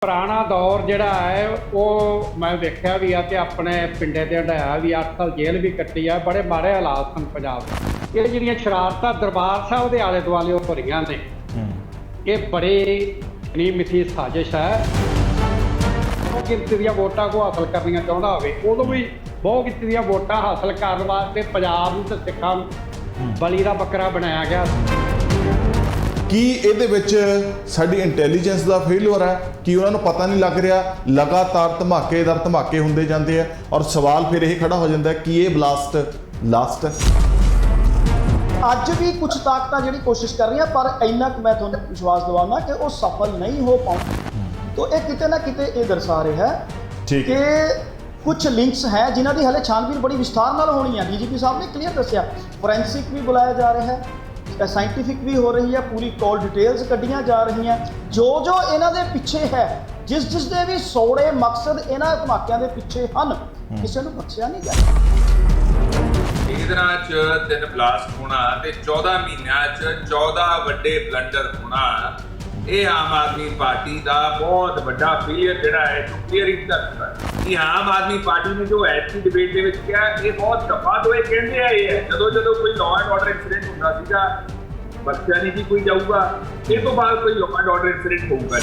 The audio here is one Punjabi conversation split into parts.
पुराना दौर जिहड़ा है वो मैं देखा भी है, अपने पिंडे ते हंडाया भी 8 साल जेल भी कट्टी है। बड़े माड़े हालात सन पंजाब दे। ये जिहड़ियां शरारतां दरबार साहब दे आले दुआले हो रहीआं ने, ये बड़ी मिथी साजिश है। बहुत गिनती दी वोटां को हासिल करनियां चाहुंदा होवे, उदों भी बहुत गिनती दी वोटां हासिल करन वास्ते पंजाब नूं ते सिੱਖਾਂ नूं बली दा बकरा बनाया गया। ਕੀ ਇਹਦੇ ਵਿੱਚ ਸਾਡੀ ਇੰਟੈਲੀਜੈਂਸ ਦਾ ਫੇਲਿਅਰ ਹੈ ਕਿ ਉਹਨਾਂ ਨੂੰ ਪਤਾ ਨਹੀਂ ਲੱਗ ਰਿਹਾ? ਲਗਾਤਾਰ ਧਮਾਕੇ ਹੁੰਦੇ ਜਾਂਦੇ ਆ ਔਰ ਸਵਾਲ ਫਿਰ ਇਹ ਖੜਾ ਹੋ ਜਾਂਦਾ ਕਿ ਇਹ ਬਲਾਸਟ ਲਾਸਟ ਹੈ। ਅੱਜ ਵੀ ਕੁਝ ਤਾਕਤਾਂ ਜਿਹੜੀ ਕੋਸ਼ਿਸ਼ ਕਰ ਰਹੀਆਂ, ਪਰ ਇੰਨਾ ਕੁ ਮੈਂ ਤੁਹਾਨੂੰ ਵਿਸ਼ਵਾਸ ਦਿਵਾਉਣਾ ਕਿ ਉਹ ਸਫਲ ਨਹੀਂ ਹੋ ਪਾਉਣ। ਤਾਂ ਇਹ ਕਿਤੇ ਨਾ ਕਿਤੇ ਇਹ ਦਰਸਾ ਰਿਹਾ ਹੈ ਕਿ ਕੁਝ ਲਿੰਕਸ ਹੈ ਜਿਨ੍ਹਾਂ ਦੀ ਹਲੇ ਛਾਨਬੀਨ ਬੜੀ ਵਿਸਥਾਰ ਨਾਲ ਹੋਣੀ ਹੈ। ਡੀਜੀਪੀ ਸਾਹਿਬ ਨੇ ਕਲੀਅਰ ਦੱਸਿਆ, ਫੋਰੈਂਸਿਕ ਵੀ ਬੁਲਾਇਆ ਜਾ ਰਿਹਾ ਹੈ, ਸਾਇੰਟੀਫਿਕ ਵੀ ਹੋ ਰਹੀ ਹੈ, ਪੂਰੀ ਕਾਲ ਡਿਟੇਲਸ ਕੱਢੀਆਂ ਜਾ ਰਹੀਆਂ। ਜੋ ਇਹਨਾਂ ਦੇ ਪਿੱਛੇ ਹੈ, ਜਿਸ ਦੇ ਵੀ ਸੋੜੇ ਮਕਸਦ ਇਹਨਾਂ ਧਮਾਕਿਆਂ ਦੇ ਪਿੱਛੇ ਹਨ, ਕਿਸੇ ਨੂੰ ਬਖਸ਼ਿਆ ਨਹੀਂ ਜਾਏਗਾ। 3 ਦਿਨਾਂ 'ਚ 3 ਬਲਾਸਟ ਹੋਣਾ ਤੇ 14 ਮਹੀਨਿਆਂ 'ਚ 14 ਵੱਡੇ ਬਲੰਡਰ ਹੋਣਾ, ਇਹ ਆਮ ਆਦਮੀ ਪਾਰਟੀ ਦਾ ਬਹੁਤ ਵੱਡਾ ਫੇਲਿਅਰ ਜਿਹੜਾ ਹੈ ਕਲੀਅਰਿੰਗ ਕਰਦਾ ਹੈ। ਕਿ ਆਮ ਆਦਮੀ ਪਾਰਟੀ ਨੇ ਜੋ ਐਤਕੀ ਡਿਬੇਟ ਦੇ ਵਿੱਚ ਕਿਹਾ, ਇਹ ਬਹੁਤ ਦਫਾ ਤੋਂ ਇਹ ਕਹਿੰਦੇ ਆਏ ਹੈ। ਜਦੋਂ ਕੋਈ ਲਾਅ ਐਂਡ ਆਰਡਰ ਇੰਸੀਡੈਂਟ ਹੁੰਦਾ ਸੀਗਾ, ਬੱਚਿਆਂ ਨਹੀਂ ਜੀ ਕੋਈ ਜਾਊਗਾ, ਇਹ ਤੋਂ ਬਾਅਦ ਕੋਈ ਲਾਅ ਐਂਡ ਆਰਡਰ ਇੰਸੀਡੈਂਟ ਹੋਊਗਾ।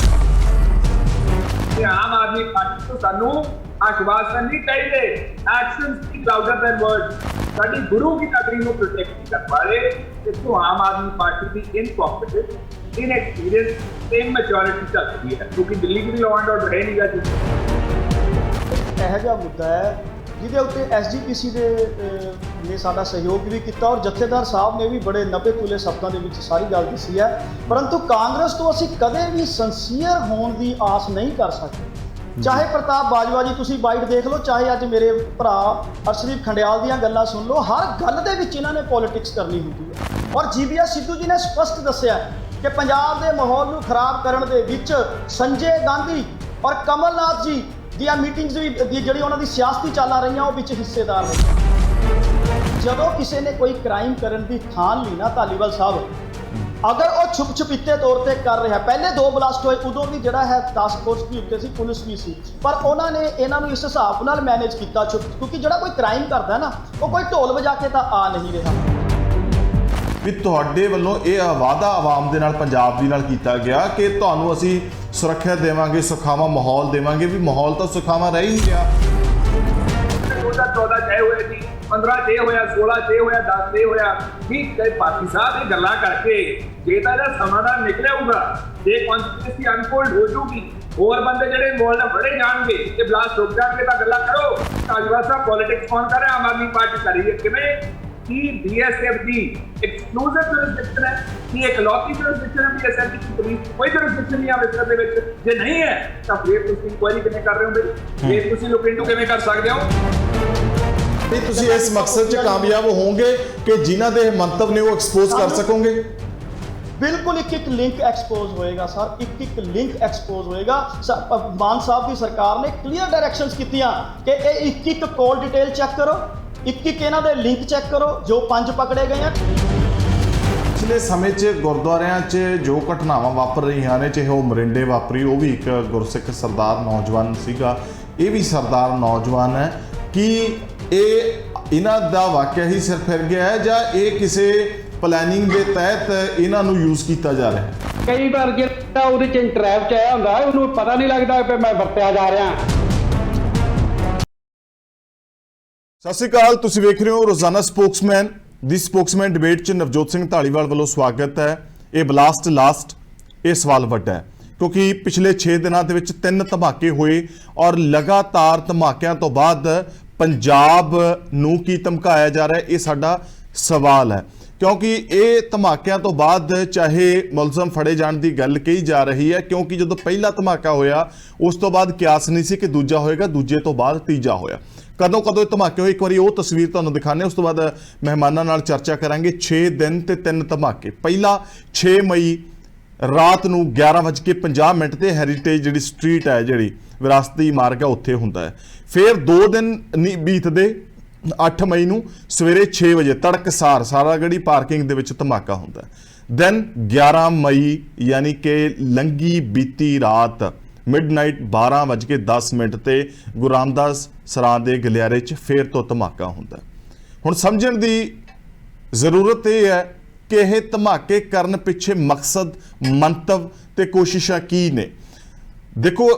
ਕਿ ਆਮ ਆਦਮੀ ਪਾਰਟੀ ਤੋਂ ਸਾਨੂੰ ਆਸ਼ਵਾਸਨ ਨਹੀਂ ਚਾਹੀਦੇ, action speak louder than words. ਸਾਡੀ ਗੁਰੂ ਕੀ ਨਗਰੀ ਨੂੰ ਪ੍ਰੋਟੈਕਟ ਨਹੀਂ ਕਰ ਪਾ ਰਹੇ। ਇਸ ਤੋਂ ਆਮ ਆਦਮੀ ਪਾਰਟੀ ਦੀ ਇਨਕੌਂਪੀਟੈਂਸ, ਇਨਐਕਸਪੀਰੀਅੰਸ ਤੇ ਮੈਚੁਰਿਟੀ ਚੱਲਦੀ ਹੈ, ਕਿਉਂਕਿ ਦਿੱਲੀ ਦੀ ਲਾਅ ਐਂਡ ਆਰਡਰ ਹੈ ਨਹੀਂ ਗਾ। ਇਹੋ ਜਿਹਾ ਮੁੱਦਾ ਹੈ ਜਿਹਦੇ ਉੱਤੇ ਐਸਜੀਪੀਸੀ ਨੇ ਸਾਡਾ ਸਹਿਯੋਗ ਵੀ ਕੀਤਾ ਔਰ ਜਥੇਦਾਰ ਸਾਹਿਬ ਨੇ ਵੀ ਬੜੇ 90 ਤੁਲੇ ਸ਼ਬਦਾਂ ਦੇ ਵਿੱਚ ਸਾਰੀ ਗੱਲ ਦੱਸੀ ਹੈ। ਪਰੰਤੂ ਕਾਂਗਰਸ ਤੋਂ ਅਸੀਂ ਕਦੇ ਵੀ ਸਿੰਸੀਅਰ ਹੋਣ ਦੀ ਆਸ ਨਹੀਂ ਕਰ ਸਕਦੇ। ਚਾਹੇ ਪ੍ਰਤਾਪ ਬਾਜਵਾ ਜੀ ਤੁਸੀਂ ਬਾਈਟ ਦੇਖ ਲਓ, ਚਾਹੇ ਅੱਜ ਮੇਰੇ ਭਰਾ ਅਰਸ਼ਦੀਪ ਖੰਡਿਆਲ ਦੀਆਂ ਗੱਲਾਂ ਸੁਣ ਲਓ, ਹਰ ਗੱਲ ਦੇ ਵਿੱਚ ਇਹਨਾਂ ਨੇ ਪੋਲਿਟਿਕਸ ਕਰਨੀ ਹੁੰਦੀ ਹੈ। ਔਰ ਜੀਵੀਐਸ ਸਿੱਧੂ ਜੀ ਨੇ ਸਪਸ਼ਟ ਦੱਸਿਆ ਕਿ ਪੰਜਾਬ ਦੇ ਮਾਹੌਲ ਨੂੰ ਖਰਾਬ ਕਰਨ ਦੇ ਵਿੱਚ ਸੰਜੇ ਗਾਂਧੀ ਔਰ ਕਮਲਨਾਥ ਜੀ ਦੀਆਂ ਮੀਟਿੰਗਸ ਵੀ ਜਿਹੜੀ ਉਹਨਾਂ ਦੀ ਸਿਆਸਤੀ ਚਾਲਾਂ ਰਹੀਆਂ, ਉਹ ਵਿੱਚ ਹਿੱਸੇਦਾਰ ਨੇ। ਜਦੋਂ ਕਿਸੇ ਨੇ ਕੋਈ ਕ੍ਰਾਈਮ ਕਰਨ ਦੀ ਠਾਣ ਲਈ ਨਾ, ਧਾਲੀਵਾਲ ਸਾਹਿਬ, ਅਗਰ ਉਹ ਛੁਪੀਤੇ ਤੌਰ ਤੇ ਕਰ ਰਿਹਾ, ਪਹਿਲੇ 2 ਬਲਾਸਟ ਹੋਏ ਉਦੋਂ ਵੀ ਜਿਹੜਾ ਹੈ ਟਾਸਕ ਫੋਰਸ ਵੀ ਉੱਤੇ ਸੀ, ਪੁਲਿਸ ਵੀ ਸੀ, ਪਰ ਉਹਨਾਂ ਨੇ ਇਹਨਾਂ ਨੂੰ ਇਸ ਹਿਸਾਬ ਨਾਲ ਮੈਨੇਜ ਕੀਤਾ, ਕਿਉਂਕਿ ਜਿਹੜਾ ਕੋਈ ਕ੍ਰਾਈਮ ਕਰਦਾ ਨਾ, ਉਹ ਕੋਈ ਢੋਲ ਵਜਾ ਕੇ ਤਾਂ ਆ ਨਹੀਂ ਰਿਹਾ। ਵੀ ਤੁਹਾਡੇ ਵੱਲੋਂ ਇਹ ਵਾਅਦਾ ਆਵਾਮ ਦੇ ਨਾਲ, ਪੰਜਾਬ ਦੀ ਨਾਲ ਕੀਤਾ ਗਿਆ ਕਿ ਤੁਹਾਨੂੰ ਅਸੀਂ ਸੁਰੱਖਿਆ ਦੇਵਾਂਗੇ, ਸੁਖਾਵਾਂ ਮਾਹੌਲ ਦੇਵਾਂਗੇ, ਵੀ ਮਾਹੌਲ ਤਾਂ ਸੁਖਾਵਾਂ ਰਹਿ ਹੀ ਨਹੀਂ ਰਿਹਾ। 14 ਜੇ ਹੋਏ ਸੀ, 15 ਜੇ ਹੋਇਆ, 16 ਜੇ ਹੋਇਆ, 10 ਜੇ ਹੋਇਆ। ਵੀ ਪਾਰਟੀ ਸਾਹਿਬ ਇਹ ਗੱਲਾਂ ਕਰਕੇ ਜੇ ਤਾਂ ਇਹਦਾ ਸਮਾਧਾਨ ਨਿਕਲਿਆਊਗਾ, ਜੇ ਕੌਨਸਟੀਟਿਊਂਸੀ ਅਨਫੋਲਡ ਹੋ ਜੂਗੀ, ਹੋਰ ਬੰਦੇ ਜਿਹੜੇ ਇਨਵੋਲਡ ਫੜੇ ਜਾਣਗੇ, ਤੇ ਬਲਾਸਟ ਰੁਕ ਜਾਣਗੇ, ਤਾਂ ਗੱਲਾਂ ਕਰੋ। ਧਾਲੀਵਾਲ ਸਾਹਿਬ ਪੋਲਿਟਿਕਸ ਕੌਣ ਕਰ ਰਿਹਾ? ਆਮ ਆਦਮੀ ਪਾਰਟੀ ਕਰ ਰਹੀ ਹੈ। ਕਿਵੇਂ कि बीएसएफ ਦੀ ਐਕਸਕਲੂਸਿਵ ਜੁਰਿਸਡਿਕਸ਼ਨ ਹੈ, ਕਿ ਇਕਲੌਤੀ ਜੁਰਿਸਡਿਕਸ਼ਨ ਹੈ बीएसएफ ਦੀ, ਪੁਲਿਸ ਕੋਈ ਜੁਰਿਸਡਿਕਸ਼ਨ ਨਹੀਂ ਆ ਵਿਸਰ ਦੇ ਵਿੱਚ। ਜੇ ਨਹੀਂ ਹੈ ਤਾਂ ਫਿਰ ਤੁਸੀਂ ਇਨਕੁਆਇਰੀ ਕਿਵੇਂ ਕਰ ਰਹੇ ਹੋ ਬਈ? ਇਹ ਤੁਸੀਂ ਲੁੱਕ ਇਨਟੂ ਕਿਵੇਂ ਕਰ ਸਕਦੇ ਹੋ? ਤੇ ਤੁਸੀਂ ਇਸ ਮਕਸਦ 'ਚ ਕਾਮਯਾਬ ਹੋਵੋਗੇ ਕਿ ਜਿਨ੍ਹਾਂ ਦੇ ਮੰਤਵ ਨੇ ਉਹ ਐਕਸਪੋਜ਼ ਕਰ ਸਕੋਗੇ? ਬਿਲਕੁਲ ਇੱਕ ਲਿੰਕ ਐਕਸਪੋਜ਼ ਹੋਏਗਾ ਸਰ, ਇੱਕ ਲਿੰਕ ਐਕਸਪੋਜ਼ ਹੋਏਗਾ। ਮਾਨ ਸਾਹਿਬ ਦੀ ਸਰਕਾਰ ਨੇ ਕਲੀਅਰ ਡਾਇਰੈਕਸ਼ਨਸ ਕੀਤੀਆਂ ਕਿ ਇਹ ਇੱਕ ਕਾਲ ਡਿਟੇਲ ਚੈੱਕ ਕਰੋ, ਇੱਕ ਇਹਨਾਂ ਦੇ ਲਿੰਕ ਚੈੱਕ ਕਰੋ, ਜੋ 5 ਪਕੜੇ ਗਏ ਆ। ਪਿਛਲੇ ਸਮੇਂ 'ਚ ਗੁਰਦੁਆਰਿਆਂ 'ਚ ਜੋ ਘਟਨਾਵਾਂ ਵਾਪਰ ਰਹੀਆਂ ਨੇ, ਚਾਹੇ ਉਹ ਮਰਿੰਡੇ ਵਾਪਰੀ, ਉਹ ਵੀ ਇੱਕ ਗੁਰਸਿੱਖ ਸਰਦਾਰ ਨੌਜਵਾਨ ਸੀਗਾ, ਇਹ ਵੀ ਸਰਦਾਰ ਨੌਜਵਾਨ ਹੈ। ਕਿ ਇਹਨਾਂ ਦਾ ਵਾਕਿਆ ਹੀ ਸਿਰ ਫਿਰ ਗਿਆ ਹੈ ਜਾਂ ਇਹ ਕਿਸੇ ਪਲੈਨਿੰਗ ਦੇ ਤਹਿਤ ਇਹਨਾਂ ਨੂੰ ਯੂਜ਼ ਕੀਤਾ ਜਾ ਰਿਹਾ ਹੈ? ਕਈ ਵਾਰ ਜਿਹੜਾ ਉਹਦੇ 'ਚ ਇੰਟਰੈਪ 'ਚ ਆਇਆ ਹੁੰਦਾ, ਉਹਨੂੰ ਪਤਾ ਨਹੀਂ ਲੱਗਦਾ ਕਿ ਮੈਂ ਵਰਤਿਆ ਜਾ ਰਿਹਾ। ਸਤਿ ਸ਼੍ਰੀ ਅਕਾਲ, ਤੁਸੀਂ ਵੇਖ ਰਹੇ ਹੋ ਰੋਜ਼ਾਨਾ ਸਪੋਕਸਮੈਨ। ਦੀ ਸਪੋਕਸਮੈਨ ਡਿਬੇਟ 'ਚ ਨਵਜੋਤ ਸਿੰਘ ਢਾਲੀਵਾਲ ਵੱਲੋਂ ਸਵਾਗਤ ਹੈ। ਇਹ ਬਲਾਸਟ ਲਾਸਟ, ਇਹ ਸਵਾਲ ਵੱਡਾ ਹੈ ਕਿਉਂਕਿ ਪਿਛਲੇ 6 ਦਿਨਾਂ ਦੇ ਵਿੱਚ 3 ਧਮਾਕੇ ਹੋਏ ਔਰ ਲਗਾਤਾਰ ਧਮਾਕਿਆਂ ਤੋਂ ਬਾਅਦ ਪੰਜਾਬ ਨੂੰ ਕੀ ਧਮਕਾਇਆ ਜਾ ਰਿਹਾ, ਇਹ ਸਾਡਾ ਸਵਾਲ ਹੈ। ਕਿਉਂਕਿ ਇਹ ਧਮਾਕਿਆਂ ਤੋਂ ਬਾਅਦ ਚਾਹੇ ਮੁਲਜ਼ਮ ਫੜੇ ਜਾਣ ਦੀ ਗੱਲ ਕਹੀ ਜਾ ਰਹੀ ਹੈ, ਕਿਉਂਕਿ ਜਦੋਂ ਪਹਿਲਾ ਧਮਾਕਾ ਹੋਇਆ ਉਸ ਤੋਂ ਬਾਅਦ ਕਿਆਸ ਨਹੀਂ ਸੀ ਕਿ ਦੂਜਾ ਹੋਏਗਾ, ਦੂਜੇ ਤੋਂ ਬਾਅਦ ਤੀਜਾ ਹੋਇਆ। ਕਦੋਂ ਇਹ ਧਮਾਕੇ ਹੋਏ, ਇੱਕ ਵਾਰੀ ਉਹ ਤਸਵੀਰ ਤੁਹਾਨੂੰ ਦਿਖਾਉਂਦੇ, ਉਸ ਤੋਂ ਬਾਅਦ ਮਹਿਮਾਨਾਂ ਨਾਲ ਚਰਚਾ ਕਰਾਂਗੇ। 6 ਦਿਨ ਤੇ 3 ਧਮਾਕੇ। ਪਹਿਲਾ 6 ਮਈ ਰਾਤ ਨੂੰ 11:50 ਤੇ ਹੈਰੀਟੇਜ ਜਿਹੜੀ ਸਟਰੀਟ ਹੈ, ਜਿਹੜੀ ਵਿਰਾਸਤੀ ਮਾਰਗ ਹੈ, ਉੱਥੇ ਹੁੰਦਾ ਹੈ। ਫਿਰ 2 ਦਿਨ ਨਹੀਂ ਬੀਤਦੇ, 8 ਮਈ ਨੂੰ ਸਵੇਰੇ 6 ਵਜੇ ਤੜਕਸਾਰ ਸਾਰਾਗੜ੍ਹੀ ਪਾਰਕਿੰਗ ਦੇ ਵਿੱਚ ਧਮਾਕਾ ਹੁੰਦਾ ਹੈ। ਦੈਨ 11 ਮਈ ਯਾਨੀ ਕਿ ਲੰਗੀ ਬੀਤੀ ਰਾਤ ਮਿਡਨਾਈਟ 12:10 ਤੇ ਗੁਰੂ ਰਾਮਦਾਸ ਸਰਾਂ ਦੇ ਗਲਿਆਰੇ 'ਚ ਫੇਰ ਤੋਂ ਧਮਾਕਾ ਹੁੰਦਾ। ਹੁਣ ਸਮਝਣ ਦੀ ਜ਼ਰੂਰਤ ਇਹ ਹੈ ਕਿ ਇਹ ਧਮਾਕੇ ਕਰਨ ਪਿੱਛੇ ਮਕਸਦ, ਮੰਤਵ ਤੇ ਕੋਸ਼ਿਸ਼ਾਂ ਕੀ ਨੇ। ਦੇਖੋ,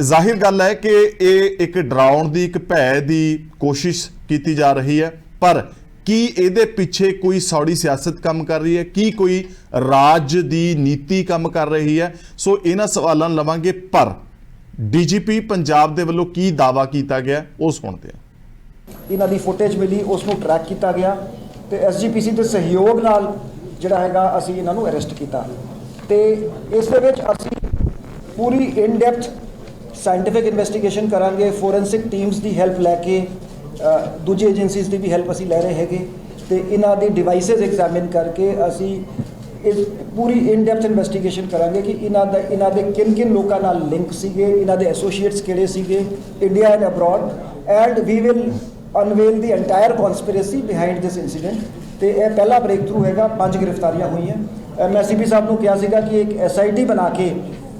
ਜ਼ਾਹਿਰ ਗੱਲ ਹੈ ਕਿ ਇਹ ਇੱਕ ਡਰਾਉਣ ਦੀ, ਇੱਕ ਭੈ ਦੀ ਕੋਸ਼ਿਸ਼ ਕੀਤੀ ਜਾ ਰਹੀ ਹੈ, ਪਰ ਕੀ ਇਹਦੇ ਪਿੱਛੇ ਕੋਈ ਸੌੜੀ ਸਿਆਸਤ ਕੰਮ ਕਰ ਰਹੀ ਹੈ, ਕੀ ਕੋਈ ਰਾਜ ਦੀ ਨੀਤੀ ਕੰਮ ਕਰ ਰਹੀ ਹੈ? ਸੋ ਇਹਨਾਂ ਸਵਾਲਾਂ ਨੂੰ ਲਵਾਂਗੇ, ਪਰ ਡੀਜੀਪੀ ਪੰਜਾਬ ਦੇ ਵੱਲੋਂ ਕੀ ਦਾਅਵਾ ਕੀਤਾ ਗਿਆ ਉਹ ਸੁਣਦੇ ਹਾਂ। ਇਹਨਾਂ ਦੀ ਫੁਟੇਜ ਮਿਲੀ, ਉਸ ਨੂੰ ਟਰੈਕ ਕੀਤਾ ਗਿਆ ਤੇ ਐਸਜੀਪੀਸੀ ਦੇ ਸਹਿਯੋਗ ਨਾਲ ਜਿਹੜਾ ਹੈਗਾ ਅਸੀਂ ਇਹਨਾਂ ਨੂੰ ਅਰੈਸਟ ਕੀਤਾ ਤੇ ਇਸ ਦੇ ਵਿੱਚ ਅਸੀਂ ਪੂਰੀ ਇਨ ਡੈਪਥ ਸਾਇੰਟੀਫਿਕ ਇਨਵੈਸਟੀਗੇਸ਼ਨ ਕਰਾਂਗੇ। ਫੋਰੈਂਸਿਕ ਟੀਮਸ ਦੀ ਹੈਲਪ ਲੈ ਕੇ, ਦੂਜੀ ਏਜੰਸੀਜ਼ ਦੀ ਵੀ ਹੈਲਪ ਅਸੀਂ ਲੈ ਰਹੇ ਹੈਗੇ ਤੇ ਇਹਨਾਂ ਦੇ ਡਿਵਾਈਸਿਸ ਐਗਜ਼ਾਮਿਨ ਕਰਕੇ ਅਸੀਂ ਇਸ ਪੂਰੀ ਇਨ ਡੈਪਥ ਇਨਵੈਸਟੀਗੇਸ਼ਨ ਕਰਾਂਗੇ ਕਿ ਇਹਨਾਂ ਦੇ ਕਿਨ ਲੋਕਾਂ ਨਾਲ ਲਿੰਕ ਸੀਗੇ, ਇਹਨਾਂ ਦੇ ਐਸੋਸੀਏਟਸ ਕਿਹੜੇ ਸੀਗੇ India and abroad, and we will unveil the entire conspiracy behind this incident. ਤੇ ਇਹ ਪਹਿਲਾ ਬ੍ਰੇਕ ਥਰੂ ਹੈਗਾ, 5 ਗ੍ਰਿਫਤਾਰੀਆਂ ਹੋਈਆਂ। ਮੈਂ ਸੀਪੀ ਸਾਹਿਬ ਨੂੰ ਕਿਹਾ ਸੀਗਾ ਕਿ ਇੱਕ ਐਸਆਈਟੀ ਬਣਾ ਕੇ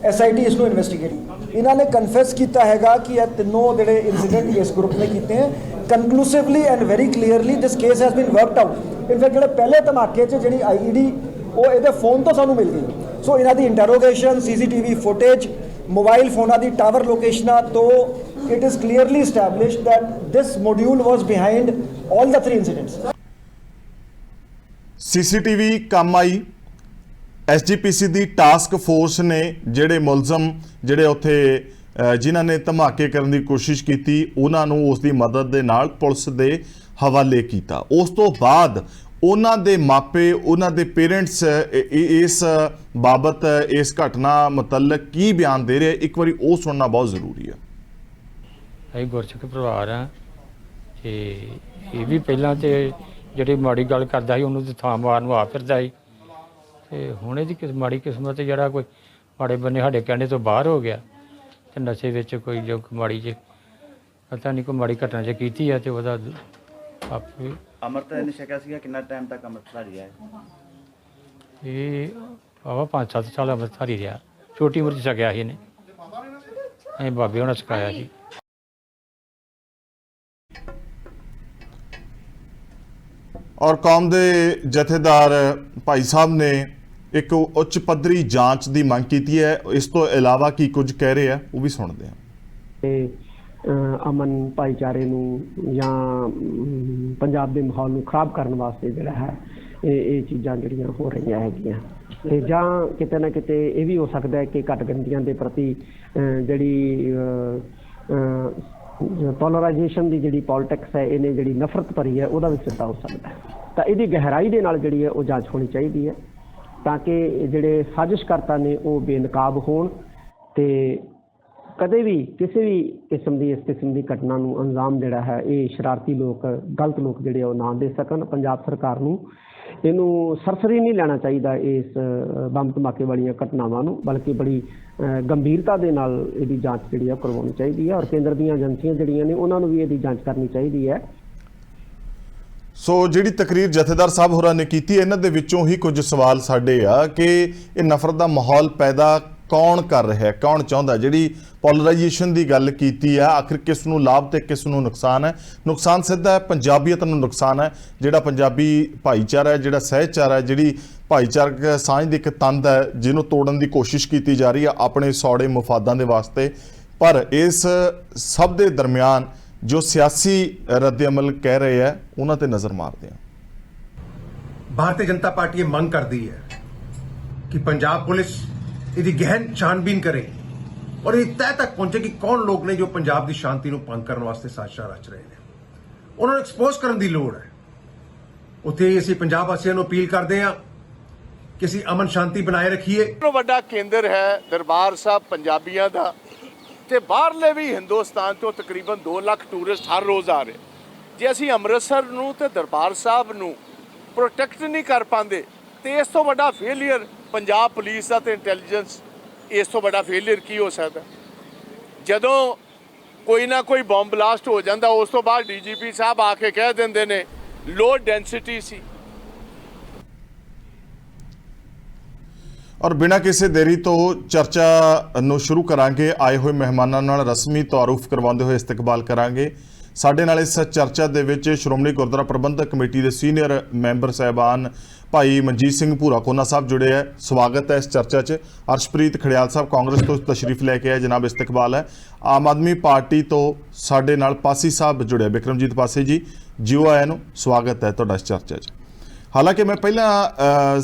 ਐਸਆਈਟੀ ਇਸ ਨੂੰ ਇਨਵੈਸਟੀਗੇਟ। ਇਹਨਾਂ ਨੇ ਕਨਫੈਸ ਕੀਤਾ ਹੈਗਾ ਕਿ ਇਹ ਤਿੰਨੋਂ ਜਿਹੜੇ ਇਨਸੀਡੈਂਟ ਇਸ ਗਰੁੱਪ ਨੇ ਕੀਤੇ ਹੈ conclusively and very clearly this case has been worked out. In fact ਜਿਹੜੇ ਪਹਿਲੇ ਧਮਾਕੇ 'ਚ ਜਿਹੜੀ ਆਈਈਡੀ ਉਹ ਇਹਦੇ ਫੋਨ ਤੋਂ ਸਾਨੂੰ ਮਿਲ ਗਈ। ਸੋ ਇਹਨਾਂ ਦੀ ਇੰਟਰੋਗੇਸ਼ਨ, ਸੀਸੀਟੀਵੀ ਫੁਟੇਜ, ਮੋਬਾਈਲ ਫੋਨਾਂ ਦੀ ਟਾਵਰ ਲੋਕੇਸ਼ਨਾਂ ਤੋਂ it is clearly established that this module was behind all the 3 incidents. CCTV ਕੰਮ ਆਈ। ਐਸਜੀਪੀਸੀ ਦੀ ਟਾਸਕ ਫੋਰਸ ਨੇ ਜਿਹੜੇ ਮੁਲਜ਼ਮ, ਜਿਹੜੇ ਉੱਥੇ ਜਿਨ੍ਹਾਂ ਨੇ ਧਮਾਕੇ ਕਰਨ ਦੀ ਕੋਸ਼ਿਸ਼ ਕੀਤੀ, ਉਹਨਾਂ ਨੂੰ ਉਸ ਦੀ ਮਦਦ ਦੇ ਨਾਲ ਪੁਲਿਸ ਦੇ ਹਵਾਲੇ ਕੀਤਾ। ਉਸ ਤੋਂ ਬਾਅਦ ਉਹਨਾਂ ਦੇ ਮਾਪੇ, ਉਹਨਾਂ ਦੇ ਪੇਰੈਂਟਸ ਇਸ ਬਾਬਤ, ਇਸ ਘਟਨਾ ਮੁਤਲਕ ਕੀ ਬਿਆਨ ਦੇ ਰਹੇ, ਇੱਕ ਵਾਰੀ ਉਹ ਸੁਣਨਾ ਬਹੁਤ ਜ਼ਰੂਰੀ ਹੈ। ਅਸੀਂ ਗੁਰਸਿੱਖ ਪਰਿਵਾਰ ਹਾਂ ਤੇ ਇਹ ਵੀ ਪਹਿਲਾਂ ਤੇ ਜਿਹੜੀ ਮਾੜੀ ਗੱਲ ਕਰਦਾ ਸੀ ਉਹਨੂੰ ਤੇ ਥਾਂ ਮਾਰਨ ਨੂੰ ਆ ਫਿਰਦਾ ਸੀ ਤੇ ਹੁਣ ਇਹਦੀ ਮਾੜੀ ਕਿਸਮਤ ਜਿਹੜਾ ਕੋਈ ਮਾੜੇ ਬੰਨੇ ਸਾਡੇ ਕਹਿਣੇ ਤੋਂ ਬਾਹਰ ਹੋ ਗਿਆ ਤੇ ਨਸ਼ੇ ਵਿੱਚ ਕੋਈ ਜੋ ਮਾੜੀ ਜਿਹੀ ਪਤਾ ਨਹੀਂ ਕੋਈ ਮਾੜੀ ਘਟਨਾ ਜੇ ਕੀਤੀ ਹੈ ਤੇ ਉਹਦਾ ਆਪੇ ਅਮਰਤ ਨੇ ਛਕਿਆ ਸੀਗਾ। ਕਿੰਨਾ ਟਾਈਮ ਤੱਕ ਅੰਮ੍ਰਿਤਧਾਰੀ ਰਿਹਾ ਹੈ? ਇਹ ਆਵਾ 5-7 ਸਾਲ ਅੰਮ੍ਰਿਤਧਾਰੀ ਰਿਹਾ। ਛੋਟੀ ਉਮਰ 'ਚ ਛਕਿਆ ਸੀ ਇਹਨੇ, ਅਸੀਂ ਬਾਬੇ ਹੋਣਾ ਸਿਖਾਇਆ ਸੀ। ਔਰ ਕੌਮ ਦੇ ਜਥੇਦਾਰ ਭਾਈ ਸਾਹਿਬ ਨੇ ਇੱਕ ਉੱਚ ਪੱਧਰੀ ਜਾਂਚ ਦੀ ਮੰਗ ਕੀਤੀ ਹੈ। ਇਸ ਤੋਂ ਇਲਾਵਾ ਕੀ ਕੁਝ ਕਹਿ ਰਹੇ ਆ ਉਹ ਵੀ ਸੁਣਦੇ ਹਾਂ। ਤੇ ਅਮਨ ਭਾਈਚਾਰੇ ਨੂੰ ਜਾਂ ਪੰਜਾਬ ਦੇ ਮਾਹੌਲ ਨੂੰ ਖਰਾਬ ਕਰਨ ਵਾਸਤੇ ਜਿਹੜਾ ਹੈ ਇਹ ਚੀਜ਼ਾਂ ਜਿਹੜੀਆਂ ਹੋ ਰਹੀਆਂ ਹੈਗੀਆਂ ਤੇ ਜਾਂ ਕਿਤੇ ਨਾ ਕਿਤੇ ਇਹ ਵੀ ਹੋ ਸਕਦਾ ਹੈ ਕਿ ਘੱਟਗਿਣਤੀਆਂ ਦੇ ਪ੍ਰਤੀ ਜਿਹੜੀ ਪੋਲਰਾਈਜੇਸ਼ਨ ਦੀ ਜਿਹੜੀ ਪੋਲਿਟਿਕਸ ਹੈ, ਇਹਨੇ ਜਿਹੜੀ ਨਫ਼ਰਤ ਭਰੀ ਹੈ, ਉਹਦਾ ਵੀ ਸਿੱਟਾ ਹੋ ਸਕਦਾ ਹੈ। ਤਾਂ ਇਹਦੀ ਗਹਿਰਾਈ ਦੇ ਨਾਲ ਜਿਹੜੀ ਹੈ ਉਹ ਜਾਂਚ ਹੋਣੀ ਚਾਹੀਦੀ ਹੈ ਤਾਂ ਕਿ ਜਿਹੜੇ ਸਾਜ਼ਿਸ਼ਕਰਤਾ ਨੇ ਉਹ ਬੇਨਕਾਬ ਹੋਣ ਤੇ ਕਦੇ ਵੀ ਕਿਸੇ ਵੀ ਕਿਸਮ ਦੀ, ਇਸ ਕਿਸਮ ਦੀ ਘਟਨਾ ਨੂੰ ਅੰਜਾਮ ਜਿਹੜਾ ਹੈ ਇਹ ਸ਼ਰਾਰਤੀ ਲੋਕ, ਗਲਤ ਲੋਕ ਜਿਹੜੇ ਉਹ ਨਾ ਦੇ ਸਕਣ। ਪੰਜਾਬ ਸਰਕਾਰ ਨੂੰ ਇਹਨੂੰ ਸਰਸਰੀ ਨਹੀਂ ਲੈਣਾ ਚਾਹੀਦਾ ਇਸ ਬੰਬ ਧਮਾਕੇ ਵਾਲੀਆਂ ਘਟਨਾਵਾਂ ਨੂੰ, ਬਲਕਿ ਬੜੀ ਗੰਭੀਰਤਾ ਦੇ ਨਾਲ ਇਹਦੀ ਜਾਂਚ ਜਿਹੜੀ ਆ ਕਰਵਾਉਣੀ ਚਾਹੀਦੀ ਹੈ ਔਰ ਕੇਂਦਰ ਦੀਆਂ ਏਜੰਸੀਆਂ ਜਿਹੜੀਆਂ ਨੇ ਉਹਨਾਂ ਨੂੰ ਵੀ ਇਹਦੀ ਜਾਂਚ ਕਰਨੀ ਚਾਹੀਦੀ ਹੈ। ਸੋ ਜਿਹੜੀ ਤਕਰੀਰ ਜਥੇਦਾਰ ਸਾਹਿਬ ਹੋਰਾਂ ਨੇ ਕੀਤੀ, ਇਹਨਾਂ ਦੇ ਵਿੱਚੋਂ ਹੀ ਕੁਝ ਸਵਾਲ ਸਾਡੇ ਆ ਕਿ ਇਹ ਨਫ਼ਰਤ ਦਾ ਮਾਹੌਲ ਪੈਦਾ ਕੌਣ ਕਰ ਰਿਹਾ ਹੈ, ਕੌਣ ਚਾਹੁੰਦਾ? ਜਿਹੜੀ ਪੋਲਰਾਈਜੇਸ਼ਨ ਦੀ ਗੱਲ ਕੀਤੀ ਆ, ਆਖਿਰ ਕਿਸ ਨੂੰ ਲਾਭ ਤੇ ਕਿਸ ਨੂੰ ਨੁਕਸਾਨ ਹੈ? ਨੁਕਸਾਨ ਸਿੱਧਾ ਹੈ, ਪੰਜਾਬੀਅਤ ਨੂੰ ਨੁਕਸਾਨ ਹੈ। ਜਿਹੜਾ ਪੰਜਾਬੀ ਭਾਈਚਾਰਾ ਹੈ, ਜਿਹੜਾ ਸਹਿਚਾਰਾ ਹੈ, ਜਿਹੜੀ ਭਾਈਚਾਰਕ ਸਾਂਝ ਦੀ ਇੱਕ ਤੰਦ ਹੈ, ਜਿਹਨੂੰ ਤੋੜਨ ਦੀ ਕੋਸ਼ਿਸ਼ ਕੀਤੀ ਜਾ ਰਹੀ ਹੈ ਆਪਣੇ ਸੌੜੇ ਮੁਫਾਦਾਂ ਦੇ ਵਾਸਤੇ। ਪਰ ਇਸ ਸਭ ਦੇ ਦਰਮਿਆਨ ਜੋ ਸਿਆਸੀ ਰੱਦ ਅਮਲ ਕਹਿ ਰਹੇ ਹੈ, ਉਹਨਾਂ ਤੇ ਨਜ਼ਰ ਮਾਰਦੇ ਹਾਂ। भारतीय जनता पार्टी ये मंग करती है कि पंजाब पुलिस ਇਹਦੀ ਗਹਿਨ ਛਾਣਬੀਨ ਕਰੇ ਔਰ ਇਹ ਤਹਿ ਤੱਕ ਪਹੁੰਚੇ ਕਿ ਕੌਣ ਲੋਕ ਨੇ ਜੋ ਪੰਜਾਬ ਦੀ ਸ਼ਾਂਤੀ ਨੂੰ ਭੰਗ ਕਰਨ ਵਾਸਤੇ ਸਾਜ਼ਿਸ਼ਾਂ ਰਚ ਰਹੇ ਨੇ। ਉਹਨਾਂ ਨੂੰ ਐਕਸਪੋਜ਼ ਕਰਨ ਦੀ ਲੋੜ ਹੈ। ਉੱਥੇ ਅਸੀਂ ਪੰਜਾਬ ਵਾਸੀਆਂ ਨੂੰ ਅਪੀਲ ਕਰਦੇ ਹਾਂ ਕਿ ਅਸੀਂ ਅਮਨ ਸ਼ਾਂਤੀ ਬਣਾਏ ਰੱਖੀਏ। ਵੱਡਾ ਕੇਂਦਰ ਹੈ ਦਰਬਾਰ ਸਾਹਿਬ ਪੰਜਾਬੀਆਂ ਦਾ ਤੇ ਬਾਹਰਲੇ ਵੀ ਹਿੰਦੁਸਤਾਨ ਤੋਂ ਤਕਰੀਬਨ 2 ਲੱਖ ਟੂਰਿਸਟ ਹਰ ਰੋਜ਼ ਆ ਰਹੇ। ਜੇ ਅਸੀਂ ਅੰਮ੍ਰਿਤਸਰ ਨੂੰ ਤੇ ਦਰਬਾਰ ਸਾਹਿਬ ਨੂੰ ਪ੍ਰੋਟੈਕਟ ਨਹੀਂ ਕਰ ਪਾਉਂਦੇ ਤੇ ਇਸ ਤੋਂ ਵੱਡਾ ਫੇਲੀਅਰ ਪੰਜਾਬ ਪੁਲਿਸ ਦਾ ਤੇ ਇੰਟੈਲੀਜੈਂਸ, ਇਸ ਤੋਂ ਵੱਡਾ ਫੇਲੀਅਰ ਕੀ ਹੋ ਸਕਦਾ? ਜਦੋਂ ਕੋਈ ਨਾ ਕੋਈ ਬੰਬ ਬਲਾਸਟ ਹੋ ਜਾਂਦਾ ਉਸ ਤੋਂ ਬਾਅਦ ਡੀਜੀਪੀ ਸਾਹਿਬ ਆ ਕੇ ਕਹਿ ਦਿੰਦੇ ਨੇ ਲੋ ਡੈਂਸਿਟੀ ਸੀ। ਔਰ ਬਿਨਾਂ ਕਿਸੇ ਦੇਰੀ ਤੋਂ ਚਰਚਾ ਨੂੰ ਸ਼ੁਰੂ ਕਰਾਂਗੇ। ਆਏ ਹੋਏ ਮਹਿਮਾਨਾਂ ਨਾਲ ਰਸਮੀ ਤਾਰੂਫ ਕਰਵਾਉਂਦੇ ਹੋਏ ਇਸਤਕਬਾਲ ਕਰਾਂਗੇ। ਸਾਡੇ ਨਾਲ ਇਸ ਚਰਚਾ ਦੇ ਵਿੱਚ ਸ਼੍ਰੋਮਣੀ ਗੁਰਦੁਆਰਾ ਪ੍ਰਬੰਧਕ ਕਮੇਟੀ ਦੇ ਸੀਨੀਅਰ ਮੈਂਬਰ ਸਾਹਿਬਾਨ ਭਾਈ ਮਨਜੀਤ ਸਿੰਘ ਭੂਰਾ ਕੋਨਾ ਸਾਹਿਬ जुड़े है। स्वागत है इस चर्चा च। अर्शप्रीत खड़ियाल साहब कांग्रेस तो तशरीफ लैके आए, जनाब इस्तकबाल है। आम आदमी पार्टी तो साडे नाल पासी साहब जुड़े, बिक्रमजीत पासी जी, जियो आया नूं, स्वागत है तुहाडा इस चर्चा च। हालांकि मैं पहला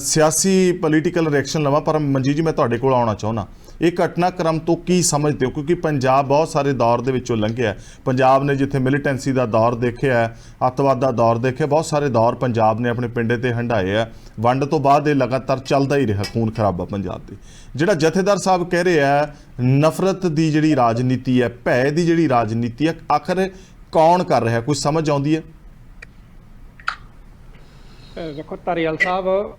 सियासी पोलीटिकल रिएक्शन लवां, पर मनजीत जी मैं तुहाडे कोल आउणा चाहुंदा। ਇਹ ਘਟਨਾਕ੍ਰਮ ਤੋਂ ਕੀ ਸਮਝਦੇ ਹੋ? ਕਿਉਂਕਿ ਪੰਜਾਬ ਬਹੁਤ ਸਾਰੇ ਦੌਰ ਦੇ ਵਿੱਚੋਂ ਲੰਘਿਆ। ਪੰਜਾਬ ਨੇ ਜਿੱਥੇ ਮਿਲੀਟੈਂਸੀ ਦਾ ਦੌਰ ਦੇਖਿਆ, ਅੱਤਵਾਦ ਦਾ ਦੌਰ ਦੇਖਿਆ, ਬਹੁਤ ਸਾਰੇ ਦੌਰ ਪੰਜਾਬ ਨੇ ਆਪਣੇ ਪਿੰਡੇ ਤੇ ਹੰਢਾਏ ਆ। ਵੰਡ ਤੋਂ ਬਾਅਦ ਇਹ ਲਗਾਤਾਰ ਚੱਲਦਾ ਹੀ ਰਿਹਾ ਖੂਨ ਖਰਾਬਾ ਪੰਜਾਬ ਦੇ। ਜਿਹੜਾ ਜਥੇਦਾਰ ਸਾਹਿਬ ਕਹਿ ਰਹੇ ਆ ਨਫ਼ਰਤ ਦੀ ਜਿਹੜੀ ਰਾਜਨੀਤੀ ਹੈ, ਭੈ ਦੀ ਜਿਹੜੀ ਰਾਜਨੀਤੀ ਹੈ, ਆਖਰ ਕੌਣ ਕਰ ਰਿਹਾ? ਕੁਝ ਸਮਝ ਆਉਂਦੀ ਹੈ? ਦੇਖੋ ਧਾਰੀਵਾਲ ਸਾਹਿਬ,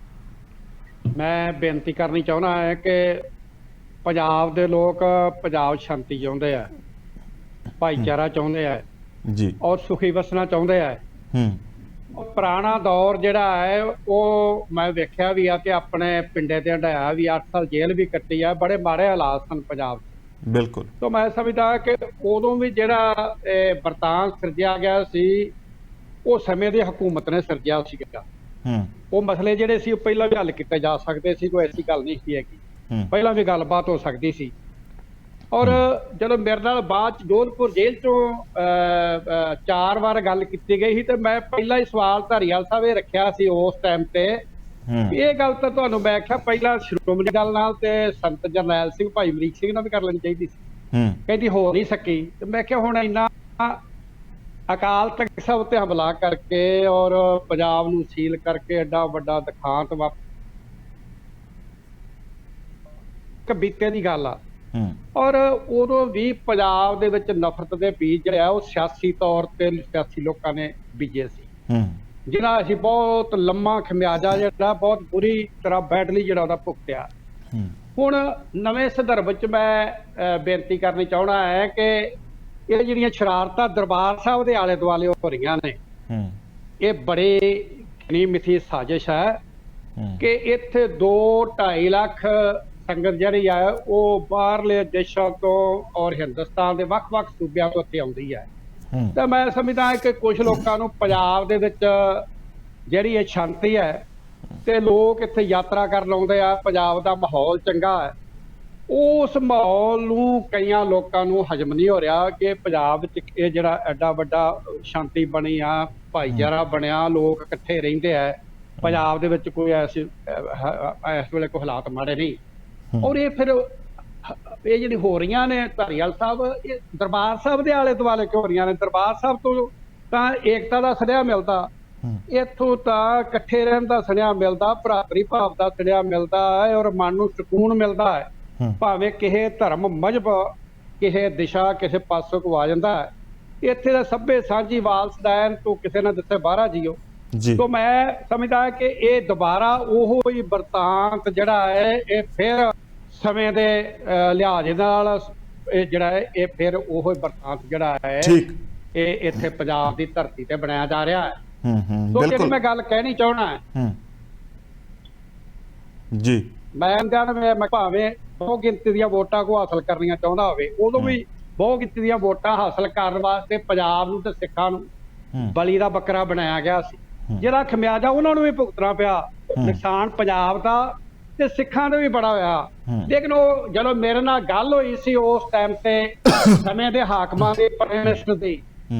ਮੈਂ ਬੇਨਤੀ ਕਰਨੀ ਚਾਹੁੰਦਾ ਹੈ ਕਿ ਪੰਜਾਬ ਦੇ ਲੋਕ ਪੰਜਾਬ ਸ਼ਾਂਤੀ ਚਾਹੁੰਦੇ ਆ, ਭਾਈਚਾਰਾ ਚਾਹੁੰਦੇ ਆ ਜੀ, ਔਰ ਸੁਖੀ ਵਸਣਾ ਚਾਹੁੰਦੇ ਆ। ਪੁਰਾਣਾ ਦੌਰ ਜਿਹੜਾ ਹੈ ਉਹ ਮੈਂ ਵੇਖਿਆ ਵੀ ਆ ਕਿ ਆਪਣੇ ਪਿੰਡੇ ਤੇ ਹੰਢਾਇਆ ਵੀ, 8 ਸਾਲ ਜੇਲ੍ਹ ਵੀ ਕੱਟੀ ਆ। ਬੜੇ ਮਾੜੇ ਹਾਲਾਤ ਸਨ ਪੰਜਾਬ ਦੇ। ਬਿਲਕੁਲ। ਤਾਂ ਮੈਂ ਸਮਝਦਾ ਕਿ ਉਦੋਂ ਵੀ ਜਿਹੜਾ ਵਰਤਾਂਤ ਸਿਰਜਿਆ ਗਿਆ ਸੀ ਉਹ ਸਮੇਂ ਦੀ ਹਕੂਮਤ ਨੇ ਸਿਰਜਿਆ ਸੀਗਾ। ਉਹ ਮਸਲੇ ਜਿਹੜੇ ਸੀ ਉਹ ਪਹਿਲਾਂ ਵੀ ਹੱਲ ਕੀਤੇ ਜਾ ਸਕਦੇ ਸੀ, ਕੋਈ ਐਸੀ ਗੱਲ ਨਹੀਂ ਸੀ ਹੈਗੀ। ਪਹਿਲਾਂ ਵੀ ਗੱਲਬਾਤ ਹੋ ਸਕਦੀ ਸੀ। ਔਰ ਜਦੋਂ ਮੇਰੇ ਨਾਲ ਬਾਅਦ ਚ ਜੋਧਪੁਰ ਜੇਲ੍ਹ ਚੋਂ 4 ਵਾਰ ਗੱਲ ਕੀਤੀ ਗਈ ਸੀ ਤੇ ਮੈਂ ਪਹਿਲਾਂ ਹੀ ਸਵਾਲ ਧਾਰੀਵਾਲ ਸਾਹਿਬ ਇਹ ਰੱਖਿਆ ਸੀ ਉਸ ਟਾਈਮ ਤੇ, ਇਹ ਗੱਲ ਤਾਂ ਤੁਹਾਨੂੰ ਮੈਂ ਆਖਿਆ ਪਹਿਲਾਂ ਸ਼੍ਰੋਮਣੀ ਦਲ ਨਾਲ ਤੇ ਸੰਤ ਜਰਨੈਲ ਸਿੰਘ ਭਾਈ ਅਮਰੀਕ ਸਿੰਘ ਨਾਲ ਵੀ ਕਰ ਲੈਣੀ ਚਾਹੀਦੀ ਸੀ। ਕਹਿੰਦੀ ਹੋ ਨਹੀਂ ਸਕੀ। ਤੇ ਮੈਂ ਕਿਹਾ ਹੁਣ ਇੰਨਾ ਅਕਾਲ ਤਖਤ ਸਾਹਿਬ ਤੇ ਹਮਲਾ ਕਰਕੇ ਔਰ ਪੰਜਾਬ ਨੂੰ ਸੀਲ ਕਰਕੇ ਐਡਾ ਵੱਡਾ ਦਿਖਾਂਤ ਬੀਤੇ ਦੀ ਗੱਲ ਆ। ਔਰ ਉਦੋਂ ਵੀ ਪੰਜਾਬ ਦੇ ਵਿੱਚ ਨਫ਼ਰਤ ਦੇ ਬੀਜ ਜਿਹੜਾ ਉਹ ਸਿਆਸੀ ਤੌਰ ਤੇ ਸਿਆਸੀ ਲੋਕਾਂ ਨੇ ਬੀਜੇ ਸੀ, ਜਿਹਨਾਂ ਅਸੀਂ ਬਹੁਤ ਲੰਮਾ ਖਮਿਆਜਾ ਜਿਹੜਾ ਬਹੁਤ ਬੁਰੀ ਤਰ੍ਹਾਂ ਬੈਡਲੀ ਜਿਹੜਾ ਉਹਦਾ ਭੁਗਤਿਆ। ਹੁਣ ਨਵੇਂ ਸੰਦਰਭ ਚ ਮੈਂ ਬੇਨਤੀ ਕਰਨੀ ਚਾਹੁੰਦਾ ਹੈ ਕਿ ਇਹ ਜਿਹੜੀਆਂ ਸ਼ਰਾਰਤਾਂ ਦਰਬਾਰ ਸਾਹਿਬ ਦੇ ਆਲੇ ਦੁਆਲੇ ਹੋ ਰਹੀਆਂ ਨੇ, ਇਹ ਬੜੇ ਨੀ ਮਿੱਥੀ ਸਾਜ਼ਿਸ਼ ਹੈ ਕਿ ਇੱਥੇ 2-2.5 ਲੱਖ ਸੰਗਤ ਜਿਹੜੀ ਆ ਉਹ ਬਾਹਰਲੇ ਦੇਸ਼ਾਂ ਤੋਂ ਔਰ ਹਿੰਦੁਸਤਾਨ ਦੇ ਵੱਖ-ਵੱਖ ਸੂਬਿਆਂ ਤੋਂ ਇੱਥੇ ਆਉਂਦੀ ਹੈ। ਤਾਂ ਮੈਂ ਸਮਝਦਾ ਕਿ ਕੁਝ ਲੋਕਾਂ ਨੂੰ ਪੰਜਾਬ ਦੇ ਵਿੱਚ ਜਿਹੜੀ ਇਹ ਸ਼ਾਂਤੀ ਹੈ ਤੇ ਲੋਕ ਇੱਥੇ ਯਾਤਰਾ ਕਰਨ ਆਉਂਦੇ ਆ, ਪੰਜਾਬ ਦਾ ਮਾਹੌਲ ਚੰਗਾ ਹੈ, ਉਸ ਮਾਹੌਲ ਨੂੰ ਕਈਆਂ ਲੋਕਾਂ ਨੂੰ ਹਜਮ ਨਹੀਂ ਹੋ ਰਿਹਾ ਕਿ ਪੰਜਾਬ ਵਿੱਚ ਇਹ ਜਿਹੜਾ ਐਡਾ ਵੱਡਾ ਸ਼ਾਂਤੀ ਬਣੀ ਆ, ਭਾਈਚਾਰਾ ਬਣਿਆ, ਲੋਕ ਇਕੱਠੇ ਰਹਿੰਦੇ ਆ। ਪੰਜਾਬ ਦੇ ਵਿੱਚ ਕੋਈ ਇਸ ਵੇਲੇ ਕੋਈ ਹਾਲਾਤ ਮਾੜੇ ਨਹੀਂ। ਔਰ ਇਹ ਫਿਰ ਇਹ ਜਿਹੜੀ ਹੋ ਰਹੀਆਂ ਨੇ ਧਾਰੀਵਾਲ ਸਾਹਿਬ, ਇਹ ਦਰਬਾਰ ਸਾਹਿਬ ਦੇ ਆਲੇ ਦੁਆਲੇ ਕਿਉਂ ਹੋ ਰਹੀਆਂ ਨੇ? ਦਰਬਾਰ ਸਾਹਿਬ ਤੋਂ ਤਾਂ ਏਕਤਾ ਦਾ ਸੁਨੇਹਾ ਮਿਲਦਾ, ਇੱਥੋਂ ਤਾਂ ਇਕੱਠੇ ਰਹਿਣ ਦਾ ਸੁਨੇਹਾ ਮਿਲਦਾ, ਭਰਾਤਰੀ ਭਾਵ ਦਾ ਸੁਨੇਹਾ ਮਿਲਦਾ ਹੈ ਔਰ ਮਨ ਨੂੰ ਸਕੂਨ ਮਿਲਦਾ ਹੈ। ਭਾਵੇਂ ਕਿਸੇ ਧਰਮ ਮਜ਼ਹਬ ਕਿਸੇ ਦਿਸ਼ਾ ਕਿਸੇ ਪਾਸੋਂ ਕੋ ਆ ਜਾਂਦਾ ਹੈ, ਇੱਥੇ ਦਾ ਸਭੇ ਸਾਂਝੀ ਵਾਲਸਦਾਨ ਤੋਂ ਕਿਸੇ ਨਾ ਦਿੱਤੇ ਬਾਹਰਾ ਜੀਓ। तो मैं समझदा कि ये दोबारा ओहो ही बरतांत जिहड़ा है ये फिर समय दे लिहाज नाल जिहड़ा है ये फिर ओहो ही बरतांत जिहड़ा है ये इत्थे पंजाब दी धरती ते बनाया जा रहा है। तो जिहड़ी मैं गल कहनी चाहना है जी, मैं भावें बहु गिनती दी वोटां को हासिल करनियां चाहुंदा होवे, उदों भी बहु गिनती दी वोटां हासिल करन वास्ते पंजाब नूं ते सिखां नूं बली दा बकरा बनाया गया सी, ਜਿਹੜਾ ਖਮਿਆਜਾ ਉਹਨਾਂ ਨੂੰ ਵੀ ਭੁਗਤਣਾ ਪਿਆ। ਨੁਕਸਾਨ ਪੰਜਾਬ ਦਾ ਤੇ ਸਿੱਖਾਂ ਦਾ ਵੀ ਬੜਾ ਹੋਇਆ। ਲੇਕਿਨ ਉਹ ਜਦੋਂ ਮੇਰੇ ਨਾਲ ਗੱਲ ਹੋਈ ਸੀ ਉਸ ਟਾਈਮ ਤੇ ਸਮੇਂ ਦੇ ਹਾਕਮਾਂ ਦੇ ਪ੍ਰਾਈਮ ਮਿਨਿਸਟਰ ਦੀ,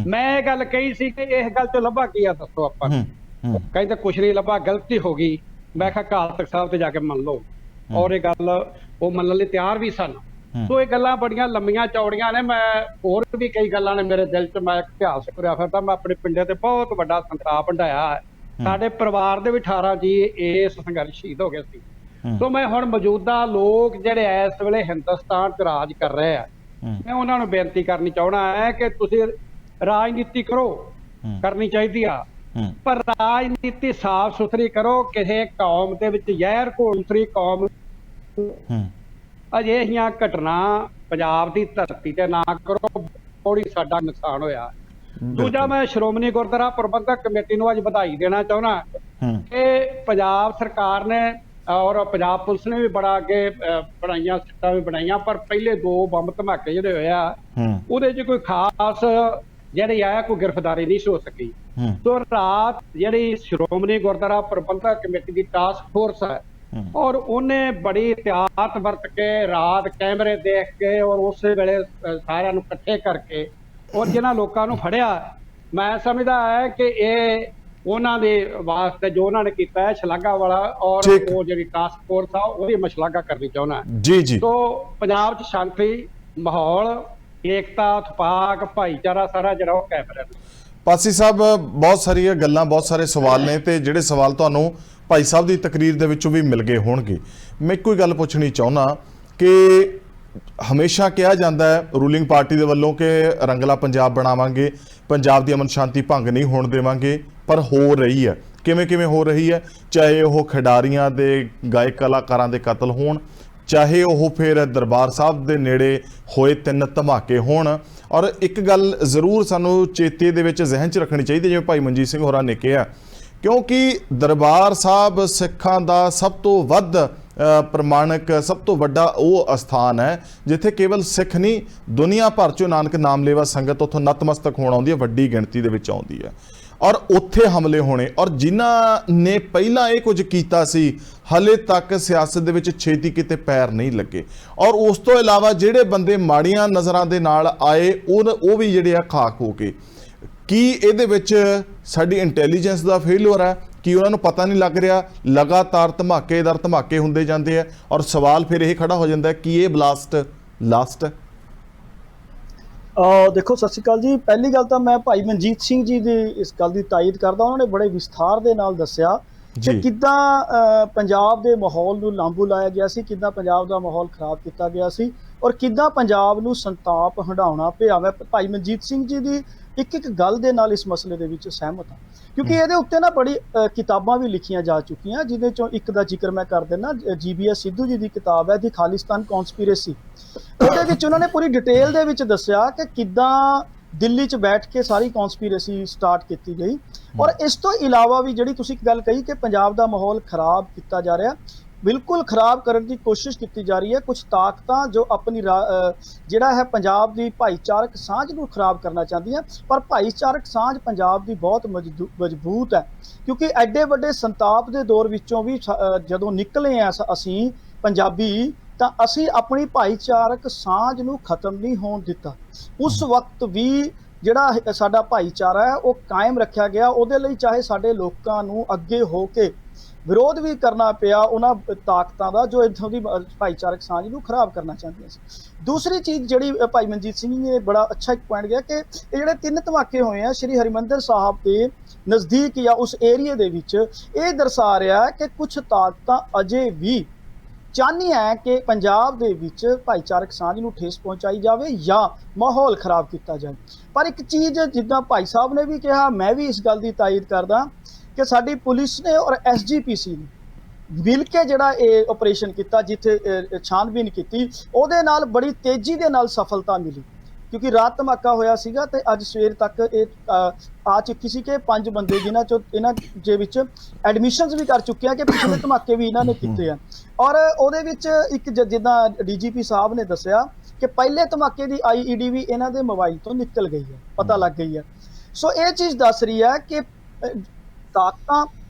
ਮੈਂ ਇਹ ਗੱਲ ਕਹੀ ਸੀ ਕਿ ਇਸ ਗੱਲ ਤੋਂ ਲੱਭਾ ਕੀ ਆ ਦੱਸੋ ਆਪਾਂ ਨੂੰ। ਕਹਿੰਦੇ ਕੁਛ ਨਹੀਂ ਲੱਭਾ, ਗਲਤੀ ਹੋ ਗਈ। ਮੈਂ ਕਿਹਾ ਅਕਾਲ ਤਖਤ ਸਾਹਿਬ ਤੇ ਜਾ ਕੇ ਮੰਨ ਲਓ, ਔਰ ਇਹ ਗੱਲ ਉਹ ਮੰਨਣ ਲਈ ਤਿਆਰ ਵੀ ਸਨ। ਸੋ ਇਹ ਗੱਲਾਂ ਬੜੀਆਂ ਲੰਮੀਆਂ ਚੌੜੀਆਂ ਨੇ, ਮੈਂ ਹੋਰ ਵੀ ਕਈ ਗੱਲਾਂ ਨੇ ਮੇਰੇ ਦਿਲ 'ਚ, ਮੈਂ ਇਤਿਹਾਸ ਕਰਿਆ ਫਿਰਦਾ। ਮੈਂ ਆਪਣੇ ਪਿੰਡੇ ਤੇ ਬਹੁਤ ਵੱਡਾ ਸੰਤਾਪ ਹੰਢਾਇਆ ਹੈ। ਸਾਡੇ ਪਰਿਵਾਰ ਦੇ ਵੀ 18 ਜੀ ਇਸ ਸੰਘਰਸ਼ ਸ਼ਹੀਦ ਹੋ ਗਏ ਸੀ। ਸੋ ਮੈਂ ਹੁਣ ਮੌਜੂਦਾ ਲੋਕ ਜਿਹੜੇ ਇਸ ਵੇਲੇ ਹਿੰਦੁਸਤਾਨ 'ਚ ਰਾਜ ਕਰ ਰਹੇ ਆ, ਮੈਂ ਉਹਨਾਂ ਨੂੰ ਬੇਨਤੀ ਕਰਨੀ ਚਾਹੁੰਦਾ ਹੈ ਕਿ ਤੁਸੀਂ ਰਾਜਨੀਤੀ ਕਰੋ, ਕਰਨੀ ਚਾਹੀਦੀ ਆ, ਪਰ ਰਾਜਨੀਤੀ ਸਾਫ਼ ਸੁਥਰੀ ਕਰੋ। ਕਿਸੇ ਕੌਮ ਦੇ ਵਿੱਚ ਜ਼ਹਿਰ ਘੋਲ ਕੌਮ ਅਜਿਹੀਆਂ ਘਟਨਾ ਪੰਜਾਬ ਦੀ ਧਰਤੀ ਤੇ ਨਾ ਕਰੋ, ਬੜੀ ਸਾਡਾ ਨੁਕਸਾਨ ਹੋਇਆ। ਦੂਜਾ, ਮੈਂ ਸ਼੍ਰੋਮਣੀ ਗੁਰਦੁਆਰਾ ਪ੍ਰਬੰਧਕ ਕਮੇਟੀ ਨੂੰ ਅੱਜ ਵਧਾਈ ਦੇਣਾ ਚਾਹੁੰਦਾ ਕਿ ਪੰਜਾਬ ਸਰਕਾਰ ਨੇ ਔਰ ਪੰਜਾਬ ਪੁਲਿਸ ਨੇ ਵੀ ਬੜਾ ਅੱਗੇ ਬਣਾਈਆਂ, ਸਿੱਟਾਂ ਵੀ ਬਣਾਈਆਂ, ਪਰ ਪਹਿਲੇ 2 ਬੰਬ ਧਮਾਕੇ ਜਿਹੜੇ ਹੋਏ ਆ ਉਹਦੇ 'ਚ ਕੋਈ ਖਾਸ ਜਿਹੜੀ ਆ ਕੋਈ ਗ੍ਰਿਫਤਾਰੀ ਨਹੀਂ ਹੋ ਸਕੀ। ਸੋ ਰਾਤ ਜਿਹੜੀ ਸ਼੍ਰੋਮਣੀ ਗੁਰਦੁਆਰਾ ਪ੍ਰਬੰਧਕ ਕਮੇਟੀ ਦੀ ਟਾਸਕ ਫੋਰਸ ਹੈ ਔਰ ਉਹਨੇ ਬੜੀ ਇhtiyਾਤ ਵਰਤ ਕੇ ਰਾਤ ਕੈਮਰੇ ਦੇਖ ਕੇ ਔਰ ਉਸੇ ਵੇਲੇ ਸਾਰਿਆਂ ਨੂੰ ਇਕੱਠੇ ਕਰਕੇ ਔਰ ਜਿਹਨਾਂ ਲੋਕਾਂ ਨੂੰ ਫੜਿਆ, ਮੈਂ ਸਮਝਦਾ ਹੈ ਕਿ ਇਹ ਉਹਨਾਂ ਦੇ ਵਾਸਤੇ ਜੋ ਉਹਨਾਂ ਨੇ ਕੀਤਾ ਹੈ ਸ਼ਲਾਘਾ ਵਾਲਾ, ਔਰ ਉਹ ਜਿਹੜੀ ਟਾਸਕ ਫੋਰਸ ਆ ਉਹਦੀ ਮੈਂ ਸ਼ਲਾਘਾ ਕਰਨੀ ਚਾਹੁੰਦਾ ਜੀ। ਸੋ ਪੰਜਾਬ 'ਚ ਸ਼ਾਂਤੀ ਮਾਹੌਲ, ਏਕਤਾ, ਇਤਫਾਕ, ਭਾਈਚਾਰਾ ਸਾਰਾ ਜਿਹੜਾ ਉਹ ਕਾਇਮ ਰਹਿੰਦਾ। ਪਾਸੀ ਸਾਹਿਬ, ਬਹੁਤ ਸਾਰੀਆਂ ਗੱਲਾਂ, ਬਹੁਤ ਸਾਰੇ ਸਵਾਲ ਨੇ ਤੇ ਜਿਹੜੇ ਸਵਾਲ ਤੁਹਾਨੂੰ ਭਾਈ ਸਾਹਿਬ ਦੀ ਤਕਰੀਰ ਦੇ ਵਿੱਚੋਂ ਵੀ ਮਿਲ ਗਏ ਹੋਣਗੇ। ਮੈਂ ਇੱਕੋ ਹੀ ਗੱਲ ਪੁੱਛਣੀ ਚਾਹੁੰਦਾ ਕਿ ਹਮੇਸ਼ਾ ਕਿਹਾ ਜਾਂਦਾ ਹੈ ਰੂਲਿੰਗ ਪਾਰਟੀ ਦੇ ਵੱਲੋਂ ਕਿ ਰੰਗਲਾ ਪੰਜਾਬ ਬਣਾਵਾਂਗੇ, ਪੰਜਾਬ ਦੀ ਅਮਨ ਸ਼ਾਂਤੀ ਭੰਗ ਨਹੀਂ ਹੋਣ ਦੇਵਾਂਗੇ, ਪਰ ਹੋ ਰਹੀ ਹੈ। ਕਿਵੇਂ ਹੋ ਰਹੀ ਹੈ? ਚਾਹੇ ਉਹ ਖਿਡਾਰੀਆਂ ਦੇ, ਗਾਇਕ ਕਲਾਕਾਰਾਂ ਦੇ ਕਤਲ ਹੋਣ, ਚਾਹੇ ਉਹ ਫਿਰ ਦਰਬਾਰ ਸਾਹਿਬ ਦੇ ਨੇੜੇ ਹੋਏ 3 ਧਮਾਕੇ ਹੋਣ। ਔਰ ਇੱਕ ਗੱਲ ਜ਼ਰੂਰ ਸਾਨੂੰ ਚੇਤੇ ਦੇ ਵਿੱਚ ਜ਼ਿਹਨ 'ਚ ਰੱਖਣੀ ਚਾਹੀਦੀ, ਜਿਵੇਂ ਭਾਈ ਮਨਜੀਤ ਸਿੰਘ ਹੋਰਾਂ ਨੇ ਕਿਹਾ, ਕਿਉਂਕਿ ਦਰਬਾਰ ਸਾਹਿਬ ਸਿੱਖਾਂ ਦਾ ਸਭ ਤੋਂ ਵੱਧ ਪ੍ਰਮਾਣਿਕ, ਸਭ ਤੋਂ ਵੱਡਾ ਉਹ ਅਸਥਾਨ ਹੈ ਜਿੱਥੇ ਕੇਵਲ ਸਿੱਖ ਨਹੀਂ, ਦੁਨੀਆ ਭਰ 'ਚੋਂ ਨਾਨਕ ਨਾਮਲੇਵਾ ਸੰਗਤ ਉੱਥੋਂ ਨਤਮਸਤਕ ਹੋਣ ਆਉਂਦੀ ਹੈ, ਵੱਡੀ ਗਿਣਤੀ ਦੇ ਵਿੱਚ ਆਉਂਦੀ ਹੈ। ਔਰ ਉੱਥੇ ਹਮਲੇ ਹੋਣੇ, ਔਰ ਜਿਨ੍ਹਾਂ ਨੇ ਪਹਿਲਾਂ ਇਹ ਕੁਝ ਕੀਤਾ ਸੀ ਹਲੇ ਤੱਕ ਸਿਆਸਤ ਦੇ ਵਿੱਚ ਛੇਤੀ ਕਿਤੇ ਪੈਰ ਨਹੀਂ ਲੱਗੇ। ਔਰ ਉਸ ਤੋਂ ਇਲਾਵਾ ਜਿਹੜੇ ਬੰਦੇ ਮਾੜੀਆਂ ਨਜ਼ਰਾਂ ਦੇ ਨਾਲ ਆਏ ਉਹ ਵੀ ਜਿਹੜੇ ਆ ਖਾਕ ਹੋ ਗਏ। ਕੀ ਇਹਦੇ ਵਿੱਚ ਸਾਡੀ ਇੰਟੈਲੀਜੈਂਸ ਦਾ ਫੇਲਿਅਰ ਹੈ? ਕਿ ਉਹਨਾਂ ਨੂੰ ਪਤਾ ਨਹੀਂ ਲੱਗ ਰਿਹਾ ਲਗਾਤਾਰ ਧਮਾਕੇਦਾਰ ਧਮਾਕੇ ਹੁੰਦੇ ਜਾਂਦੇ ਆ? ਔਰ ਸਵਾਲ ਫਿਰ ਇਹ ਖੜਾ ਹੋ ਜਾਂਦਾ ਕਿ ਇਹ ਬਲਾਸਟ ਲਾਸਟ ਹੈ? ਦੇਖੋ, ਸਤਿ ਸ਼੍ਰੀ ਅਕਾਲ ਜੀ। ਪਹਿਲੀ ਗੱਲ ਤਾਂ ਮੈਂ ਭਾਈ ਮਨਜੀਤ ਸਿੰਘ ਜੀ ਦੀ ਇਸ ਗੱਲ ਦੀ ਤਾਇਦ ਕਰਦਾ। ਉਹਨਾਂ ਨੇ ਬੜੇ ਵਿਸਥਾਰ ਦੇ ਨਾਲ ਦੱਸਿਆ ਕਿ ਕਿੱਦਾਂ ਪੰਜਾਬ ਦੇ ਮਾਹੌਲ ਨੂੰ ਲਾਂਬੂ ਲਾਇਆ ਗਿਆ ਸੀ, ਕਿੱਦਾਂ ਪੰਜਾਬ ਦਾ ਮਾਹੌਲ ਖਰਾਬ ਕੀਤਾ ਗਿਆ ਸੀ ਔਰ ਕਿੱਦਾਂ ਪੰਜਾਬ ਨੂੰ ਸੰਤਾਪ ਹੰਢਾਉਣਾ ਪਿਆ। ਮੈਂ ਭਾਈ ਮਨਜੀਤ ਸਿੰਘ ਜੀ ਦੀ ਇੱਕ ਗੱਲ ਦੇ ਨਾਲ ਇਸ ਮਸਲੇ ਦੇ ਵਿੱਚ ਸਹਿਮਤ ਹਾਂ, ਕਿਉਂਕਿ ਇਹਦੇ ਉੱਤੇ ਨਾ ਬੜੀ ਕਿਤਾਬਾਂ ਵੀ ਲਿਖੀਆਂ ਜਾ ਚੁੱਕੀਆਂ, ਜਿਹਦੇ ਚੋਂ ਇੱਕ ਦਾ ਜ਼ਿਕਰ ਮੈਂ ਕਰ ਦਿੰਦਾ। GBS ਸਿੱਧੂ ਜੀ ਦੀ ਕਿਤਾਬ ਹੈ ਦੀ ਖਾਲਿਸਤਾਨ ਕੌਨਸਪੀਰੇਸੀ। ਉਹਦੇ ਵਿੱਚ ਉਹਨਾਂ ਨੇ ਪੂਰੀ ਡਿਟੇਲ ਦੇ ਵਿੱਚ ਦੱਸਿਆ ਕਿ ਕਿੱਦਾਂ ਦਿੱਲੀ 'ਚ ਬੈਠ ਕੇ ਸਾਰੀ ਕੌਨਸਪੀਰੇਸੀ ਸਟਾਰਟ ਕੀਤੀ ਗਈ। ਔਰ ਇਸ ਤੋਂ ਇਲਾਵਾ ਵੀ ਜਿਹੜੀ ਤੁਸੀਂ ਇੱਕ ਗੱਲ ਕਹੀ ਕਿ ਪੰਜਾਬ ਦਾ ਮਾਹੌਲ ਖਰਾਬ ਕੀਤਾ ਜਾ ਰਿਹਾ, ਬਿਲਕੁਲ ਖਰਾਬ ਕਰਨ ਦੀ ਕੋਸ਼ਿਸ਼ ਕੀਤੀ ਜਾ ਰਹੀ ਹੈ। ਕੁਝ ਤਾਕਤਾਂ ਜੋ ਆਪਣੀ ਜਿਹੜਾ ਹੈ ਪੰਜਾਬ ਦੀ ਭਾਈਚਾਰਕ ਸਾਂਝ ਨੂੰ ਖਰਾਬ ਕਰਨਾ ਚਾਹੁੰਦੀਆਂ, ਪਰ ਭਾਈਚਾਰਕ ਸਾਂਝ ਪੰਜਾਬ ਦੀ ਬਹੁਤ ਮਜ਼ਬੂਤ ਹੈ, ਕਿਉਂਕਿ ਐਡੇ ਵੱਡੇ ਸੰਤਾਪ ਦੇ ਦੌਰ ਵਿੱਚੋਂ ਵੀ ਜਦੋਂ ਨਿਕਲੇ ਆ ਅਸੀਂ ਪੰਜਾਬੀ, ਤਾਂ ਅਸੀਂ ਆਪਣੀ ਭਾਈਚਾਰਕ ਸਾਂਝ ਨੂੰ ਖਤਮ ਨਹੀਂ ਹੋਣ ਦਿੱਤਾ। ਉਸ ਵਕਤ ਵੀ ਜਿਹੜਾ ਸਾਡਾ ਭਾਈਚਾਰਾ ਹੈ ਉਹ ਕਾਇਮ ਰੱਖਿਆ ਗਿਆ। ਉਹਦੇ ਲਈ ਚਾਹੇ ਸਾਡੇ ਲੋਕਾਂ ਨੂੰ ਅੱਗੇ ਹੋ ਕੇ ਵਿਰੋਧ ਵੀ ਕਰਨਾ ਪਿਆ ਉਹਨਾਂ ਤਾਕਤਾਂ ਦਾ ਜੋ ਇੱਥੋਂ ਦੀ ਭਾਈਚਾਰਕ ਸਾਂਝ ਨੂੰ ਖਰਾਬ ਕਰਨਾ ਚਾਹੁੰਦੀਆਂ ਸੀ। ਦੂਸਰੀ ਚੀਜ਼ ਜਿਹੜੀ ਭਾਈ ਮਨਜੀਤ ਸਿੰਘ ਜੀ ਨੇ ਬੜਾ ਅੱਛਾ ਇੱਕ ਪੁਆਇੰਟ ਗਿਆ ਕਿ ਇਹ ਜਿਹੜੇ 3 ਧਮਾਕੇ ਹੋਏ ਆ ਸ਼੍ਰੀ ਹਰਿਮੰਦਰ ਸਾਹਿਬ ਦੇ ਨਜ਼ਦੀਕ ਜਾਂ ਉਸ ਏਰੀਏ ਦੇ ਵਿੱਚ, ਇਹ ਦਰਸਾ ਰਿਹਾ ਕਿ ਕੁਝ ਤਾਕਤਾਂ ਅਜੇ ਵੀ ਚਾਹੁੰਦੀਆਂ ਹੈ ਕਿ ਪੰਜਾਬ ਦੇ ਵਿੱਚ ਭਾਈਚਾਰਕ ਸਾਂਝ ਨੂੰ ਠੇਸ ਪਹੁੰਚਾਈ ਜਾਵੇ ਜਾਂ ਮਾਹੌਲ ਖਰਾਬ ਕੀਤਾ ਜਾਵੇ। ਪਰ ਇੱਕ ਚੀਜ਼ ਜਿੱਦਾਂ ਭਾਈ ਸਾਹਿਬ ਨੇ ਵੀ ਕਿਹਾ, ਮੈਂ ਵੀ ਇਸ ਗੱਲ ਦੀ ਤਾਇਦ ਕਰਦਾ ਕਿ ਸਾਡੀ ਪੁਲਿਸ ਨੇ ਔਰ SGPC ਨੇ ਮਿਲ ਕੇ ਜਿਹੜਾ ਇਹ ਆਪਰੇਸ਼ਨ ਕੀਤਾ, ਜਿੱਥੇ ਛਾਨਬੀਨ ਕੀਤੀ, ਉਹਦੇ ਨਾਲ ਬੜੀ ਤੇਜ਼ੀ ਦੇ ਨਾਲ ਸਫਲਤਾ ਮਿਲੀ। ਕਿਉਂਕਿ ਰਾਤ ਧਮਾਕਾ ਹੋਇਆ ਸੀਗਾ ਤੇ ਅੱਜ ਸਵੇਰ ਤੱਕ ਇਹ ਆ ਚੁੱਕੀ ਸੀ ਕਿ 5 ਬੰਦੇ ਜਿਨ੍ਹਾਂ ਚੋਂ ਇਹਨਾਂ ਦੇ ਵਿੱਚ ਐਡਮਿਸ਼ਨਸ ਵੀ ਕਰ ਚੁੱਕੇ ਆ ਕਿ ਪਿਛਲੇ ਧਮਾਕੇ ਵੀ ਇਹਨਾਂ ਨੇ ਕੀਤੇ ਆ। ਔਰ ਉਹਦੇ ਵਿੱਚ ਇੱਕ ਜਿੱਦਾਂ DGP ਸਾਹਿਬ ਨੇ ਦੱਸਿਆ ਕਿ ਪਹਿਲੇ ਧਮਾਕੇ ਦੀ IED ਵੀ ਇਹਨਾਂ ਦੇ ਮੋਬਾਈਲ ਤੋਂ ਨਿਕਲ ਗਈ ਹੈ, ਪਤਾ ਲੱਗ ਗਈ ਹੈ। ਸੋ ਇਹ ਚੀਜ਼ ਦੱਸ ਰਹੀ ਹੈ ਕਿ ਤਾਕਤਾਂ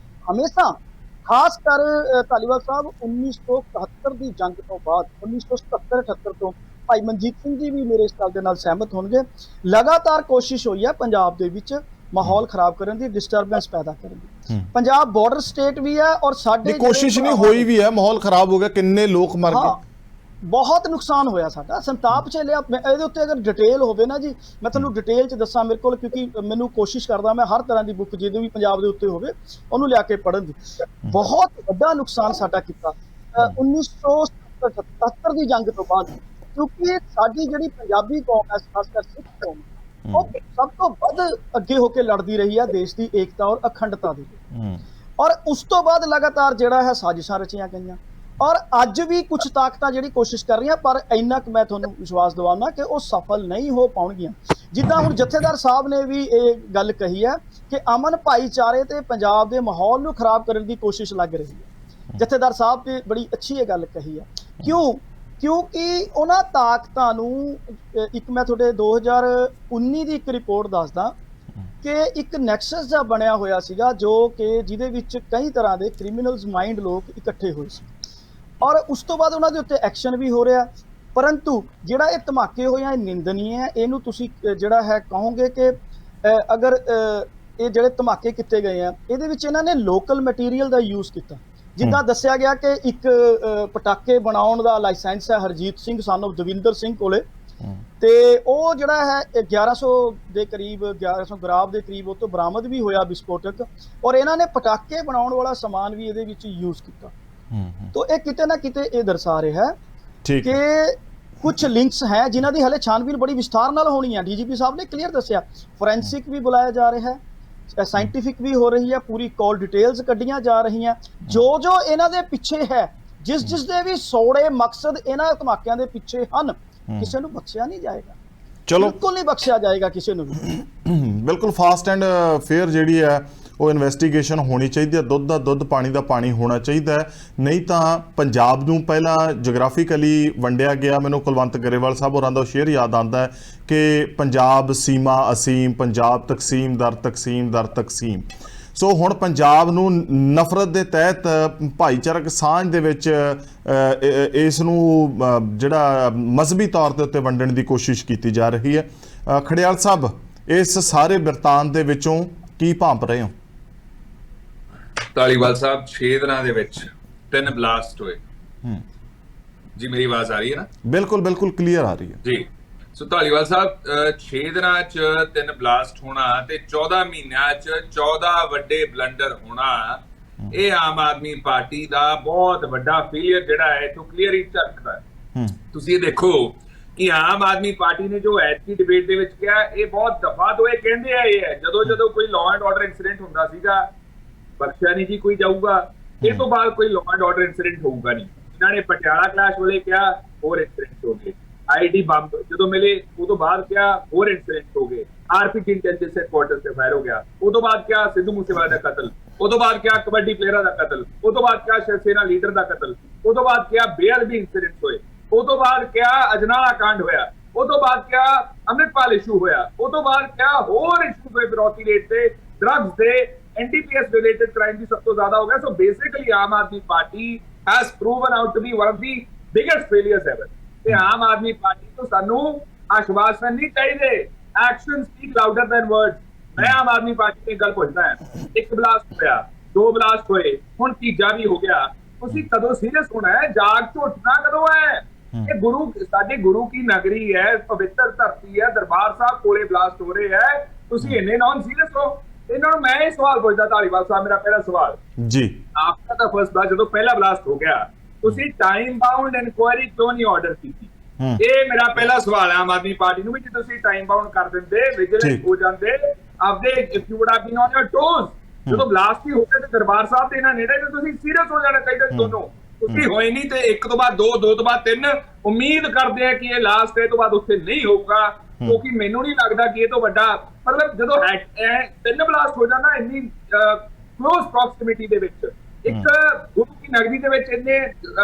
ਹਮੇਸ਼ਾ, ਖਾਸ ਕਰ ਧਾਲੀਵਾਲ ਸਾਹਿਬ 1971 ਦੀ ਜੰਗ ਤੋਂ ਬਾਅਦ 1977-78 ਤੋਂ, ਭਾਈ ਮਨਜੀਤ ਸਿੰਘ ਜੀ ਵੀ ਮੇਰੇ ਇਸ ਗੱਲ ਦੇ ਨਾਲ ਸਹਿਮਤ ਹੋਣਗੇ, ਲਗਾਤਾਰ ਕੋਸ਼ਿਸ਼ ਹੋਈ ਹੈ ਪੰਜਾਬ ਦੇ ਵਿੱਚ ਮਾਹੌਲ ਖਰਾਬ ਕਰਨ ਦੀ, ਡਿਸਟਰਬੈਂਸ ਪੈਦਾ ਕਰਨ ਦੀ। ਪੰਜਾਬ ਬਾਰਡਰ ਸਟੇਟ ਵੀ ਹੈ ਔਰ ਸਾਡੇ ਕੋਸ਼ਿਸ਼ ਨਹੀਂ ਹੋਈ ਵੀ ਹੈ, ਮਾਹੌਲ ਖਰਾਬ ਹੋ ਗਿਆ, ਕਿੰਨੇ ਲੋਕ ਮਰ ਗਏ, ਬਹੁਤ ਨੁਕਸਾਨ ਹੋਇਆ ਸਾਡਾ, ਸੰਤਾਪ ਝੇਲਿਆ। ਇਹਦੇ ਉੱਤੇ ਅਗਰ ਡਿਟੇਲ ਹੋਵੇ ਨਾ ਜੀ, ਮੈਂ ਤੁਹਾਨੂੰ ਡਿਟੇਲ 'ਚ ਦੱਸਾਂ ਮੇਰੇ ਕੋਲ, ਕਿਉਂਕਿ ਮੈਨੂੰ ਕੋਸ਼ਿਸ਼ ਕਰਦਾ ਮੈਂ ਹਰ ਤਰ੍ਹਾਂ ਦੀ ਬੁੱਕ ਜਿਹਦੇ ਵੀ ਪੰਜਾਬ ਦੇ ਉੱਤੇ ਹੋਵੇ ਉਹਨੂੰ ਲਿਆ ਕੇ ਪੜ੍ਹਨ ਦੀ। ਬਹੁਤ ਵੱਡਾ ਨੁਕਸਾਨ ਸਾਡਾ ਕੀਤਾ 1977 ਦੀ ਜੰਗ ਤੋਂ ਬਾਅਦ, ਕਿਉਂਕਿ ਸਾਡੀ ਜਿਹੜੀ ਪੰਜਾਬੀ ਕੌਮ ਹੈ, ਖਾਸ ਕਰ ਸਿੱਖ ਕੌਮ, ਉਹ ਸਭ ਤੋਂ ਵੱਧ ਅੱਗੇ ਹੋ ਕੇ ਲੜਦੀ ਰਹੀ ਹੈ ਦੇਸ਼ ਦੀ ਏਕਤਾ ਔਰ ਅਖੰਡਤਾ ਦੇ ਲਈ। ਔਰ ਉਸ ਤੋਂ ਬਾਅਦ ਲਗਾਤਾਰ ਜਿਹੜਾ ਹੈ ਸਾਜ਼ਿਸ਼ਾਂ ਰਚੀਆਂ ਗਈਆਂ ਔਰ ਅੱਜ ਵੀ ਕੁਝ ਤਾਕਤਾਂ ਜਿਹੜੀ ਕੋਸ਼ਿਸ਼ ਕਰ ਰਹੀਆਂ, ਪਰ ਇੰਨਾ ਕੁ ਮੈਂ ਤੁਹਾਨੂੰ ਵਿਸ਼ਵਾਸ ਦਿਵਾਉਣਾ ਕਿ ਉਹ ਸਫਲ ਨਹੀਂ ਹੋ ਪਾਉਣਗੀਆਂ। ਜਿੱਦਾਂ ਹੁਣ ਜਥੇਦਾਰ ਸਾਹਿਬ ਨੇ ਵੀ ਇਹ ਗੱਲ ਕਹੀ ਹੈ ਕਿ ਅਮਨ ਭਾਈਚਾਰੇ ਤੇ ਪੰਜਾਬ ਦੇ ਮਾਹੌਲ ਨੂੰ ਖਰਾਬ ਕਰਨ ਦੀ ਕੋਸ਼ਿਸ਼ ਲੱਗ ਰਹੀ ਹੈ। ਜਥੇਦਾਰ ਸਾਹਿਬ ਨੇ ਬੜੀ ਅੱਛੀ ਇਹ ਗੱਲ ਕਹੀ ਹੈ। ਕਿਉਂਕਿ ਉਹਨਾਂ ਤਾਕਤਾਂ ਨੂੰ ਇੱਕ ਮੈਂ ਤੁਹਾਡੇ 2019 ਦੀ ਇੱਕ ਰਿਪੋਰਟ ਦੱਸਦਾ ਕਿ ਇੱਕ ਨੈਕਸਸ ਜਿਹਾ ਬਣਿਆ ਹੋਇਆ ਸੀਗਾ, ਜੋ ਕਿ ਜਿਹਦੇ ਵਿੱਚ ਕਈ ਤਰ੍ਹਾਂ ਦੇ ਕ੍ਰਿਮੀਨਲਸ ਮਾਈਂਡ ਲੋਕ ਇਕੱਠੇ ਹੋਏ ਸੀ, ਔਰ ਉਸ ਤੋਂ ਬਾਅਦ ਉਹਨਾਂ ਦੇ ਉੱਤੇ ਐਕਸ਼ਨ ਵੀ ਹੋ ਰਿਹਾ। ਪਰੰਤੂ ਜਿਹੜਾ ਇਹ ਧਮਾਕੇ ਹੋਏ ਆ, ਇਹ ਨਿੰਦਨੀय ਹੈ। ਇਹਨੂੰ ਤੁਸੀਂ ਜਿਹੜਾ ਹੈ ਕਹੋਗੇ ਕਿ ਅਗਰ ਇਹ ਜਿਹੜੇ ਧਮਾਕੇ ਕੀਤੇ ਗਏ ਆ, ਇਹਦੇ ਵਿੱਚ ਇਹਨਾਂ ਨੇ ਲੋਕਲ ਮਟੀਰੀਅਲ ਦਾ ਯੂਜ਼ ਕੀਤਾ। ਜਿੱਦਾਂ ਦੱਸਿਆ ਗਿਆ ਕਿ ਇੱਕ ਪਟਾਕੇ ਬਣਾਉਣ ਦਾ ਲਾਇਸੈਂਸ ਹੈ ਹਰਜੀਤ ਸਿੰਘ ਸਾਨੂੰ ਦਵਿੰਦਰ ਸਿੰਘ ਕੋਲੇ, ਤੇ ਉਹ ਜਿਹੜਾ ਹੈ 1100 ਦੇ ਕਰੀਬ 1100 ਗ੍ਰਾਮ ਦੇ ਕਰੀਬ ਉਹ ਤੋਂ ਬਰਾਮਦ ਵੀ ਹੋਇਆ ਵਿਸਫੋਟਕ, ਔਰ ਇਹਨਾਂ ਨੇ ਪਟਾਕੇ ਬਣਾਉਣ ਵਾਲਾ ਸਮਾਨ ਵੀ ਇਹਦੇ ਵਿੱਚ ਯੂਜ਼ ਕੀਤਾ। तो ਇਹ ਕਿਤੇ ਨਾ ਕਿਤੇ ਇਹ ਦਰਸਾ ਰਿਹਾ ਹੈ ਕਿ ਕੁਝ ਲਿੰਕਸ ਹੈ ਜਿਨ੍ਹਾਂ ਦੀ ਹਲੇ ਛਾਨਬੀਨ ਬੜੀ ਵਿਸਥਾਰ ਨਾਲ ਹੋਣੀ ਹੈ। ਡੀਜੀਪੀ ਸਾਹਿਬ ਨੇ ਕਲੀਅਰ ਦੱਸਿਆ, ਫੋਰੈਂਸਿਕ ਵੀ ਬੁਲਾਇਆ ਜਾ ਰਿਹਾ ਹੈ, ਸਾਇੰਟਿਫਿਕ ਵੀ ਹੋ ਰਹੀ ਹੈ, ਪੂਰੀ ਕਾਲ ਡਿਟੇਲਸ ਕੱਢੀਆਂ ਜਾ ਰਹੀਆਂ। ਜੋ ਇਹਨਾਂ ਦੇ ਪਿੱਛੇ ਹੈ, ਜਿਸ ਦੇ ਵੀ ਸੋੜੇ ਮਕਸਦ ਇਹਨਾਂ ਧਮਾਕਿਆਂ ਦੇ ਪਿੱਛੇ ਹਨ, ਕਿਸੇ ਨੂੰ ਬਖਸ਼ਿਆ ਨਹੀਂ ਜਾਏਗਾ। ਚਲੋ ਬਿਲਕੁਲ ਨਹੀਂ ਬਖਸ਼ਿਆ ਜਾਏਗਾ ਕਿਸੇ ਨੂੰ ਵੀ। ਬਿਲਕੁਲ ਫਾਸਟ ਐਂਡ ਫੇਅਰ ਜਿਹੜੀ ਹੈ ਉਹ ਇਨਵੈਸਟੀਗੇਸ਼ਨ ਹੋਣੀ ਚਾਹੀਦੀ ਹੈ। ਦੁੱਧ ਦਾ ਦੁੱਧ, ਪਾਣੀ ਦਾ ਪਾਣੀ ਹੋਣਾ ਚਾਹੀਦਾ ਹੈ। ਨਹੀਂ ਤਾਂ ਪੰਜਾਬ ਨੂੰ ਪਹਿਲਾਂ ਜਗਰਾਫੀਕਲੀ ਵੰਡਿਆ ਗਿਆ। ਮੈਨੂੰ ਕੁਲਵੰਤ ਗਰੇਵਾਲ ਸਾਹਿਬ ਹੋਰਾਂ ਦਾ ਸ਼ੇਅਰ ਯਾਦ ਆਉਂਦਾ ਹੈ ਕਿ ਪੰਜਾਬ ਸੀਮਾ ਅਸੀਮ, ਪੰਜਾਬ ਤਕਸੀਮ ਦਰ ਤਕਸੀਮ ਦਰ ਤਕਸੀਮ। ਸੋ ਹੁਣ ਪੰਜਾਬ ਨੂੰ ਨਫ਼ਰਤ ਦੇ ਤਹਿਤ ਭਾਈਚਾਰਕ ਸਾਂਝ ਦੇ ਵਿੱਚ ਇਸ ਨੂੰ ਜਿਹੜਾ ਮਜ਼ਹਬੀ ਤੌਰ ਦੇ ਉੱਤੇ ਵੰਡਣ ਦੀ ਕੋਸ਼ਿਸ਼ ਕੀਤੀ ਜਾ ਰਹੀ ਹੈ। ਖੜਿਆਲ ਸਾਹਿਬ, ਇਸ ਸਾਰੇ ਬਿਰਤਾਂਤ ਦੇ ਵਿੱਚੋਂ ਕੀ ਭਾਂਪ ਰਹੇ ਹੋ? ਧਾਲੀਵਾਲ ਸਾਹਿਬ, 6 ਦਿਨਾਂ ਦੇ ਵਿੱਚ 3 ਬਲਾਸਟ ਹੋਏ। ਜੀ ਮੇਰੀ ਆਵਾਜ਼ ਆ ਰਹੀ ਹੈ ਨਾ? ਬਿਲਕੁਲ ਬਿਲਕੁਲ ਕਲੀਅਰ ਆ ਰਹੀ ਹੈ ਜੀ। ਸੋ ਧਾਲੀਵਾਲ ਸਾਹਿਬ, 6 ਦਿਨਾਂ 'ਚ 3 ਬਲਾਸਟ ਹੋਣਾ ਤੇ 14 ਮਹੀਨਿਆਂ 'ਚ 14 ਵੱਡੇ ਬਲੰਡਰ ਹੋਣਾ, ਇਹ ਆਮ ਆਦਮੀ ਪਾਰਟੀ ਦਾ ਬਹੁਤ ਵੱਡਾ ਫੇਲਿਅਰ ਜਿਹੜਾ ਹੈ ਤੋਂ ਕਲੀਅਰ ਹੀ ਝਲਕਦਾ ਹੈ। ਤੁਸੀਂ ਇਹ ਦੇਖੋ ਕਿ ਆਮ ਆਦਮੀ ਪਾਰਟੀ ਨੇ ਜੋ ਐਤਕੀ ਡਿਬੇਟ ਦੇ ਵਿੱਚ ਕਿਹਾ, ਇਹ ਬਹੁਤ ਦਫਾ ਤੋਂ ਇਹ ਕਹਿੰਦੇ ਆ ਇਹ ਹੈ ਜਦੋਂ ਕੋਈ ਲਾਅ ਐਂਡ ਆਰਡਰ ਇਨਸੀਡੈਂਟ ਹੁੰਦਾ ਸੀਗਾ, ਬਖਸ਼ਿਆ ਨਹੀਂ ਜੀ ਕੋਈ ਜਾਊਗਾ, ਇਹ ਤੋਂ ਬਾਅਦ ਕੋਈ ਲਾਅ ਐਂਡ ਆਰਡਰ ਇਨਸੀਡੈਂਟ ਹੋਊਗਾ ਨਹੀਂ। ਇਹਨਾਂ ਨੇ ਪਟਿਆਲਾ ਕਲਾਸ਼ ਵੇਲੇ ਕਿਹਾ, ਹੋਰ ਇਨਸੀਡੈਂਟ ਹੋ ਗਏ। ਆਈਡੀ ਬੰਬ ਜਦੋਂ ਮਿਲੇ ਉਹ ਤੋਂ ਬਾਅਦ ਕਿਹਾ, ਹੋਰ ਇਨਸੀਡੈਂਟ ਹੋ ਗਏ। ਆਰਪੀਜੀ ਇੰਟੈਲੀਜੈਂਸ ਹੈਡਕੁਆਰਟਰ ਤੇ ਫਾਇਰ ਹੋ ਗਿਆ। ਉਹ ਤੋਂ ਬਾਅਦ ਕਿਹਾ ਸਿੱਧੂ ਮੂਸੇਵਾਲਾ ਦਾ ਕਤਲ, ਉਹ ਤੋਂ ਬਾਅਦ ਕਿਹਾ ਕਬੱਡੀ ਪਲੇਅਰਾਂ ਦਾ ਕਤਲ, ਉਹ ਤੋਂ ਬਾਅਦ ਕਿਹਾ ਸ਼ਿਵ ਸੈਨਾ ਲੀਡਰ ਦਾ ਕਤਲ, ਉਹ ਤੋਂ ਬਾਅਦ ਕਿਹਾ ਬੇਅਦਬੀ ਇੰਸੀਡੈਂਟ ਹੋਏ, ਉਹ ਤੋਂ ਬਾਅਦ ਕਿਹਾ ਅਜਨਾਲਾ ਕਾਂਡ ਹੋਇਆ, ਉਹ ਤੋਂ ਬਾਅਦ ਕਿਹਾ ਅੰਮ੍ਰਿਤਪਾਲ ਇਸ਼ੂ ਹੋਇਆ, ਉਹ ਤੋਂ ਬਾਅਦ ਕਿਹਾ ਹੋਰ ਇਸ਼ੂ ਹੋਏ ਵਿਰੋਧੀ ਰੇਟ ਤੇ, ਡਰੱਗਸ ਦੇ, ਐਨਡੀਪੀਐਸ ਰਿਲੇਟਡ ਕ੍ਰਾਈਮ ਦੀ ਸਭ ਤੋਂ ਜ਼ਿਆਦਾ ਹੋ ਗਿਆ। So basically Aam Aadmi Party has proven out to be one of the biggest failures ever. ਤੇ ਆਮ ਆਦਮੀ ਪਾਰਟੀ ਤੋਂ ਸਾਨੂੰ ਆਸ਼ਵਾਸਨ ਨਹੀਂ ਚਾਹੀਦੇ, action speak louder than words. ਮੈਂ ਆਮ ਆਦਮੀ ਪਾਰਟੀ ਤੇ ਗੱਲ ਪੁੱਛਦਾ ਹਾਂ, 1 ਬਲਾਸਟ ਹੋਇਆ, 2 ਬਲਾਸਟ ਹੋਏ, ਹੁਣ ਤੀਜਾ ਵੀ ਹੋ ਗਿਆ। ਤੁਸੀਂ ਕਦੋਂ ਸੀਰੀਅਸ ਹੋਣਾ ਹੈ? ਜਾਗ ਤੋਂ ਉੱਠਣਾ ਕਦੋਂ ਹੈ? ਇਹ ਗੁਰੂ, ਸਾਡੇ ਗੁਰੂ ਕੀ ਨਗਰੀ ਹੈ, ਪਵਿੱਤਰ ਧਰਤੀ ਹੈ, ਦਰਬਾਰ ਸਾਹਿਬ ਕੋਲੇ ਬਲਾਸਟ ਹੋ ਰਹੇ ਹੈ, ਤੁਸੀਂ ਇੰਨੇ ਨॉन ਸੀਰੀਅਸ ਹੋ? ਇਹਨਾਂ ਨੂੰ ਮੈਂ ਇਹ ਸਵਾਲ ਪੁੱਛਦਾ ਧਾਲੀਵਾਲ ਸਾਹਿਬ, ਮੇਰਾ ਪਹਿਲਾ ਸਵਾਲ ਜੀ, ਆਪਕਾ ਤਾਂ ਫਸਟ ਬਲਾਸਟ ਜਦੋਂ ਪਹਿਲਾ ਬਲਾਸਟ ਹੋ ਗਿਆ, ਤੁਸੀਂ ਟਾਈਮ ਬਾਉਂਡ ਇਨਕੁਆਇਰੀ ਕਿਉਂ ਨਹੀਂ ਆਰਡਰ ਕੀਤੀ? ਇਹ ਮੇਰਾ ਪਹਿਲਾ ਸਵਾਲ ਹੈ ਆਮ ਆਦਮੀ ਪਾਰਟੀ ਨੂੰ ਵੀ। ਜੇ ਤੁਸੀਂ ਟਾਈਮ ਬਾਉਂਡ ਕਰ ਦਿੰਦੇ, ਵਿਜੀਲੈਂਸ ਹੋ ਜਾਂਦੇ, ਆਪਦੇ if you would have been on your toes, ਜਦੋਂ ਬਲਾਸਟ ਹੀ ਹੋ ਗਿਆ ਤੇ ਦਰਬਾਰ ਸਾਹਿਬ ਤੇ ਇਹਨਾਂ ਨੇੜੇ, ਤੇ ਤੁਸੀਂ ਸੀਰੀਅਸ ਹੋ ਜਾਣਾ ਚਾਹੀਦਾ ਦੋਨੋਂ। ਤੁਸੀਂ ਹੋਏ ਨਹੀਂ ਤੇ 1 ਤੋਂ ਬਾਅਦ 2, 2 ਤੋਂ ਬਾਅਦ 3, ਉਮੀਦ ਕਰਦੇ ਆ ਕਿ ਇਹ ਲਾਸਟ ਹੈ, ਤੋਂ ਬਾਅਦ ਉੱਥੇ ਨਹੀਂ ਹੋਊਗਾ, ਕਿਉਂਕਿ ਮੈਨੂੰ ਨਹੀਂ ਲੱਗਦਾ ਕਿ ਇਹ ਤੋਂ ਵੱਡਾ, ਮਤਲਬ ਜਦੋਂ 3 ਬਲਾਸਟ ਹੋ ਜਾਣਾ ਇੰਨੀ ਕਲੋਜ਼ ਪ੍ਰੋਕਸਿਮਿਟੀ ਦੇ ਵਿੱਚ, ਇੱਕ ਗੁਰੂ ਕੀ ਨਗਰੀ ਦੇ ਵਿੱਚ, ਇੰਨੇ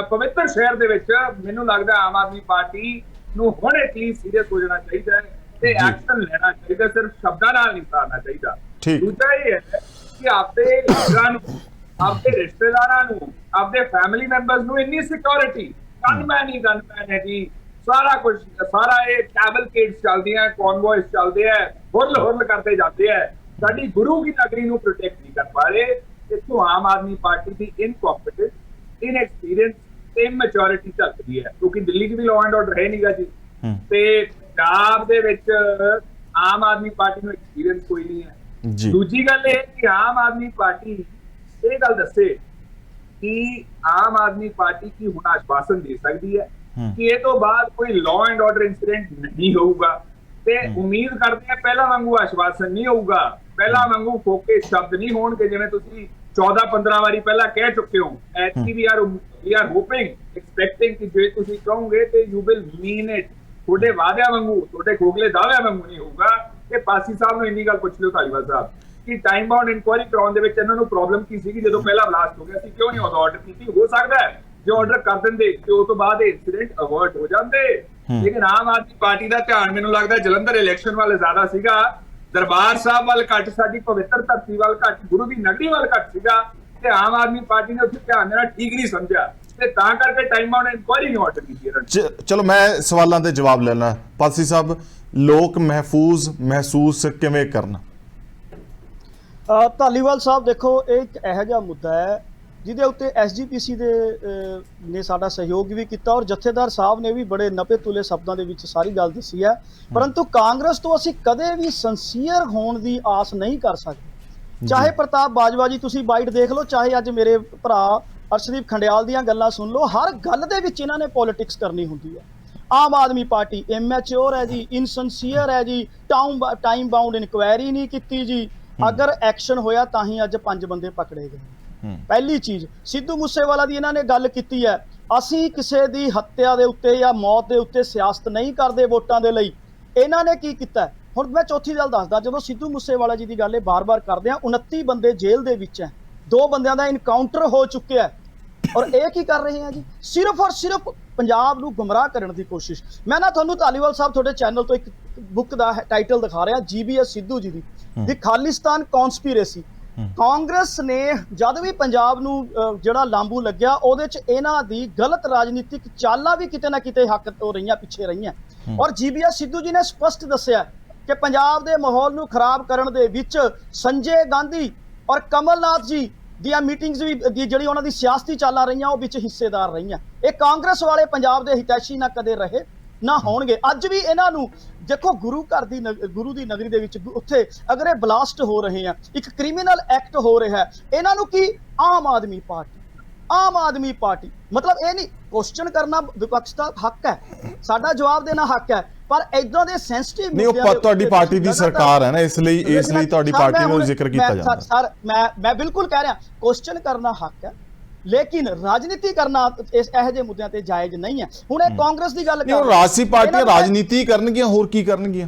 ਪਵਿੱਤਰ ਸ਼ਹਿਰ ਦੇ ਵਿੱਚ, ਮੈਨੂੰ ਲੱਗਦਾ ਆਮ ਆਦਮੀ ਪਾਰਟੀ ਨੂੰ ਹੁਣ ਐਟਲੀਸਟ ਸੀਰੀਅਸ ਹੋ ਜਾਣਾ ਚਾਹੀਦਾ ਹੈ ਤੇ ਐਕਸ਼ਨ ਲੈਣਾ ਚਾਹੀਦਾ, ਸਿਰਫ ਸ਼ਬਦਾਂ ਨਾਲ ਨਹੀਂ ਸਾਰਨਾ ਚਾਹੀਦਾ। ਦੂਜਾ ਇਹ ਹੈ ਕਿ ਆਪਦੇ ਲੀਡਰਾਂ ਨੂੰ, ਆਪਦੇ ਰਿਸ਼ਤੇਦਾਰਾਂ ਨੂੰ, ਆਪਦੇ ਫੈਮਿਲੀ ਮੈਂਬਰਸ ਨੂੰ ਇੰਨੀ ਸਿਕਿਉਰਿਟੀ, ਗਨਮੈਨ ਹੀ ਗਨਮੈਨ ਹੈ ਜੀ, ਸਾਰਾ ਕੁਝ, ਸਾਰਾ ਇਹ ਕੈਬਲਕੇਡਸ ਚੱਲਦੀਆਂ, ਕਨਵੋਇਸ ਚੱਲਦੇ ਹੈ, ਹੁਰਲ ਕਰਦੇ ਜਾਂਦੇ ਹੈ, ਸਾਡੀ ਗੁਰੂ ਕੀ ਨਗਰੀ ਨੂੰ ਪ੍ਰੋਟੈਕਟ ਨਹੀਂ ਕਰ ਪਾ ਰਹੇ। ਇੱਥੋਂ ਆਮ ਆਦਮੀ ਪਾਰਟੀ ਦੀ ਇਨਕੌਂਪੀਟੈਂਸ, ਇਨਐਕਸਪੀਰੀਅੰਸ ਤੇ ਇਮੈਚੁਰਿਟੀ ਝਲਕਦੀ ਹੈ, ਕਿਉਂਕਿ ਦਿੱਲੀ 'ਚ ਵੀ ਲਾਅ ਐਂਡ ਆਰਡਰ ਹੈ ਨਹੀਂਗਾ ਜੀ, ਤੇ ਪੰਜਾਬ ਦੇ ਵਿੱਚ ਆਮ ਆਦਮੀ ਪਾਰਟੀ ਨੂੰ ਐਕਸਪੀਰੀਅੰਸ ਕੋਈ ਨਹੀਂ ਹੈ। ਦੂਜੀ ਗੱਲ ਇਹ ਕਿ ਆਮ ਆਦਮੀ ਪਾਰਟੀ ਇਹ ਗੱਲ ਦੱਸੇ ਕਿ ਆਮ ਆਦਮੀ ਪਾਰਟੀ ਕੀ ਹੁਣ ਆਸ਼ਵਾਸਨ ਦੇ ਸਕਦੀ ਹੈ ਕਿ ਇਹ ਤੋਂ ਬਾਅਦ ਕੋਈ ਲਾਅ ਐਂਡ ਆਰਡਰ ਇਨਸੀਡੈਂਟ ਨਹੀਂ ਹੋਊਗਾ, ਤੇ ਉਮੀਦ ਕਰਦੇ ਆ ਪਹਿਲਾਂ ਵਾਂਗੂ ਆਸ਼ਵਾਸਨ ਨਹੀਂ ਹੋਊਗਾ, ਪਹਿਲਾਂ ਵਾਂਗੂ ਫੋਕੇ ਸ਼ਬਦ ਨਹੀਂ ਹੋਣਗੇ ਜਿਵੇਂ ਤੁਸੀਂ 14-15 ਵਾਰੀ ਪਹਿਲਾਂ ਕਹਿ ਚੁੱਕੇ ਹੋ। ਐਤਕੀ ਵੀ ਵੀ ਆਰ ਹੋਪਿੰਗ, ਐਕਸਪੈਕਟਿੰਗ ਕਿ ਜੇ ਤੁਸੀਂ ਕਹੋਗੇ ਤੇ ਯੂ ਵਿਲ ਮੀਨ ਇਟ, ਤੁਹਾਡੇ ਵਾਅਦਿਆਂ ਵਾਂਗੂ, ਤੁਹਾਡੇ ਖੋਖਲੇ ਦਾਅਵਿਆਂ ਵਾਂਗੂ ਨਹੀਂ ਹੋਊਗਾ। ਇਹ ਪਾਸੀ ਸਾਹਿਬ ਨੂੰ ਇੰਨੀ ਗੱਲ ਪੁੱਛ ਲਿਓ ਧਾਲੀਵਾਲ ਸਾਹਿਬ। ਕਿ ਟਾਈਮ ਬਾਉਂਡ ਇਨਕੁਆਇਰੀ ਕਰਾਉਣ ਦੇ ਵਿੱਚ ਇਹਨਾਂ ਨੂੰ ਪ੍ਰੋਬਲਮ ਕੀ ਸੀਗੀ ਜਦੋਂ ਪਹਿਲਾ ਬਲਾਸਟ ਹੋ ਗਿਆ ਸੀ, ਕਿਉਂ ਨਹੀਂ ਉਦੋਂ ਆਰਡਰ ਕੀਤੀ? ਹੋ ਸਕਦਾ ਹੈ ਜੇ ਆਰਡਰ ਕਰ ਦਿੰਦੇ ਤੇ ਉਸ ਤੋਂ ਬਾਅਦ ਇਨਸੀਡੈਂਟ ਅਵਰਟ ਹੋ ਜਾਂਦੇ। ਲੇਕਿਨ ਆਮ ਆਦਮੀ ਪਾਰਟੀ ਦਾ ਧਿਆਨ ਮੈਨੂੰ ਲੱਗਦਾ ਜਲੰਧਰ ਇਲੈਕਸ਼ਨ ਵੱਲ ਜ਼ਿਆਦਾ ਸੀਗਾ, ਦਰਬਾਰ ਸਾਹਿਬ ਵੱਲ ਘੱਟ, ਸਾਡੀ ਪਵਿੱਤਰ ਧਰਤੀ ਵੱਲ ਘੱਟ, ਗੁਰੂ ਦੀ ਨਗਰੀ ਵੱਲ ਘੱਟ ਸੀਗਾ, ਤੇ ਆਮ ਆਦਮੀ ਪਾਰਟੀ ਨੇ ਉੱਥੇ ਧਿਆਨ ਦੇਣਾ ਠੀਕ ਨਹੀਂ ਸਮਝਿਆ ਤੇ ਤਾਂ ਕਰਕੇ ਟਾਈਮ ਬਾਉਂਡ ਇਨਕੁਆਇਰੀ ਨਹੀਂ ਆਰਡਰ ਕੀਤੀ ਇਹਨਾਂ ਨੇ। ਚਲੋ ਮੈਂ ਸਵਾਲਾਂ ਦੇ ਜਵਾਬ ਲੈਣਾ। ਪਾਸੀ ਸਾਹਿਬ, ਲੋਕ ਮਹਿਫੂਜ਼ ਮਹਿਸੂਸ ਕਿਵੇਂ ਕਰਨ? ਧਾਲੀਵਾਲ ਸਾਹਿਬ ਦੇਖੋ, ਇਹ ਇੱਕ ਇਹੋ ਜਿਹਾ ਮੁੱਦਾ ਹੈ ਜਿਹਦੇ ਉੱਤੇ ਐਸਜੀਪੀਸੀ ਦੇ ਨੇ ਸਾਡਾ ਸਹਿਯੋਗ ਵੀ ਕੀਤਾ ਔਰ ਜਥੇਦਾਰ ਸਾਹਿਬ ਨੇ ਵੀ ਬੜੇ ਨਪੇ ਤੁਲੇ ਸ਼ਬਦਾਂ ਦੇ ਵਿੱਚ ਸਾਰੀ ਗੱਲ ਦੱਸੀ ਹੈ, ਪਰੰਤੂ ਕਾਂਗਰਸ ਤੋਂ ਅਸੀਂ ਕਦੇ ਵੀ ਸਿੰਸੀਅਰ ਹੋਣ ਦੀ ਆਸ ਨਹੀਂ ਕਰ ਸਕਦੇ। ਚਾਹੇ ਪ੍ਰਤਾਪ ਬਾਜਵਾ ਜੀ ਤੁਸੀਂ ਬਾਈਟ ਦੇਖ ਲਓ, ਚਾਹੇ ਅੱਜ ਮੇਰੇ ਭਰਾ ਅਰਸ਼ਦੀਪ ਖੰਡਿਆਲ ਦੀਆਂ ਗੱਲਾਂ ਸੁਣ ਲਓ, ਹਰ ਗੱਲ ਦੇ ਵਿੱਚ ਇਹਨਾਂ ਨੇ ਪੋਲਿਟਿਕਸ ਕਰਨੀ ਹੁੰਦੀ ਹੈ। ਆਮ ਆਦਮੀ ਪਾਰਟੀ ਇਮੈਚਿਓਰ ਹੈ ਜੀ, ਇਨਸਿੰਸੀਅਰ ਹੈ ਜੀ, ਟਾਈਮ ਬਾਉਂਡ ਇਨਕੁਆਇਰੀ ਨਹੀਂ ਕੀਤੀ ਜੀ, ਅਗਰ ਐਕਸ਼ਨ ਹੋਇਆ ਤਾਂ ਹੀ ਅੱਜ 5 ਬੰਦੇ ਪਕੜੇ ਗਏ। ਪਹਿਲੀ ਚੀਜ਼, ਸਿੱਧੂ ਮੂਸੇਵਾਲਾ ਦੀ ਇਹਨਾਂ ਨੇ ਗੱਲ ਕੀਤੀ ਹੈ, ਅਸੀਂ ਕਿਸੇ ਦੀ ਹੱਤਿਆ ਦੇ ਉੱਤੇ ਜਾਂ ਮੌਤ ਦੇ ਉੱਤੇ ਸਿਆਸਤ ਨਹੀਂ ਕਰਦੇ ਵੋਟਾਂ ਦੇ ਲਈ। ਇਹਨਾਂ ਨੇ ਕੀ ਕੀਤਾ? ਹੁਣ ਮੈਂ ਚੌਥੀ ਗੱਲ ਦੱਸਦਾ, ਜਦੋਂ ਸਿੱਧੂ ਮੂਸੇਵਾਲਾ ਜੀ ਦੀ ਗੱਲ ਇਹ ਬਾਰ-ਬਾਰ ਕਰਦੇ ਆ, 29 ਬੰਦੇ ਜੇਲ੍ਹ ਦੇ ਵਿੱਚ ਹੈ, 2 ਬੰਦਿਆਂ ਦਾ ਇਨਕਾਊਂਟਰ ਹੋ ਚੁੱਕਿਆ ਔਰ ਇਹ ਕੀ ਕਰ ਰਹੇ ਆ ਜੀ? ਸਿਰਫ ਔਰ ਸਿਰਫ ਪੰਜਾਬ ਨੂੰ ਗੁੰਮਰਾਹ ਕਰਨ ਦੀ ਕੋਸ਼ਿਸ਼। ਮੈਂ ਨਾ ਤੁਹਾਨੂੰ ਧਾਲੀਵਾਲ ਸਾਹਿਬ ਤੁਹਾਡੇ ਚੈਨਲ ਤੋਂ ਇੱਕ ਬੁੱਕ ਦਾ ਟਾਈਟਲ ਦਿਖਾ ਰਿਹਾ, ਜੀਬੀਐਸ ਸਿੱਧੂ ਜੀ ਦੀ ਖਾਲਿਸਤਾਨ ਕੌਨਸਪੀਰੇਸੀ। ਕਾਂਗਰਸ ਨੇ ਜਦ ਵੀ ਪੰਜਾਬ ਨੂੰ ਜਿਹੜਾ ਲਾਂਬੂ ਲੱਗਿਆ, ਉਹਦੇ 'ਚ ਇਹਨਾਂ ਦੀ ਗਲਤ ਰਾਜਨੀਤਿਕ ਚਾਲਾਂ ਵੀ ਕਿਤੇ ਨਾ ਕਿਤੇ ਹੱਕ ਤੋਂ ਰਹੀਆਂ, ਪਿੱਛੇ ਰਹੀਆਂ। ਔਰ ਜੀਬੀਐਸ ਸਿੱਧੂ ਜੀ ਨੇ ਸਪਸ਼ਟ ਦੱਸਿਆ ਕਿ ਪੰਜਾਬ ਦੇ ਮਾਹੌਲ ਨੂੰ ਖਰਾਬ ਕਰਨ ਦੇ ਵਿੱਚ ਸੰਜੇ ਗਾਂਧੀ ਔਰ ਕਮਲਨਾਥ ਜੀ ਦੀਆਂ ਮੀਟਿੰਗਸ ਵੀ ਜਿਹੜੀ ਉਹਨਾਂ ਦੀ ਸਿਆਸਤੀ ਚਾਲਾਂ ਰਹੀਆਂ, ਉਹ ਵਿੱਚ ਹਿੱਸੇਦਾਰ ਰਹੀਆਂ। ਇਹ ਕਾਂਗਰਸ ਵਾਲੇ ਪੰਜਾਬ ਦੇ ਹਿਤੈਸ਼ੀ ਨਾ ਕਦੇ ਰਹੇ ਨਾ ਹੋਣਗੇ। ਅੱਜ ਵੀ ਇਹਨਾਂ ਨੂੰ ਦੇਖੋ, ਗੁਰੂ ਘਰ ਦੀ ਗੁਰੂ ਦੀ ਨਗਰੀ ਦੇ ਵਿੱਚ ਉੱਥੇ ਅਗਰ ਇਹ ਬਲਾਸਟ ਹੋ ਰਹੇ ਆ, ਇੱਕ ਕ੍ਰਿਮੀਨਲ ਐਕਟ ਹੋ ਰਿਹਾ ਹੈ, ਇਹਨਾਂ ਨੂੰ ਕੀ ਆਮ ਆਦਮੀ ਪਾਰਟੀ ਮਤਲਬ ਇਹ ਨਹੀਂ ਕੁਐਸਚਨ ਕਰਨਾ ਵਿਪਕਸ਼ ਦਾ ਹੱਕ ਹੈ, ਸਾਡਾ ਜਵਾਬ ਦੇਣਾ ਹੱਕ ਹੈ, ਪਰ ਇਦਾਂ ਦੇ ਸੈਂਸਿਟਿਵ ਨਹੀਂ, ਉਹ ਤੁਹਾਡੀ ਪਾਰਟੀ ਦੀ ਸਰਕਾਰ ਹੈ ਨਾ, ਇਸ ਲਈ ਤੁਹਾਡੀ ਪਾਰਟੀ ਨੂੰ ਜ਼ਿਕਰ ਕੀਤਾ ਜਾਂਦਾ। ਸਰ ਮੈਂ ਬਿਲਕੁਲ ਕਹਿ ਰਿਹਾ, ਕੁਐਸਚਨ ਕਰਨਾ ਹੱਕ ਹੈ, ਲੇਕਿਨ ਰਾਜਨੀਤੀ ਕਰਨਾ ਇਹੋ ਜਿਹੇ ਮੁੱਦਿਆਂ ਤੇ ਜਾਇਜ਼ ਨਹੀਂ ਹੈ। ਹੁਣ ਇਹ ਕਾਂਗਰਸ ਦੀ ਗੱਲ ਕਰ, ਰਾਜਸੀ ਪਾਰਟੀਆਂ ਰਾਜਨੀਤੀ ਕਰਨਗੀਆਂ, ਹੋਰ ਕੀ ਕਰਨਗੀਆਂ?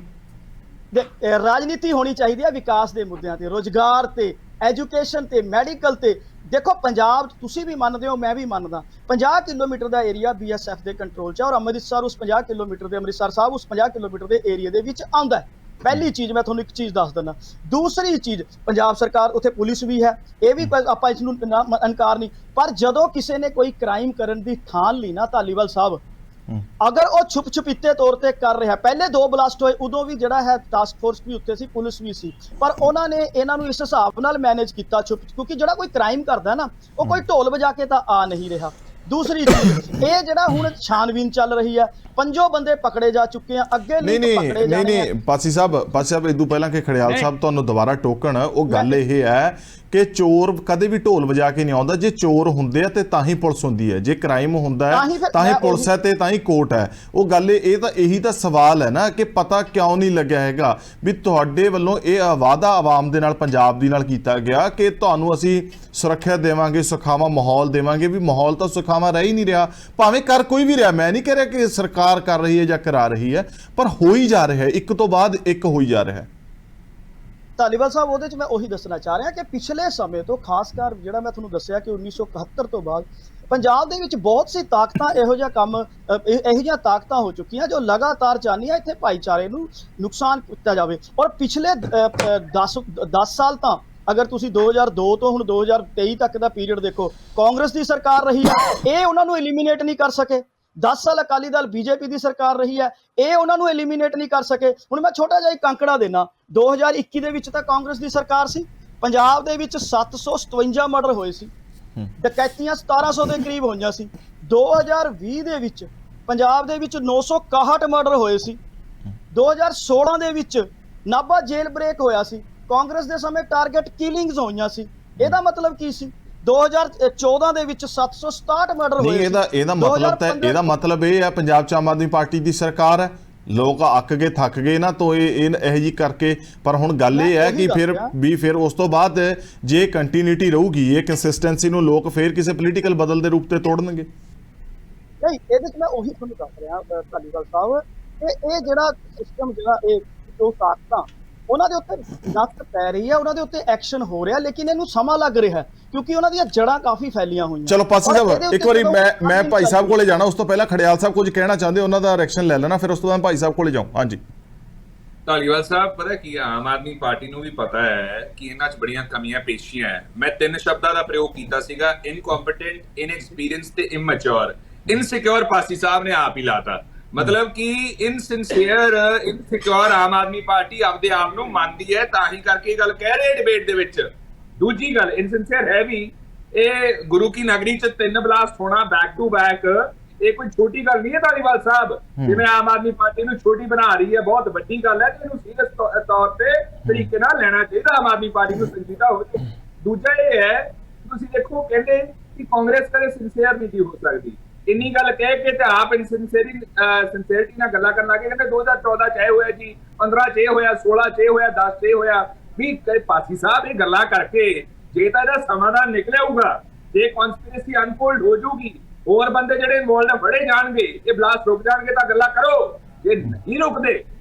ਰਾਜਨੀਤੀ ਹੋਣੀ ਚਾਹੀਦੀ ਹੈ ਵਿਕਾਸ ਦੇ ਮੁੱਦਿਆਂ ਤੇ, ਰੋਜ਼ਗਾਰ ਤੇ, ਐਜੂਕੇਸ਼ਨ ਤੇ, ਮੈਡੀਕਲ ਤੇ। ਦੇਖੋ, ਪੰਜਾਬ ਤੁਸੀਂ ਵੀ ਮੰਨਦੇ ਹੋ, ਮੈਂ ਵੀ ਮੰਨਦਾ, 50 ਕਿਲੋਮੀਟਰ ਦਾ ਏਰੀਆ BSF ਦੇ ਕੰਟਰੋਲ 'ਚ ਹੈ ਔਰ ਅੰਮ੍ਰਿਤਸਰ ਉਸ 50 ਕਿਲੋਮੀਟਰ ਦੇ, ਅੰਮ੍ਰਿਤਸਰ ਸਾਹਿਬ ਉਸ 50 ਕਿਲੋਮੀਟਰ ਦੇ ਏਰੀਆ ਦੇ ਵਿੱਚ ਆਉਂਦਾ ਹੈ। ਪਹਿਲੀ ਚੀਜ਼ ਮੈਂ ਤੁਹਾਨੂੰ ਇੱਕ ਚੀਜ਼ ਦੱਸ ਦਿੰਦਾ। ਦੂਸਰੀ ਚੀਜ਼, ਪੰਜਾਬ ਸਰਕਾਰ, ਉੱਥੇ ਪੁਲਿਸ ਵੀ ਹੈ, ਇਹ ਵੀ ਆਪਾਂ ਇਸ ਨੂੰ ਇਨਕਾਰ ਨਹੀਂ, ਪਰ ਜਦੋਂ ਕਿਸੇ ਨੇ ਕੋਈ ਕ੍ਰਾਈਮ ਕਰਨ ਦੀ ਠਾਣ ਲਈ ਨਾ ਧਾਲੀਵਾਲ ਸਾਹਿਬ, ਅਗਰ ਉਹ ਛੁਪੀਤੇ ਤੌਰ ਤੇ ਕਰ ਰਿਹਾ, ਪਹਿਲੇ 2 ਬਲਾਸਟ ਹੋਏ ਉਦੋਂ ਵੀ ਜਿਹੜਾ ਹੈ ਟਾਸਕ ਫੋਰਸ ਵੀ ਉੱਤੇ ਸੀ, ਪੁਲਿਸ ਵੀ ਸੀ, ਪਰ ਉਹਨਾਂ ਨੇ ਇਹਨਾਂ ਨੂੰ ਇਸ ਹਿਸਾਬ ਨਾਲ ਮੈਨੇਜ ਕੀਤਾ ਕਿਉਂਕਿ ਜਿਹੜਾ ਕੋਈ ਕ੍ਰਾਈਮ ਕਰਦਾ ਨਾ, ਉਹ ਕੋਈ ਢੋਲ ਵਜਾ ਕੇ ਤਾਂ ਆ ਨਹੀਂ ਰਿਹਾ। ਦੂਸਰੀ ਚੀਜ਼, ਇਹ ਜਿਹੜਾ ਹੁਣ ਛਾਨਬੀਨ ਚੱਲ ਰਹੀ ਹੈ, 5 ਬੰਦੇ ਪਕੜੇ ਜਾ ਚੁੱਕੇ ਆ, ਅੱਗੇ ਨਹੀਂ ਪਾਸੀ ਸਾਹਿਬ ਇਦੋਂ ਪਹਿਲਾਂ ਕਿ ਖੜਿਆਲ ਸਾਹਿਬ ਤੁਹਾਨੂੰ ਦੁਬਾਰਾ ਟੋਕਣ, ਉਹ ਗੱਲ ਇਹ ਹੈ ਕਿ ਚੋਰ ਕਦੇ ਵੀ ਢੋਲ ਵਜਾ ਕੇ ਨਹੀਂ ਆਉਂਦਾ। ਜੇ ਚੋਰ ਹੁੰਦੇ ਆ ਤੇ ਤਾਂ ਹੀ ਪੁਲਿਸ ਹੁੰਦੀ ਹੈ, ਜੇ ਕ੍ਰਾਈਮ ਹੁੰਦਾ ਹੈ ਤਾਂ ਹੀ ਪੁਲਿਸ ਹੈ ਤੇ ਤਾਂ ਹੀ ਕੋਰਟ ਹੈ। ਉਹ ਗੱਲ ਇਹੀ ਤਾਂ ਸਵਾਲ ਹੈ ਨਾ ਕਿ ਪਤਾ ਕਿਉਂ ਨਹੀਂ ਲੱਗਿਆ ਹੈਗਾ ਵੀ ਤੁਹਾਡੇ ਵੱਲੋਂ ਇਹ ਵਾਅਦਾ ਆਵਾਮ ਦੇ ਨਾਲ, ਪੰਜਾਬ ਦੀ ਨਾਲ ਕੀਤਾ ਗਿਆ ਕਿ ਤੁਹਾਨੂੰ ਅਸੀਂ ਸੁਰੱਖਿਆ ਦੇਵਾਂਗੇ, ਸੁਖਾਵਾਂ ਮਾਹੌਲ ਦੇਵਾਂਗੇ, ਵੀ ਮਾਹੌਲ ਤਾਂ ਸੁਖਾਵਾਂ ਰਹਿ ਹੀ ਨਹੀਂ ਰਿਹਾ, ਭਾਵੇਂ ਕਰ ਕੋਈ ਵੀ ਰਿਹਾ। ਮੈਂ ਨਹੀਂ ਕਹਿ ਰਿਹਾ ਕਿ ਸਰਕਾਰ ਕਰ ਰਹੀ ਹੈ ਜਾਂ ਕਰਾ ਰਹੀ ਹੈ, ਪਰ ਹੋ ਹੀ ਜਾ ਰਿਹਾ ਹੈ, ਇੱਕ ਤੋਂ ਬਾਅਦ ਇੱਕ ਹੋਈ ਜਾ ਰਿਹਾ ਹੈ। ਧਾਲੀਵਾਲ ਸਾਹਿਬ, ਉਹਦੇ 'ਚ ਮੈਂ ਉਹੀ ਦੱਸਣਾ ਚਾਹ ਰਿਹਾ ਕਿ ਪਿਛਲੇ ਸਮੇਂ ਤੋਂ, ਖਾਸ ਕਰ ਜਿਹੜਾ ਮੈਂ ਤੁਹਾਨੂੰ ਦੱਸਿਆ ਕਿ 1971 ਤੋਂ ਬਾਅਦ ਪੰਜਾਬ ਦੇ ਵਿੱਚ ਬਹੁਤ ਸੀ ਤਾਕਤਾਂ ਇਹੋ ਜਿਹੀਆਂ ਤਾਕਤਾਂ ਹੋ ਚੁੱਕੀਆਂ ਜੋ ਲਗਾਤਾਰ ਚਾਹੁੰਦੀਆਂ ਇੱਥੇ ਭਾਈਚਾਰੇ ਨੂੰ ਨੁਕਸਾਨ ਕੀਤਾ ਜਾਵੇ। ਔਰ ਪਿਛਲੇ 10 ਸਾਲ ਤਾਂ, ਅਗਰ ਤੁਸੀਂ 2002 ਤੋਂ ਹੁਣ 2023 ਤੱਕ ਦਾ ਪੀਰੀਅਡ ਦੇਖੋ, ਕਾਂਗਰਸ ਦੀ ਸਰਕਾਰ ਰਹੀ ਹੈ, ਇਹ ਉਹਨਾਂ ਨੂੰ ਐਲੀਮੀਨੇਟ ਨਹੀਂ ਕਰ ਸਕੇ। 10 ਸਾਲ ਅਕਾਲੀ ਦਲ BJP ਦੀ ਸਰਕਾਰ ਰਹੀ ਹੈ, ਇਹ ਉਹਨਾਂ ਨੂੰ ਐਲੀਮੀਨੇਟ ਨਹੀਂ ਕਰ ਸਕੇ। ਹੁਣ ਮੈਂ ਛੋਟਾ ਜਿਹਾ ਇੱਕ ਅੰਕੜਾ ਦੇਣਾ, 2021 ਦੇ ਵਿੱਚ ਤਾਂ ਕਾਂਗਰਸ ਦੀ ਸਰਕਾਰ ਸੀ, ਪੰਜਾਬ ਦੇ ਵਿੱਚ 757 ਮਰਡਰ ਹੋਏ ਸੀ, ਡਕੈਤੀਆਂ 1700 ਦੇ ਕਰੀਬ ਹੋਈਆਂ ਸੀ। 2020 ਦੇ ਵਿੱਚ ਪੰਜਾਬ ਦੇ ਵਿੱਚ 961 ਮਰਡਰ ਹੋਏ ਸੀ। 2016 ਦੇ ਵਿੱਚ ਨਾਭਾ ਜੇਲ੍ਹ ਬ੍ਰੇਕ ਹੋਇਆ ਸੀ, ਕਾਂਗਰਸ ਦੇ ਸਮੇਂ ਟਾਰਗੇਟ ਕਿਲਿੰਗਸ ਹੋਈਆਂ ਸੀ। ਇਹਦਾ ਮਤਲਬ ਕੀ ਸੀ? 2014 ਦੇ ਵਿੱਚ 767 ਮਰਡਰ ਹੋਏ। ਇਹਦਾ ਮਤਲਬ ਇਹ ਹੈ ਪੰਜਾਬ 'ਚ ਆਮ ਆਦਮੀ ਪਾਰਟੀ ਦੀ ਸਰਕਾਰ ਹੈ, ਲੋਕ ਅੱਕ ਗਏ, ਥੱਕ ਗਏ ਨਾ, ਤੋਂ ਇਹ ਜਿਹੀ ਕਰਕੇ। ਪਰ ਹੁਣ ਗੱਲ ਇਹ ਹੈ ਕਿ ਫਿਰ ਉਸ ਤੋਂ ਬਾਅਦ ਜੇ ਕੰਟੀਨਿਊਟੀ ਰਹੂਗੀ, ਇਹ ਕੰਸਿਸਟੈਂਸੀ ਨੂੰ ਲੋਕ ਫਿਰ ਕਿਸੇ ਪੋਲੀਟੀਕਲ ਬਦਲ ਦੇ ਰੂਪ ਤੇ ਤੋੜਨਗੇ। ਨਹੀਂ, ਇਹਦੇ 'ਚ ਮੈਂ ਉਹੀ ਤੁਹਾਨੂੰ ਦੱਸ ਰਿਹਾ ਧਾਲੀਵਾਲ ਸਾਹਿਬ, ਇਹ ਜਿਹੜਾ ਸਿਸਟਮ, ਜਿਹੜਾ ਇਹ ਜੋ ਤਾਕਤਾਂ ਉਹਨਾਂ ਦੇ ਉੱਤੇ ਨੱਥ ਪੈ ਰਹੀ ਹੈ, ਉਹਨਾਂ ਦੇ ਉੱਤੇ ਐਕਸ਼ਨ ਹੋ ਰਿਹਾ, ਲੇਕਿਨ ਇਹਨੂੰ ਸਮਾਂ ਲੱਗ ਰਿਹਾ ਕਿਉਂਕਿ ਉਹਨਾਂ ਦੀਆਂ ਜੜ੍ਹਾਂ ਕਾਫੀ ਫੈਲੀਆਂ ਹੋਈਆਂ। ਚਲੋ ਪਾਸੀ ਸਾਹਿਬ, ਇੱਕ ਵਾਰੀ ਮੈਂ ਭਾਈ ਸਾਹਿਬ ਕੋਲੇ ਜਾਣਾ, ਉਸ ਤੋਂ ਪਹਿਲਾਂ ਖੜਿਆਲ ਸਾਹਿਬ ਕੁਝ ਕਹਿਣਾ ਚਾਹੁੰਦੇ, ਉਹਨਾਂ ਦਾ ਰਿਐਕਸ਼ਨ ਲੈ ਲੈਣਾ, ਫਿਰ ਉਸ ਤੋਂ ਬਾਅਦ ਭਾਈ ਸਾਹਿਬ ਕੋਲੇ ਜਾਓ। ਹਾਂਜੀ ਧਾਲੀਵਾਲ ਸਾਹਿਬ, ਪਤਾ ਕੀ ਆ, ਆਮ ਆਦਮੀ ਪਾਰਟੀ ਨੂੰ ਵੀ ਪਤਾ ਹੈ ਕਿ ਇਹਨਾਂ 'ਚ ਬੜੀਆਂ ਕਮੀਆਂ ਪੇਸ਼ੀਆਂ ਹੈ। ਮੈਂ 3 ਸ਼ਬਦਾਂ ਦਾ ਪ੍ਰਯੋਗ ਕੀਤਾ ਸੀਗਾ, ਇਨਕੰਪੀਟੈਂਟ, ਇਨਐਕਸਪੀਰੀਅੰਸ ਤੇ ਇਮੈਚੁਰ। ਇਨਸਿਕਿਉਰ ਪਾਸੀ ਸਾਹਿਬ ਨੇ ਆਪ ਹੀ ਲਾਤਾ, ਮਤਲਬ ਕਿ ਇਨਸਿੰਸੀਅਰ, ਇਨਸਿਕਿਉਰ ਆਮ ਆਦਮੀ ਪਾਰਟੀ ਆਪਦੇ ਆਪ ਨੂੰ ਮੰਨਦੀ ਹੈ, ਤਾਂ ਹੀ ਕਰਕੇ ਇਹ ਗੱਲ ਕਹਿ ਰਹੇ ਡਿਬੇਟ ਦੇ ਵਿੱਚ। ਦੂਜੀ ਗੱਲ, ਇਨਸਿੰਸੀਅਰ ਹੈ ਵੀ, ਇਹ ਗੁਰੂ ਕੀ ਨਗਰੀ 'ਚ 3 ਬਲਾਸਟ ਹੋਣਾ ਬੈਕ ਟੂ ਬੈਕ, ਇਹ ਕੋਈ ਛੋਟੀ ਗੱਲ ਨਹੀਂ ਹੈ ਧਾਲੀਵਾਲ ਸਾਹਿਬ। ਜਿਵੇਂ ਆਮ ਆਦਮੀ ਪਾਰਟੀ ਨੂੰ ਛੋਟੀ ਬਣਾ ਰਹੀ ਹੈ, ਬਹੁਤ ਵੱਡੀ ਗੱਲ ਹੈ, ਇਹਨੂੰ ਸੀਰੀਅਸ ਤੌਰ ਤੇ ਤਰੀਕੇ ਨਾਲ ਲੈਣਾ ਚਾਹੀਦਾ, ਆਮ ਆਦਮੀ ਪਾਰਟੀ ਨੂੰ ਸੰਜੀਦਾ ਹੋਵੇ। ਦੂਜਾ ਇਹ ਹੈ, ਤੁਸੀਂ ਦੇਖੋ ਕਹਿੰਦੇ ਕਿ ਕਾਂਗਰਸ ਕਦੇ ਸਿੰਸੀਅਰ ਨਹੀਂ ਹੋ ਸਕਦੀ, ਇੰਨੀ ਗੱਲ ਕਹਿ ਕੇ ਤੇ ਆਪ ਸਿੰਸੀਅਰਿਟੀ ਨਾਲ ਗੱਲਾਂ ਕਰਨ ਲੱਗੇ। ਕਹਿੰਦੇ 2014 ਚ ਇਹ ਹੋਇਆ ਜੀ, 15 ਚ ਇਹ ਹੋਇਆ, 16 ਚ ਇਹ ਹੋਇਆ, 10 ਚ ਇਹ ਹੋਇਆ। ਵੀ ਪਾਸੀ ਸਾਹਿਬ ਇਹ ਗੱਲਾਂ ਕਰਕੇ ਜੇ ਤਾਂ ਇਹਦਾ ਸਮਾਧਾਨ ਨਿਕਲਿਆਊਗਾ, ਜੇ ਕਨਸਪੀਰੇਸੀ ਅਨਫੋਲਡ ਹੋ ਜੂਗੀ, ਹੋਰ ਬੰਦੇ ਜਿਹੜੇ ਇਨਵੋਲਡ ਫੜੇ ਜਾਣਗੇ, ਇਹ ਬਲਾਸਟ ਰੁਕ ਜਾਣਗੇ ਤਾਂ ਗੱਲਾਂ ਕਰੋ। ਜੇ ਨਹੀਂ ਰੁਕਦੇ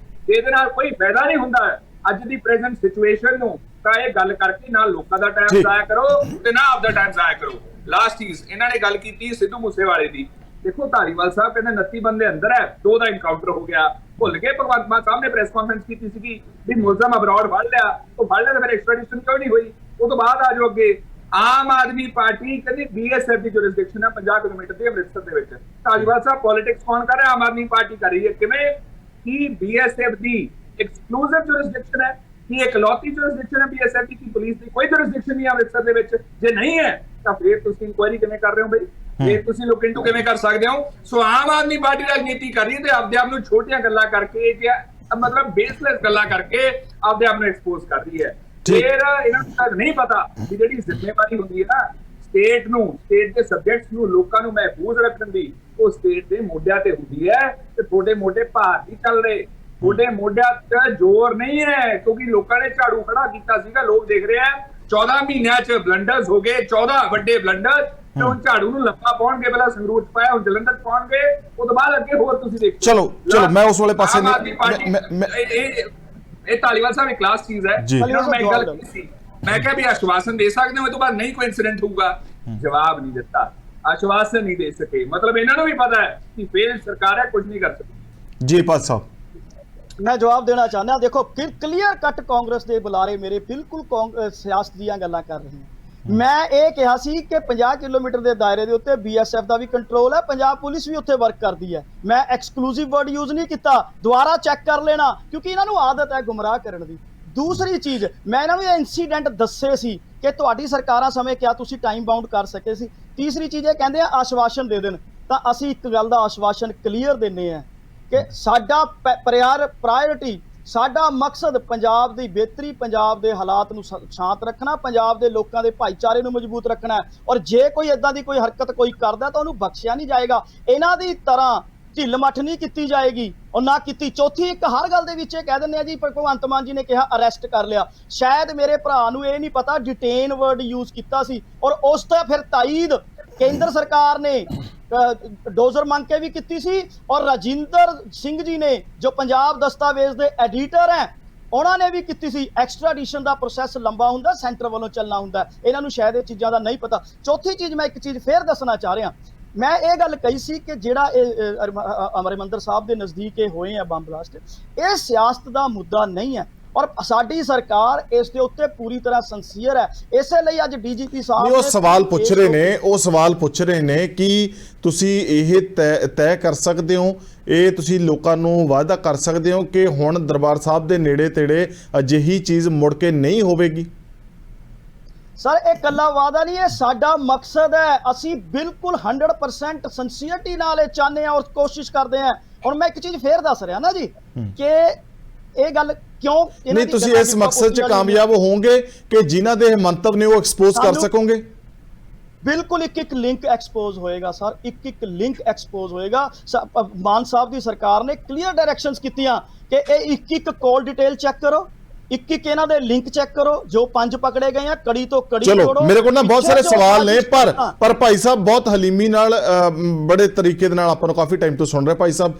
ਇਹਦੇ ਨਾਲ ਕੋਈ ਫਾਇਦਾ ਨਹੀਂ ਹੁੰਦਾ ਅੱਜ ਦੀ ਪ੍ਰੈਜ਼ੈਂਟ ਸਿਚੁਏਸ਼ਨ ਨੂੰ, ਤਾਂ ਇਹ ਗੱਲ ਕਰਕੇ ਨਾ ਲੋਕਾਂ ਦਾ ਟਾਈਮ ਜ਼ਾਇਆ ਕਰੋ ਤੇ ਨਾ ਆਪਦਾ ਟਾਈਮ ਜ਼ਾਇਆ ਕਰੋ। ਲਾਸਟ ਚੀਜ਼, ਇਹਨਾਂ ਨੇ ਗੱਲ ਕੀਤੀ ਸਿੱਧੂ ਮੂਸੇਵਾਲੇ ਦੀ। ਦੇਖੋ ਧਾਲੀਵਾਲ ਸਾਹਿਬ ਕਹਿੰਦੇ 29 ਬੰਦੇ ਅੰਦਰ ਹੈ, 2 ਦਾ ਇਨਕਾਊਂਟਰ ਹੋ ਗਿਆ। ਭੁੱਲ ਗਏ ਭਗਵੰਤ ਮਾਨ ਸਾਹਿਬ ਨੇ ਪ੍ਰੈਸ ਕਾਨਫਰੰਸ ਕੀਤੀ ਸੀਗੀ ਵੀ ਮੁਲਜ਼ਮ ਅਬਰੋਡ ਫੜ ਲਿਆ, ਉਹ ਫੜ ਲਿਆ ਤਾਂ ਫਿਰ ਐਕਸਟ੍ਰੈਡੀਸ਼ਨ ਕਿਉਂ ਨਹੀਂ ਹੋਈ? ਉਹ ਤੋਂ ਬਾਅਦ ਆ ਜਾਓ ਅੱਗੇ। ਆਮ ਆਦਮੀ ਪਾਰਟੀ ਕਹਿੰਦੀ BSF ਦੀ ਜੁਰਿਸਡਿਕਸ਼ਨ ਹੈ 50 ਕਿਲੋਮੀਟਰ ਦੀ ਅੰਮ੍ਰਿਤਸਰ ਦੇ ਵਿੱਚ। ਧਾਲੀਵਾਲ ਸਾਹਿਬ, ਪੋਲਿਟਿਕਸ ਕੌਣ ਕਰ ਰਿਹਾ? ਆਮ ਆਦਮੀ ਪਾਰਟੀ ਕਰ ਰਹੀ ਹੈ। ਕਿਵੇਂ ਕਿ BSF ਦੀ ਐਕਸਕਲੂਸਿਵ ਜੁਰਿਸਡਿਕਸ਼ਨ ਹੈ, ਕਿ ਇਕਲੌਤੀ ਜੁਰਿਸਡਿਕਸ਼ਨ ਹੈ BSF ਦੀ, ਕਿ ਪੁਲਿਸ ਦੀ ਕੋਈ ਜੁਰਿਸਡਿਕਸ਼ਨ ਨਹੀਂ ਹੈ ਅੰਮ੍ਰਿਤਸਰ ਦੇ ਵਿੱਚ। ਜੇ ਨਹੀਂ ਹੈ ਤਾਂ ਫਿਰ ਤੁਸੀਂ ਇਨਕੁਆਇਰੀ ਕਿਵੇਂ ਕਰ ਰਹੇ ਹੋ ਬਈ? ਫਿਰ ਤੁਸੀਂ ਲੁੱਕ ਇਨਟੂ ਕਿਵੇਂ ਕਰ ਸਕਦੇ ਹੋ? ਸੋ ਆਮ ਆਦਮੀ ਪਾਰਟੀ ਰਾਜਨੀਤੀ ਕਰ ਰਹੀ ਹੈ ਤੇ ਆਪਦੇ ਆਪ ਨੂੰ ਛੋਟੀਆਂ ਗੱਲਾਂ ਕਰਕੇ, ਮਤਲਬ ਬੇਸਲੈਸ ਗੱਲਾਂ ਕਰਕੇ ਆਪਦੇ ਆਪ ਨੂੰ ਐਕਸਪੋਜ਼ ਕਰ ਰਹੀ ਹੈ। ਫਿਰ ਇਹਨਾਂ ਨੂੰ ਨਹੀਂ ਪਤਾ ਕਿ ਜਿਹੜੀ ਜ਼ਿੰਮੇਵਾਰੀ ਹੁੰਦੀ ਹੈ ਨਾ ਸਟੇਟ ਨੂੰ, ਸਟੇਟ ਦੇ ਸਬਜੈਕਟਸ ਨੂੰ, ਲੋਕਾਂ ਨੂੰ ਮਹਿਫੂਜ਼ ਰੱਖਣ ਦੀ, ਉਹ ਸਟੇਟ ਦੇ ਮੋਢਿਆਂ ਤੇ ਹੁੰਦੀ ਹੈ। ਤੇ ਤੁਹਾਡੇ ਮੋਢੇ ਭਾਰ ਨਹੀਂ ਚੱਲ ਰਹੇ, ਤੁਹਾਡੇ ਮੋਢਿਆਂ ਤੇ ਜ਼ੋਰ ਨਹੀਂ ਹੈ, ਕਿਉਂਕਿ ਲੋਕਾਂ ਨੇ ਝਾੜੂ ਖੜਾ ਕੀਤਾ ਸੀਗਾ। ਲੋਕ ਦੇਖ ਰਹੇ ਆ 14 ਮਹੀਨਿਆਂ ਚ ਬਲੰਡਰਸ ਹੋ ਗਏ, 14 ਵੱਡੇ ਬਲੰਡਰ। ਤੇ ਹੁਣ ਝਾੜੂ ਨੂੰ ਲੱਪਾ ਪਾਉਣਗੇ, ਪਹਿਲਾਂ ਸੰਗਰੂਰ ਚ ਪਾਇਆ, ਹੁਣ ਜਲੰਧਰ ਚ ਪਾਉਣਗੇ, ਉਹ ਤੋਂ ਬਾਅਦ ਅੱਗੇ ਹੋਰ ਤੁਸੀਂ ਦੇਖੋ। ਚਲੋ ਮੈਂ ਉਸ ਵਾਲੇ ਪਾਸੇ ਇਹ ਧਾਲੀਵਾਲ ਸਾਹਿਬ ਇੱਕ ਕਲਾਸ ਚੀਜ਼ ਹੈ। ਮੈਂ ਇੱਕ ਗੱਲ ਕੀਤੀ ਸੀ, ਮੈਂ ਕਿਹਾ ਵੀ ਆਸ਼ਵਾਸਨ ਦੇ ਸਕਦੇ ਹੋ, ਇਹ ਤੋਂ ਬਾਅਦ ਨਹੀਂ ਕੋਈ ਇਨਸੀਡੈਂਟ ਹੋਊਗਾ। ਜਵਾਬ ਨਹੀਂ ਦਿੱਤਾ, ਆਸ਼ਵਾਸਨ ਨਹੀਂ ਦੇ ਸਕੇ। ਮਤਲਬ ਇਹਨਾਂ ਨੂੰ ਵੀ ਪਤਾ ਹੈ ਕਿ ਫੇਲ ਸਰਕਾਰ ਹੈ, ਕੁਝ ਨਹੀਂ ਕਰ ਸਕਦੀ। ਜੀ ਪਾਸ ਸਾਹਿਬ, ਮੈਂ ਜਵਾਬ ਦੇਣਾ ਚਾਹੁੰਦਾ। ਦੇਖੋ ਕਲੀਅਰ ਕੱਟ ਕਾਂਗਰਸ ਦੇ ਬੁਲਾਰੇ ਮੇਰੇ ਬਿਲਕੁਲ ਸਿਆਸਤ ਦੀਆਂ ਗੱਲਾਂ ਕਰ ਰਹੇ ਹਨ। ਮੈਂ ਇਹ ਕਿਹਾ ਸੀ ਕਿ 50 ਕਿਲੋਮੀਟਰ ਦੇ ਦਾਇਰੇ ਦੇ ਉੱਤੇ BSF ਦਾ ਵੀ ਕੰਟਰੋਲ ਹੈ, ਪੰਜਾਬ ਪੁਲਿਸ ਵੀ ਉੱਥੇ ਵਰਕ ਕਰਦੀ ਹੈ। ਮੈਂ ਐਕਸਕਲੂਸਿਵ ਵਰਡ ਯੂਜ਼ ਨਹੀਂ ਕੀਤਾ, ਦੁਬਾਰਾ ਚੈੱਕ ਕਰ ਲੈਣਾ, ਕਿਉਂਕਿ ਇਹਨਾਂ ਨੂੰ ਆਦਤ ਹੈ ਗੁੰਮਰਾਹ ਕਰਨ ਦੀ। ਦੂਸਰੀ ਚੀਜ਼, ਮੈਂ ਇਹਨਾਂ ਨੂੰ ਇਹ ਇਨਸੀਡੈਂਟ ਦੱਸੇ ਸੀ ਕਿ ਤੁਹਾਡੀ ਸਰਕਾਰਾਂ ਸਮੇਂ ਕਿਆ ਤੁਸੀਂ ਟਾਈਮ ਬਾਉਂਡ ਕਰ ਸਕੇ ਸੀ। ਤੀਸਰੀ ਚੀਜ਼ ਇਹ ਕਹਿੰਦੇ ਆ ਆਸ਼ਵਾਸਨ ਦੇ ਦੇਣ, ਤਾਂ ਅਸੀਂ ਇੱਕ ਗੱਲ ਦਾ ਆਸ਼ਵਾਸਨ ਕਲੀਅਰ ਦਿੰਦੇ ਆ ਕਿ ਸਾਡਾ ਪ੍ਰਾਇੋਰਟੀ, ਸਾਡਾ ਮਕਸਦ ਪੰਜਾਬ ਦੀ ਬਿਹਤਰੀ, ਪੰਜਾਬ ਦੇ ਹਾਲਾਤ ਨੂੰ ਸ਼ਾਂਤ ਰੱਖਣਾ, ਪੰਜਾਬ ਦੇ ਲੋਕਾਂ ਦੇ ਭਾਈਚਾਰੇ ਨੂੰ ਮਜ਼ਬੂਤ ਰੱਖਣਾ। ਔਰ ਜੇ ਕੋਈ ਇਦਾਂ ਦੀ ਕੋਈ ਹਰਕਤ ਕੋਈ ਕਰਦਾ ਤਾਂ ਉਹਨੂੰ ਬਖਸ਼ਿਆ ਨਹੀਂ ਜਾਏਗਾ। ਇਹਨਾਂ ਦੀ ਤਰ੍ਹਾਂ ਢਿੱਲ ਮੱਠ ਨਹੀਂ ਕੀਤੀ ਜਾਏਗੀ, ਔਰ ਨਾ ਕੀਤੀ। ਚੌਥੀ, ਇੱਕ ਹਰ ਗੱਲ ਦੇ ਵਿੱਚ ਇਹ ਕਹਿ ਦਿੰਦੇ ਆ ਜੀ ਭਗਵੰਤ ਮਾਨ ਜੀ ਨੇ ਕਿਹਾ ਅਰੈਸਟ ਕਰ ਲਿਆ। ਸ਼ਾਇਦ ਮੇਰੇ ਭਰਾ ਨੂੰ ਇਹ ਨਹੀਂ ਪਤਾ ਡਿਟੇਨ ਵਰਡ ਯੂਜ਼ ਕੀਤਾ ਸੀ, ਔਰ ਉਸ ਤੋਂ ਫਿਰ ਤਾਈਦ ਕੇਂਦਰ ਸਰਕਾਰ ਨੇ ਡੋਜ਼ਰ ਮੰਗ ਕੇ ਵੀ ਕੀਤੀ ਸੀ। ਔਰ ਰਾਜਿੰਦਰ ਸਿੰਘ ਜੀ ਨੇ ਜੋ ਪੰਜਾਬ ਦਸਤਾਵੇਜ਼ ਦੇ ਐਡੀਟਰ ਹੈ, ਉਹਨਾਂ ਨੇ ਵੀ ਕੀਤੀ ਸੀ। ਐਕਸਟ੍ਰਾਡੀਸ਼ਨ ਦਾ ਪ੍ਰੋਸੈਸ ਲੰਬਾ ਹੁੰਦਾ, ਸੈਂਟਰ ਵੱਲੋਂ ਚੱਲਣਾ ਹੁੰਦਾ, ਇਹਨਾਂ ਨੂੰ ਸ਼ਾਇਦ ਇਹ ਚੀਜ਼ਾਂ ਦਾ ਨਹੀਂ ਪਤਾ। ਚੌਥੀ ਚੀਜ਼, ਮੈਂ ਇੱਕ ਚੀਜ਼ ਫੇਰ ਦੱਸਣਾ ਚਾਹ ਰਿਹਾ। ਮੈਂ ਇਹ ਗੱਲ ਕਹੀ ਸੀ ਕਿ ਜਿਹੜਾ ਇਹ ਹਰਿਮੰਦਰ ਸਾਹਿਬ ਦੇ ਨਜ਼ਦੀਕ ਇਹ ਹੋਏ ਆ ਬੰਬ ਬਲਾਸਟ, ਇਹ ਸਿਆਸਤ ਦਾ ਮੁੱਦਾ ਨਹੀਂ ਹੈ, ਔਰ ਸਾਡੀ ਸਰਕਾਰ ਇਸ ਦੇ ਉੱਤੇ ਪੂਰੀ ਤਰ੍ਹਾਂ ਸਿੰਸੀਅਰ ਹੈ। ਇਸੇ ਲਈ ਅੱਜ DGP ਸਾਹਿਬ ਉਹ ਸਵਾਲ ਪੁੱਛ ਰਹੇ ਨੇ ਕਿ ਤੁਸੀਂ ਇਹ ਤੈਅ ਕਰ ਸਕਦੇ ਹੋ, ਇਹ ਤੁਸੀਂ ਲੋਕਾਂ ਨੂੰ ਵਾਅਦਾ ਕਰ ਸਕਦੇ ਹੋ ਕਿ ਹੁਣ ਦਰਬਾਰ ਸਾਹਿਬ ਦੇ ਨੇੜੇ ਤੇੜੇ ਅਜਿਹੀ ਚੀਜ਼ ਮੁੜ ਕੇ ਨਹੀਂ ਹੋਵੇਗੀ? ਸਰ, ਇਹ ਕੱਲਾ ਵਾਅਦਾ ਨਹੀਂ, ਇਹ ਸਾਡਾ ਮਕਸਦ ਹੈ। ਅਸੀਂ ਬਿਲਕੁਲ 100% ਸਿੰਸੀਅਰਟੀ ਨਾਲ ਇਹ ਚਾਹੁੰਦੇ ਹਾਂ ਔਰ ਕੋਸ਼ਿਸ਼ ਕਰਦੇ ਹਾਂ। ਹੁਣ ਮੈਂ ਇੱਕ ਚੀਜ਼ ਫੇਰ ਦੱਸ ਰਿਹਾ ਨਾ ਜੀ ਕਿ ਇਹ ਗੱਲ ਕਿਉਂ ਨਹੀਂ, ਤੁਸੀਂ ਇਸ ਮਕਸਦ 'ਚ ਕਾਮਯਾਬ ਹੋਵੋਗੇ ਕਿ ਜਿਨ੍ਹਾਂ ਦੇ ਮੰਤਵ ਨੇ ਉਹ ਐਕਸਪੋਜ਼ ਕਰ ਸਕੋਗੇ? ਬਿਲਕੁਲ ਇੱਕ ਲਿੰਕ ਐਕਸਪੋਜ਼ ਹੋਏਗਾ ਸਰ, ਇੱਕ ਲਿੰਕ ਐਕਸਪੋਜ਼ ਹੋਏਗਾ। ਮਾਨ ਸਾਹਿਬ ਦੀ ਸਰਕਾਰ ਨੇ ਕਲੀਅਰ ਡਾਇਰੈਕਸ਼ਨਸ ਕੀਤੀਆਂ ਕਿ ਇਹ ਇੱਕ ਕਾਲ ਡਿਟੇਲ ਚੈੱਕ ਕਰੋ, ਇੱਕ ਇਹਨਾਂ ਦੇ ਲਿੰਕ ਚੈੱਕ ਕਰੋ, ਜੋ 5 ਪਕੜੇ ਗਏ ਆ ਕੜੀ ਤੋਂ ਕੜੀ ਚਲੋ ਤੋੜੋ। ਮੇਰੇ ਕੋਲ ਨਾ ਬਹੁਤ ਸਾਰੇ ਸਵਾਲ ਨੇ, ਪਰ ਭਾਈ ਸਾਹਿਬ ਬਹੁਤ ਹਲੀਮੀ ਨਾਲ ਬੜੇ ਤਰੀਕੇ ਦੇ ਨਾਲ ਆਪਾਂ ਨੂੰ ਕਾਫੀ ਟਾਈਮ ਤੋਂ ਸੁਣ ਰਹੇ। ਭਾਈ ਸਾਹਿਬ,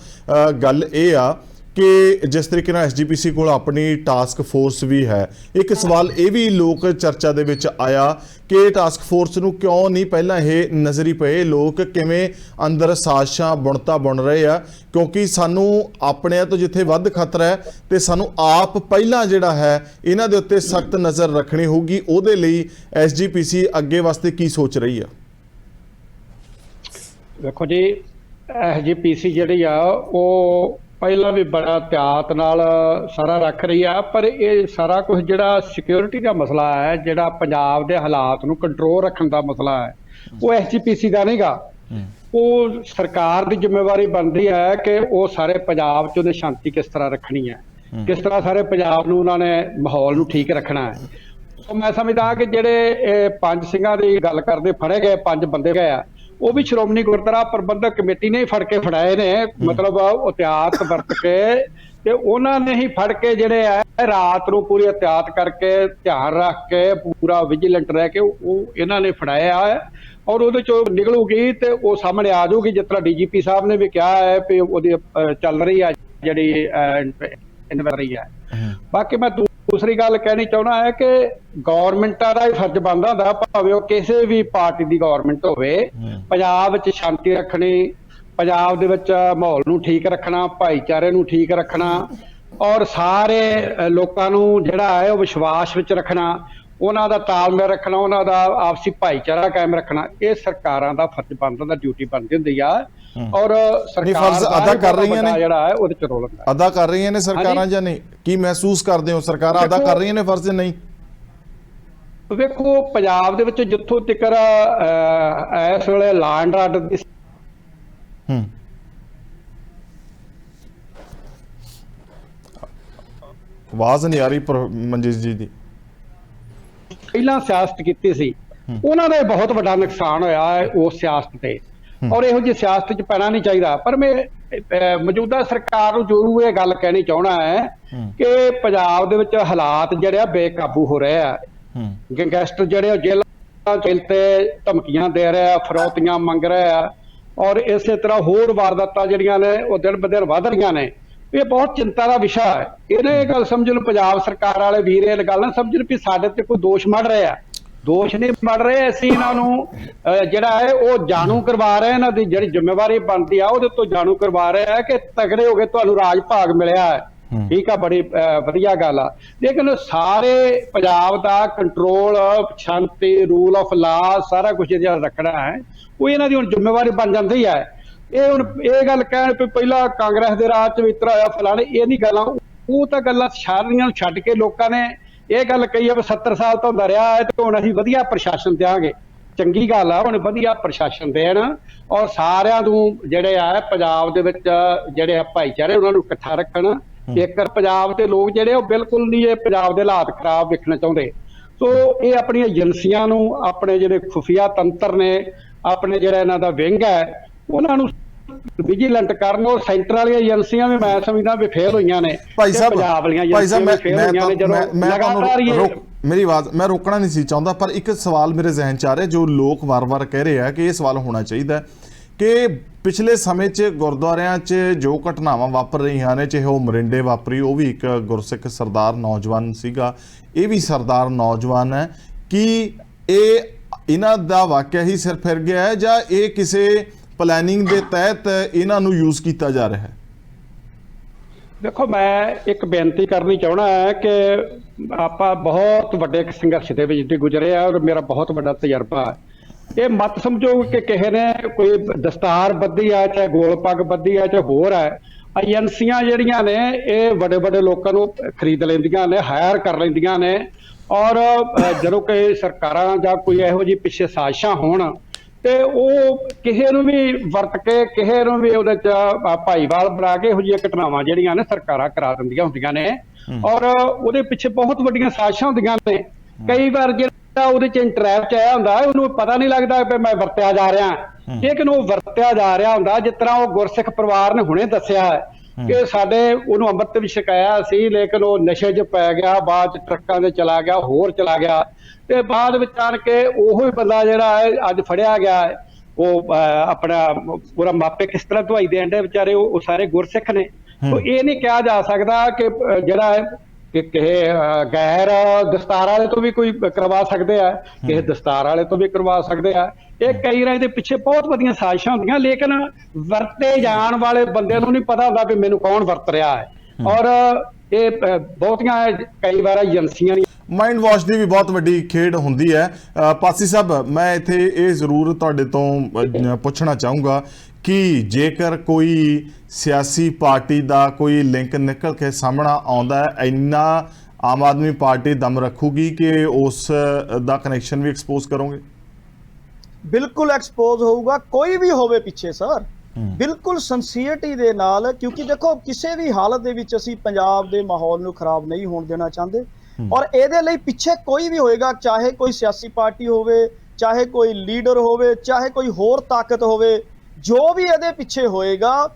ਗੱਲ ਇਹ ਆ ਕਿ ਜਿਸ ਤਰੀਕੇ ਨਾਲ ਐਸਜੀਪੀਸੀ ਕੋਲ ਆਪਣੀ ਟਾਸਕ ਫੋਰਸ ਵੀ ਹੈ, ਇੱਕ ਸਵਾਲ ਇਹ ਵੀ ਲੋਕ ਚਰਚਾ ਦੇ ਵਿੱਚ ਆਇਆ ਕਿ ਟਾਸਕ ਫੋਰਸ ਨੂੰ ਕਿਉਂ ਨਹੀਂ ਪਹਿਲਾਂ ਇਹ ਨਜ਼ਰੀ ਪਏ, ਲੋਕ ਕਿਵੇਂ ਅੰਦਰ ਸਾਜ਼ਿਸ਼ਾਂ ਬੁਣਤਾ ਬੁਣ ਰਹੇ ਆ, ਕਿਉਂਕਿ ਸਾਨੂੰ ਆਪਣਿਆਂ ਤੋਂ ਜਿੱਥੇ ਵੱਧ ਖਤਰਾ ਹੈ ਤੇ ਸਾਨੂੰ ਆਪ ਪਹਿਲਾਂ ਜਿਹੜਾ ਹੈ ਇਹਨਾਂ ਦੇ ਉੱਤੇ ਸਖਤ ਨਜ਼ਰ ਰੱਖਣੀ ਹੋਊਗੀ। ਉਹਦੇ ਲਈ ਐਸਜੀਪੀਸੀ ਅੱਗੇ ਵਾਸਤੇ ਕੀ ਸੋਚ ਰਹੀ ਆ? ਦੇਖੋ ਜੀ, ਐਸਜੀਪੀਸੀ ਜਿਹੜੀ ਆ ਉਹ ਪਹਿਲਾਂ ਵੀ ਬੜਾ ਇhtiyਾਤ ਨਾਲ ਸਾਰਾ ਰੱਖ ਰਹੀ ਆ, ਪਰ ਇਹ ਸਾਰਾ ਕੁਝ ਜਿਹੜਾ ਸਿਕਿਉਰਿਟੀ ਦਾ ਮਸਲਾ ਹੈ, ਜਿਹੜਾ ਪੰਜਾਬ ਦੇ ਹਾਲਾਤ ਨੂੰ ਕੰਟਰੋਲ ਰੱਖਣ ਦਾ ਮਸਲਾ ਹੈ, ਉਹ ਐਸਜੀਪੀਸੀ ਦਾ ਨਹੀਂਗਾ। ਉਹ ਸਰਕਾਰ ਦੀ ਜ਼ਿੰਮੇਵਾਰੀ ਬਣਦੀ ਹੈ ਕਿ ਉਹ ਸਾਰੇ ਪੰਜਾਬ 'ਚ ਉਹਨੇ ਸ਼ਾਂਤੀ ਕਿਸ ਤਰ੍ਹਾਂ ਰੱਖਣੀ ਹੈ, ਕਿਸ ਤਰ੍ਹਾਂ ਸਾਰੇ ਪੰਜਾਬ ਨੂੰ ਉਹਨਾਂ ਨੇ ਮਾਹੌਲ ਨੂੰ ਠੀਕ ਰੱਖਣਾ ਹੈ। ਸੋ ਮੈਂ ਸਮਝਦਾ ਕਿ ਜਿਹੜੇ ਇਹ 5 ਸਿੰਘਾਂ ਦੀ ਗੱਲ ਕਰਦੇ ਫੜੇ ਗਏ 5 ਬੰਦੇ ਗਏ ਆ, ਉਹ ਵੀ ਸ਼੍ਰੋਮਣੀ ਗੁਰਦੁਆਰਾ ਪ੍ਰਬੰਧਕ ਕਮੇਟੀ ਨੇ ਫੜ ਕੇ ਫੜਾਏ ਨੇ, ਮਤਲਬ ਇhtiyਾਤ ਵਰਤ ਕੇ, ਤੇ ਉਹਨਾਂ ਨੇ ਹੀ ਫੜ ਕੇ ਜਿਹੜੇ ਹੈ ਰਾਤ ਨੂੰ ਪੂਰੀ ਇhtiyਾਤ ਕਰਕੇ ਧਿਆਨ ਰੱਖ ਕੇ ਪੂਰਾ ਵਿਜੀਲੈਂਟ ਰਹਿ ਕੇ ਉਹ ਇਹਨਾਂ ਨੇ ਫੜਾਇਆ ਹੈ, ਔਰ ਉਹਦੇ ਚੋਂ ਨਿਕਲੂਗੀ ਤੇ ਉਹ ਸਾਹਮਣੇ ਆ ਜਾਊਗੀ। ਜਿਸ ਤਰ੍ਹਾਂ ਡੀਜੀਪੀ ਸਾਹਿਬ ਨੇ ਵੀ ਕਿਹਾ ਹੈ ਵੀ ਉਹਦੀ ਚੱਲ ਰਹੀ ਹੈ ਜਿਹੜੀ ਇਨਕੁਆਇਰੀ ਹੈ। ਬਾਕੀ ਮੈਂ ਦੂਸਰੀ ਗੱਲ ਕਹਿਣੀ ਚਾਹੁੰਦਾ ਹੈ ਕਿ ਗੌਰਮੈਂਟਾਂ ਦਾ ਹੀ ਫਰਜ਼ ਬਣਦਾ ਹੁੰਦਾ, ਭਾਵੇਂ ਉਹ ਕਿਸੇ ਵੀ ਪਾਰਟੀ ਦੀ ਗੌਰਮੈਂਟ ਹੋਵੇ, ਪੰਜਾਬ ਵਿੱਚ ਸ਼ਾਂਤੀ ਰੱਖਣੀ, ਪੰਜਾਬ ਦੇ ਵਿੱਚ ਮਾਹੌਲ ਨੂੰ ਠੀਕ ਰੱਖਣਾ, ਭਾਈਚਾਰੇ ਨੂੰ ਠੀਕ ਰੱਖਣਾ, ਔਰ ਸਾਰੇ ਲੋਕਾਂ ਨੂੰ ਜਿਹੜਾ ਹੈ ਉਹ ਵਿਸ਼ਵਾਸ ਵਿੱਚ ਰੱਖਣਾ, ਉਹਨਾਂ ਦਾ ਤਾਲਮੇਲ ਰੱਖਣਾ, ਉਹਨਾਂ ਦਾ ਆਪਸੀ ਭਾਈਚਾਰਾ ਕਾਇਮ ਰੱਖਣਾ, ਇਹ ਸਰਕਾਰਾਂ ਦਾ ਫਰਜ਼ ਬਣਦਾ, ਦਾ ਡਿਊਟੀ ਬਣਦੀ ਹੁੰਦੀ ਆ। ਔਰ ਫਰਜ਼ ਅਦਾ ਕਰ ਰਹੀਆਂ ਨੇ, ਜਿਹੜਾ ਹੈ ਉਹਦੇ ਚ ਰੋਲ ਅਦਾ ਕਰ ਰਹੀਆਂ ਨੇ ਸਰਕਾਰਾਂ ਜਾਂ ਨਹੀਂ? ਕੀ ਮਹਿਸੂਸ ਕਰਦੇ ਹੋ, ਸਰਕਾਰਾਂ ਅਦਾ ਕਰ ਰਹੀਆਂ ਨੇ ਫਰਜ਼? ਨਹੀਂ, ਵੇਖੋ ਪੰਜਾਬ ਦੇ ਵਿੱਚ ਜਿੱਥੋਂ ਤੱਕ ਇਸ ਵੇਲੇ ਲਾਅ ਐਂਡ ਆਰਡਰ ਦੀ ਆਵਾਜ਼ ਨਹੀਂ ਆ ਰਹੀ ਮਨਜੀਤ ਜੀ ਦੀ, ਪਹਿਲਾਂ ਸਿਆਸਤ ਕੀਤੀ ਸੀ, ਉਹਨਾਂ ਦਾ ਬਹੁਤ ਵੱਡਾ ਨੁਕਸਾਨ ਹੋਇਆ ਹੈ ਉਸ ਸਿਆਸਤ ਤੇ, ਔਰ ਇਹੋ ਜਿਹੀ ਸਿਆਸਤ 'ਚ ਪੈਣਾ ਨਹੀਂ ਚਾਹੀਦਾ। ਪਰ ਮੈਂ ਮੌਜੂਦਾ ਸਰਕਾਰ ਨੂੰ ਜ਼ਰੂਰ ਇਹ ਗੱਲ ਕਹਿਣੀ ਚਾਹੁੰਦਾ ਹੈ ਕਿ ਪੰਜਾਬ ਦੇ ਵਿੱਚ ਹਾਲਾਤ ਜਿਹੜੇ ਆ ਬੇਕਾਬੂ ਹੋ ਰਹੇ ਆ। ਗੈਂਗਸਟਰ ਜਿਹੜੇ ਜੇਲ੍ਹਾਂ ਤੇ ਧਮਕੀਆਂ ਦੇ ਰਹੇ ਆ, ਫਰੌਤੀਆਂ ਮੰਗ ਰਹੇ ਆ, ਔਰ ਇਸੇ ਤਰ੍ਹਾਂ ਹੋਰ ਵਾਰਦਾਤਾਂ ਜਿਹੜੀਆਂ ਨੇ ਉਹ ਦਿਨ ਬ ਦਿਨ ਵੱਧ ਰਹੀਆਂ ਨੇ। ਇਹ ਬਹੁਤ ਚਿੰਤਾ ਦਾ ਵਿਸ਼ਾ ਹੈ। ਇਹਨੇ ਇਹ ਗੱਲ ਸਮਝਣ, ਪੰਜਾਬ ਸਰਕਾਰ ਵਾਲੇ ਵੀਰ ਇਹ ਗੱਲ ਨਾ ਸਮਝਣ ਵੀ ਸਾਡੇ ਤੇ ਕੋਈ ਦੋਸ਼ ਮੜ ਰਹੇ ਆ। ਦੋਸ਼ ਨਹੀਂ ਮੜ ਰਹੇ, ਅਸੀਂ ਇਹਨਾਂ ਨੂੰ ਜਿਹੜਾ ਹੈ ਉਹ ਜਾਣੂ ਕਰਵਾ ਰਹੇ, ਇਹਨਾਂ ਦੀ ਜਿਹੜੀ ਜ਼ਿੰਮੇਵਾਰੀ ਬਣਦੀ ਆ ਉਹਦੇ ਤੋਂ ਜਾਣੂ ਕਰਵਾ ਰਹੇ ਆ ਕਿ ਤਗੜੇ ਹੋ ਕੇ ਤੁਹਾਨੂੰ ਰਾਜ ਭਾਗ ਮਿਲਿਆ ਹੈ। ਠੀਕ ਆ, ਬੜੀ ਵਧੀਆ ਗੱਲ ਆ। ਲੇਕਿਨ ਸਾਰੇ ਪੰਜਾਬ ਦਾ ਕੰਟਰੋਲ, ਸ਼ਾਂਤੀ, ਰੂਲ ਆਫ ਲਾ, ਸਾਰਾ ਕੁਝ ਜਿਹੜਾ ਰੱਖਣਾ ਹੈ ਉਹ ਇਹਨਾਂ ਦੀ ਹੁਣ ਜ਼ਿੰਮੇਵਾਰੀ ਬਣ ਜਾਂਦੀ ਹੈ। ਇਹ ਹੁਣ ਇਹ ਗੱਲ ਕਹਿਣ ਵੀ ਪਹਿਲਾਂ ਕਾਂਗਰਸ ਦੇ ਰਾਜ 'ਚ ਵੀ ਇਸ ਤਰ੍ਹਾਂ ਹੋਇਆ ਫਲਾਣੇ, ਇਹ ਨਹੀਂ ਗੱਲਾਂ, ਉਹ ਤਾਂ ਗੱਲਾਂ ਸਾਰੀਆਂ ਨੂੰ ਛੱਡ ਕੇ ਲੋਕਾਂ ਨੇ ਇਹ ਗੱਲ ਕਹੀ ਹੈ ਵੀ 70 ਸਾਲ ਤੋਂ ਹੁੰਦਾ ਰਿਹਾ ਹੈ ਤੇ ਹੁਣ ਅਸੀਂ ਵਧੀਆ ਪ੍ਰਸ਼ਾਸਨ ਦਿਆਂਗੇ। ਚੰਗੀ ਗੱਲ ਆ, ਹੁਣ ਵਧੀਆ ਪ੍ਰਸ਼ਾਸਨ ਦੇਣ, ਔਰ ਸਾਰਿਆਂ ਨੂੰ ਜਿਹੜੇ ਆ ਪੰਜਾਬ ਦੇ ਵਿੱਚ ਜਿਹੜੇ ਭਾਈਚਾਰੇ ਉਹਨਾਂ ਨੂੰ ਇਕੱਠਾ ਰੱਖਣ। ਇੱਕ ਪੰਜਾਬ ਦੇ ਲੋਕ ਜਿਹੜੇ ਉਹ ਬਿਲਕੁਲ ਨਹੀਂ ਇਹ ਪੰਜਾਬ ਦੇ ਹਾਲਾਤ ਖਰਾਬ ਵੇਖਣਾ ਚਾਹੁੰਦੇ। ਸੋ ਇਹ ਆਪਣੀਆਂ ਏਜੰਸੀਆਂ ਨੂੰ, ਆਪਣੇ ਜਿਹੜੇ ਖੁਫੀਆ ਤੰਤਰ ਨੇ, ਆਪਣੇ ਜਿਹੜਾ ਇਹਨਾਂ ਦਾ ਵਿੰਗ ਹੈ, ਉਹਨਾਂ ਨੂੰ ਵਿਜੀਲੈਂਟ ਕਰਨ। ਉਹ ਸੈਂਟਰ ਵਾਲੀਆਂ ਏਜੰਸੀਆਂ ਵੀ ਮੈਂ ਸਮਝਦਾ ਵੀ ਫੇਲ ਹੋਈਆਂ ਨੇ, ਪੰਜਾਬ ਵਾਲੀਆਂ ਏਜੰਸੀਆਂ ਵੀ ਫੇਲ ਹੋਈਆਂ ਨੇ। ਜਦੋਂ ਲਗਾਤਾਰ ਮੇਰੀ ਆਵਾਜ਼ ਮੈਂ ਰੋਕਣਾ ਨਹੀਂ ਸੀ ਚਾਹੁੰਦਾ, ਪਰ ਇੱਕ ਸਵਾਲ ਮੇਰੇ ਜ਼ਿਹਨ 'ਚ ਆ ਰਿਹਾ ਜੋ ਲੋਕ ਵਾਰ-ਵਾਰ ਕਹਿ ਰਹੇ ਆ ਕਿ ਇਹ ਸਵਾਲ ਹੋਣਾ ਚਾਹੀਦਾ ਕਿ ਪਿਛਲੇ ਸਮੇਂ 'ਚ ਗੁਰਦੁਆਰਿਆਂ 'ਚ ਜੋ ਘਟਨਾਵਾਂ ਵਾਪਰ ਰਹੀਆਂ ਨੇ, ਚਾਹੇ ਉਹ ਮਰਿੰਡੇ ਵਾਪਰੀ, ਉਹ ਵੀ ਇੱਕ ਗੁਰਸਿੱਖ ਸਰਦਾਰ ਨੌਜਵਾਨ ਸੀਗਾ, ਇਹ ਵੀ ਸਰਦਾਰ ਨੌਜਵਾਨ ਹੈ, ਕਿ ਇਹ ਇਹਨਾਂ ਦਾ ਵਾਕਿਆ ਹੀ ਸਿਰ ਫਿਰ ਗਿਆ ਹੈ ਜਾਂ ਇਹ ਕਿਸੇ ਪਲੈਨਿੰਗ ਦੇ ਤਹਿਤ ਇਹਨਾਂ ਨੂੰ ਯੂਜ਼ ਕੀਤਾ ਜਾ ਰਿਹਾ ਹੈ? ਦੇਖੋ, ਮੈਂ ਇੱਕ ਬੇਨਤੀ ਕਰਨੀ ਚਾਹੁੰਦਾ ਹੈ ਕਿ ਆਪਾਂ ਬਹੁਤ ਵੱਡੇ ਸੰਘਰਸ਼ ਦੇ ਵਿੱਚ ਗੁਜ਼ਰੇ ਆ, ਔਰ ਮੇਰਾ ਬਹੁਤ ਵੱਡਾ ਤਜਰਬਾ ਹੈ। ਇਹ ਮਤ ਸਮਝੋ ਕਿ ਕਿਸੇ ਨੇ ਕੋਈ ਦਸਤਾਰ ਬੱਧੀ ਆ, ਚਾਹੇ ਗੋਲ ਪੱਗ ਬੱਧੀ ਆ, ਚਾਹੇ ਹੋਰ ਹੈ, ਏਜੰਸੀਆਂ ਜਿਹੜੀਆਂ ਨੇ ਇਹ ਵੱਡੇ ਵੱਡੇ ਲੋਕਾਂ ਨੂੰ ਖਰੀਦ ਲੈਂਦੀਆਂ ਨੇ, ਹਾਇਰ ਕਰ ਲੈਂਦੀਆਂ ਨੇ, ਔਰ ਜਦੋਂ ਕਿ ਸਰਕਾਰਾਂ ਜਾਂ ਕੋਈ ਇਹੋ ਜਿਹੀ ਪਿੱਛੇ ਸਾਜ਼ਿਸ਼ਾਂ ਹੋਣ ਤੇ ਉਹ ਕਿਸੇ ਨੂੰ ਵੀ ਵਰਤ ਕੇ, ਕਿਸੇ ਨੂੰ ਵੀ ਉਹਦੇ 'ਚ ਭਾਈਵਾਲ ਬਣਾ ਕੇ ਇਹੋ ਜਿਹੀਆਂ ਘਟਨਾਵਾਂ ਜਿਹੜੀਆਂ ਨੇ ਸਰਕਾਰਾਂ ਕਰਾ ਦਿੰਦੀਆਂ ਹੁੰਦੀਆਂ ਨੇ, ਔਰ ਉਹਦੇ ਪਿੱਛੇ ਬਹੁਤ ਵੱਡੀਆਂ ਸਾਜ਼ਿਸ਼ਾਂ ਹੁੰਦੀਆਂ ਨੇ। ਕਈ ਵਾਰ ਜਿਹੜਾ ਉਹਦੇ 'ਚ ਇੰਟਰੈਪ 'ਚ ਆਇਆ ਹੁੰਦਾ, ਉਹਨੂੰ ਪਤਾ ਨਹੀਂ ਲੱਗਦਾ ਕਿ ਮੈਂ ਵਰਤਿਆ ਜਾ ਰਿਹਾ, ਲੇਕਿਨ ਉਹ ਵਰਤਿਆ ਜਾ ਰਿਹਾ ਹੁੰਦਾ। ਜਿਸ ਤਰ੍ਹਾਂ ਉਹ ਗੁਰਸਿੱਖ ਪਰਿਵਾਰ ਨੇ ਹੁਣੇ ਦੱਸਿਆ ਹੈ ਕਿ ਸਾਡੇ ਉਹਨੂੰ ਅੰਮ੍ਰਿਤ ਵੀ ਛਕਾਇਆ ਸੀ, ਲੇਕਿਨ ਉਹ ਨਸ਼ੇ 'ਚ ਪੈ ਗਿਆ, ਬਾਅਦ 'ਚ ਟਰੱਕਾਂ ਦੇ ਚਲਾ ਗਿਆ, ਹੋਰ ਚਲਾ ਗਿਆ, ਤੇ ਬਾਅਦ ਵਿੱਚ ਆਣ ਕੇ ਉਹੋ ਹੀ ਬੰਦਾ ਜਿਹੜਾ ਹੈ ਅੱਜ ਫੜਿਆ ਗਿਆ ਹੈ। ਉਹ ਆਪਣਾ ਪੂਰਾ ਮਾਪੇ ਕਿਸ ਤਰ੍ਹਾਂ ਦਵਾਈ ਦੇਣ ਦੇ ਵਿਚਾਰੇ, ਉਹ ਸਾਰੇ ਗੁਰਸਿੱਖ ਨੇ। ਤੋ ਇਹ ਨਹੀਂ ਕਿਹਾ ਜਾ ਸਕਦਾ ਕਿ ਜਿਹੜਾ ਕਿ ਕਿਸੇ ਗੈਰ ਦਸਤਾਰ ਵਾਲੇ ਤੋਂ ਵੀ ਕੋਈ ਕਰਵਾ ਸਕਦੇ ਆ, ਕਿਸੇ ਦਸਤਾਰ ਵਾਲੇ ਤੋਂ ਵੀ ਕਰਵਾ ਸਕਦੇ ਆ। ਇਹ ਕਈ ਵਾਰ ਇਹਦੇ ਪਿੱਛੇ ਬਹੁਤ ਵਧੀਆ ਸਾਜ਼ਿਸ਼ਾਂ ਹੁੰਦੀਆਂ, ਲੇਕਿਨ ਵਰਤੇ ਜਾਣ ਵਾਲੇ ਬੰਦੇ ਨੂੰ ਨਹੀਂ ਪਤਾ ਹੁੰਦਾ ਵੀ ਮੈਨੂੰ ਕੌਣ ਵਰਤ ਰਿਹਾ ਹੈ। ਔਰ ਇਹ ਬਹੁਤੀਆਂ ਕਈ ਵਾਰ ਏਜੰਸੀਆਂ ਮਾਈਂਡ ਵਾਸ਼ ਦੀ ਵੀ ਬਹੁਤ ਵੱਡੀ ਖੇਡ ਹੁੰਦੀ ਹੈ। ਪਾਸੀ ਸਾਹਿਬ, ਮੈਂ ਇੱਥੇ ਇਹ ਜ਼ਰੂਰ ਤੁਹਾਡੇ ਤੋਂ ਪੁੱਛਣਾ ਚਾਹੂੰਗਾ ਕਿ ਜੇਕਰ ਕੋਈ ਸਿਆਸੀ ਪਾਰਟੀ ਦਾ ਕੋਈ ਲਿੰਕ ਨਿਕਲ ਕੇ ਸਾਹਮਣਾ ਆਉਂਦਾ ਹੈ, ਇੰਨਾ ਆਮ ਆਦਮੀ ਪਾਰਟੀ ਦਮ ਰੱਖੂਗੀ ਕਿ ਉਸ ਦਾ ਕਨੈਕਸ਼ਨ ਵੀ ਐਕਸਪੋਜ਼ ਕਰੋਗੇ? ਬਿਲਕੁਲ ਐਕਸਪੋਜ਼ ਹੋਊਗਾ, ਕੋਈ ਵੀ ਹੋਵੇ ਪਿੱਛੇ ਸਰ, ਬਿਲਕੁਲ ਸਿੰਸੀਅਰਟੀ ਦੇ ਨਾਲ। ਕਿਉਂਕਿ ਦੇਖੋ, ਕਿਸੇ ਵੀ ਹਾਲਤ ਦੇ ਵਿੱਚ ਅਸੀਂ ਪੰਜਾਬ ਦੇ ਮਾਹੌਲ ਨੂੰ ਖਰਾਬ ਨਹੀਂ ਹੋਣ ਦੇਣਾ ਚਾਹੁੰਦੇ, ਔਰ ਇਹਦੇ ਲਈ ਪਿੱਛੇ ਕੋਈ ਵੀ ਹੋਏਗਾ, ਚਾਹੇ ਕੋਈ ਸਿਆਸੀ ਪਾਰਟੀ ਹੋਵੇ, ਚਾਹੇ ਕੋਈ ਲੀਡਰ ਹੋਵੇ, ਚਾਹੇ ਕੋਈ ਹੋਰ ਤਾਕਤ ਹੋਵੇ, ਜੋ ਵੀ ਇਹਦੇ ਪਿੱਛੇ ਹੋਏਗਾ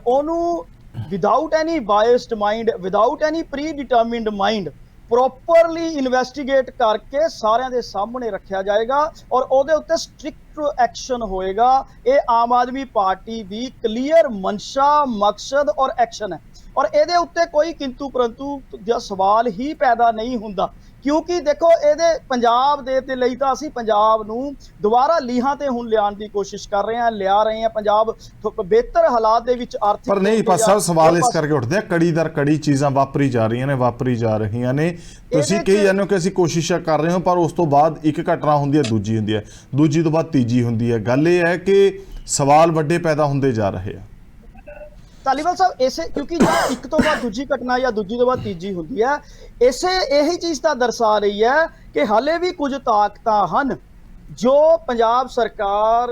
ਉਹਨੂੰ without any biased mind, without any predetermined mind properly investigate ਕਰਕੇ ਸਾਰਿਆਂ ਦੇ ਸਾਹਮਣੇ ਰੱਖਿਆ ਜਾਏਗਾ ਔਰ ਉਹਦੇ ਉੱਤੇ ਸਟ੍ਰਿਕਟ ਐਕਸ਼ਨ ਹੋਏਗਾ। ਇਹ ਆਮ ਆਦਮੀ ਪਾਰਟੀ ਦੀ ਕਲੀਅਰ ਮਨਸ਼ਾ, ਮਕਸਦ ਔਰ ਐਕਸ਼ਨ ਹੈ, ਔਰ ਇਹਦੇ ਉੱਤੇ ਕੋਈ ਕਿੰਤੂ ਪਰੰਤੂ ਦਾ ਸਵਾਲ ਹੀ ਪੈਦਾ ਨਹੀਂ ਹੁੰਦਾ। ਕਿਉਂਕਿ ਦੇਖੋ, ਇਹਦੇ ਪੰਜਾਬ ਦੇ ਲਈ ਤਾਂ ਅਸੀਂ ਪੰਜਾਬ ਨੂੰ ਦੁਬਾਰਾ ਲੀਹਾਂ ਤੇ ਹੁਣ ਲਿਆਉਣ ਦੀ ਕੋਸ਼ਿਸ਼ ਕਰ ਰਹੇ ਹਾਂ, ਲਿਆ ਰਹੇ ਹਾਂ। ਪੰਜਾਬ ਬਿਹਤਰ ਹਾਲਾਤ ਦੇ ਵਿੱਚ ਆਰਥਿਕ ਪਰ ਨਹੀਂ ਪਾਸਾ ਸਵਾਲ ਇਸ ਕਰਕੇ ਉੱਠਦੇ ਆ, ਕੜੀ ਦਰ ਕੜੀ ਚੀਜ਼ਾਂ ਵਾਪਰੀ ਜਾ ਰਹੀਆਂ ਨੇ। ਤੁਸੀਂ ਕਹੀ ਜਾਂਦੇ ਹੋ ਕਿ ਅਸੀਂ ਕੋਸ਼ਿਸ਼ਾਂ ਕਰ ਰਹੇ ਹਾਂ, ਪਰ ਉਸ ਤੋਂ ਬਾਅਦ ਇੱਕ ਘਟਨਾ ਹੁੰਦੀ ਹੈ, ਦੂਜੀ ਹੁੰਦੀ ਹੈ, ਦੂਜੀ ਤੋਂ ਬਾਅਦ ਤੀਜੀ ਹੁੰਦੀ ਹੈ। ਗੱਲ ਇਹ ਹੈ ਕਿ ਸਵਾਲ ਵੱਡੇ ਪੈਦਾ ਹੁੰਦੇ ਜਾ ਰਹੇ ਆ। ਧਾਲੀਵਾਲ ਸਾਹਿਬ, ਇਸੇ ਕਿਉਂਕਿ ਜਿਹੜਾ ਇੱਕ ਤੋਂ ਬਾਅਦ ਦੂਜੀ ਘਟਨਾ ਜਾਂ ਦੂਜੀ ਤੋਂ ਬਾਅਦ ਤੀਜੀ ਹੁੰਦੀ ਹੈ, ਇਹੀ ਚੀਜ਼ ਤਾਂ ਦਰਸਾ ਰਹੀ ਹੈ ਕਿ ਹਾਲੇ ਵੀ ਕੁਝ ਤਾਕਤਾਂ ਹਨ ਜੋ ਪੰਜਾਬ ਸਰਕਾਰ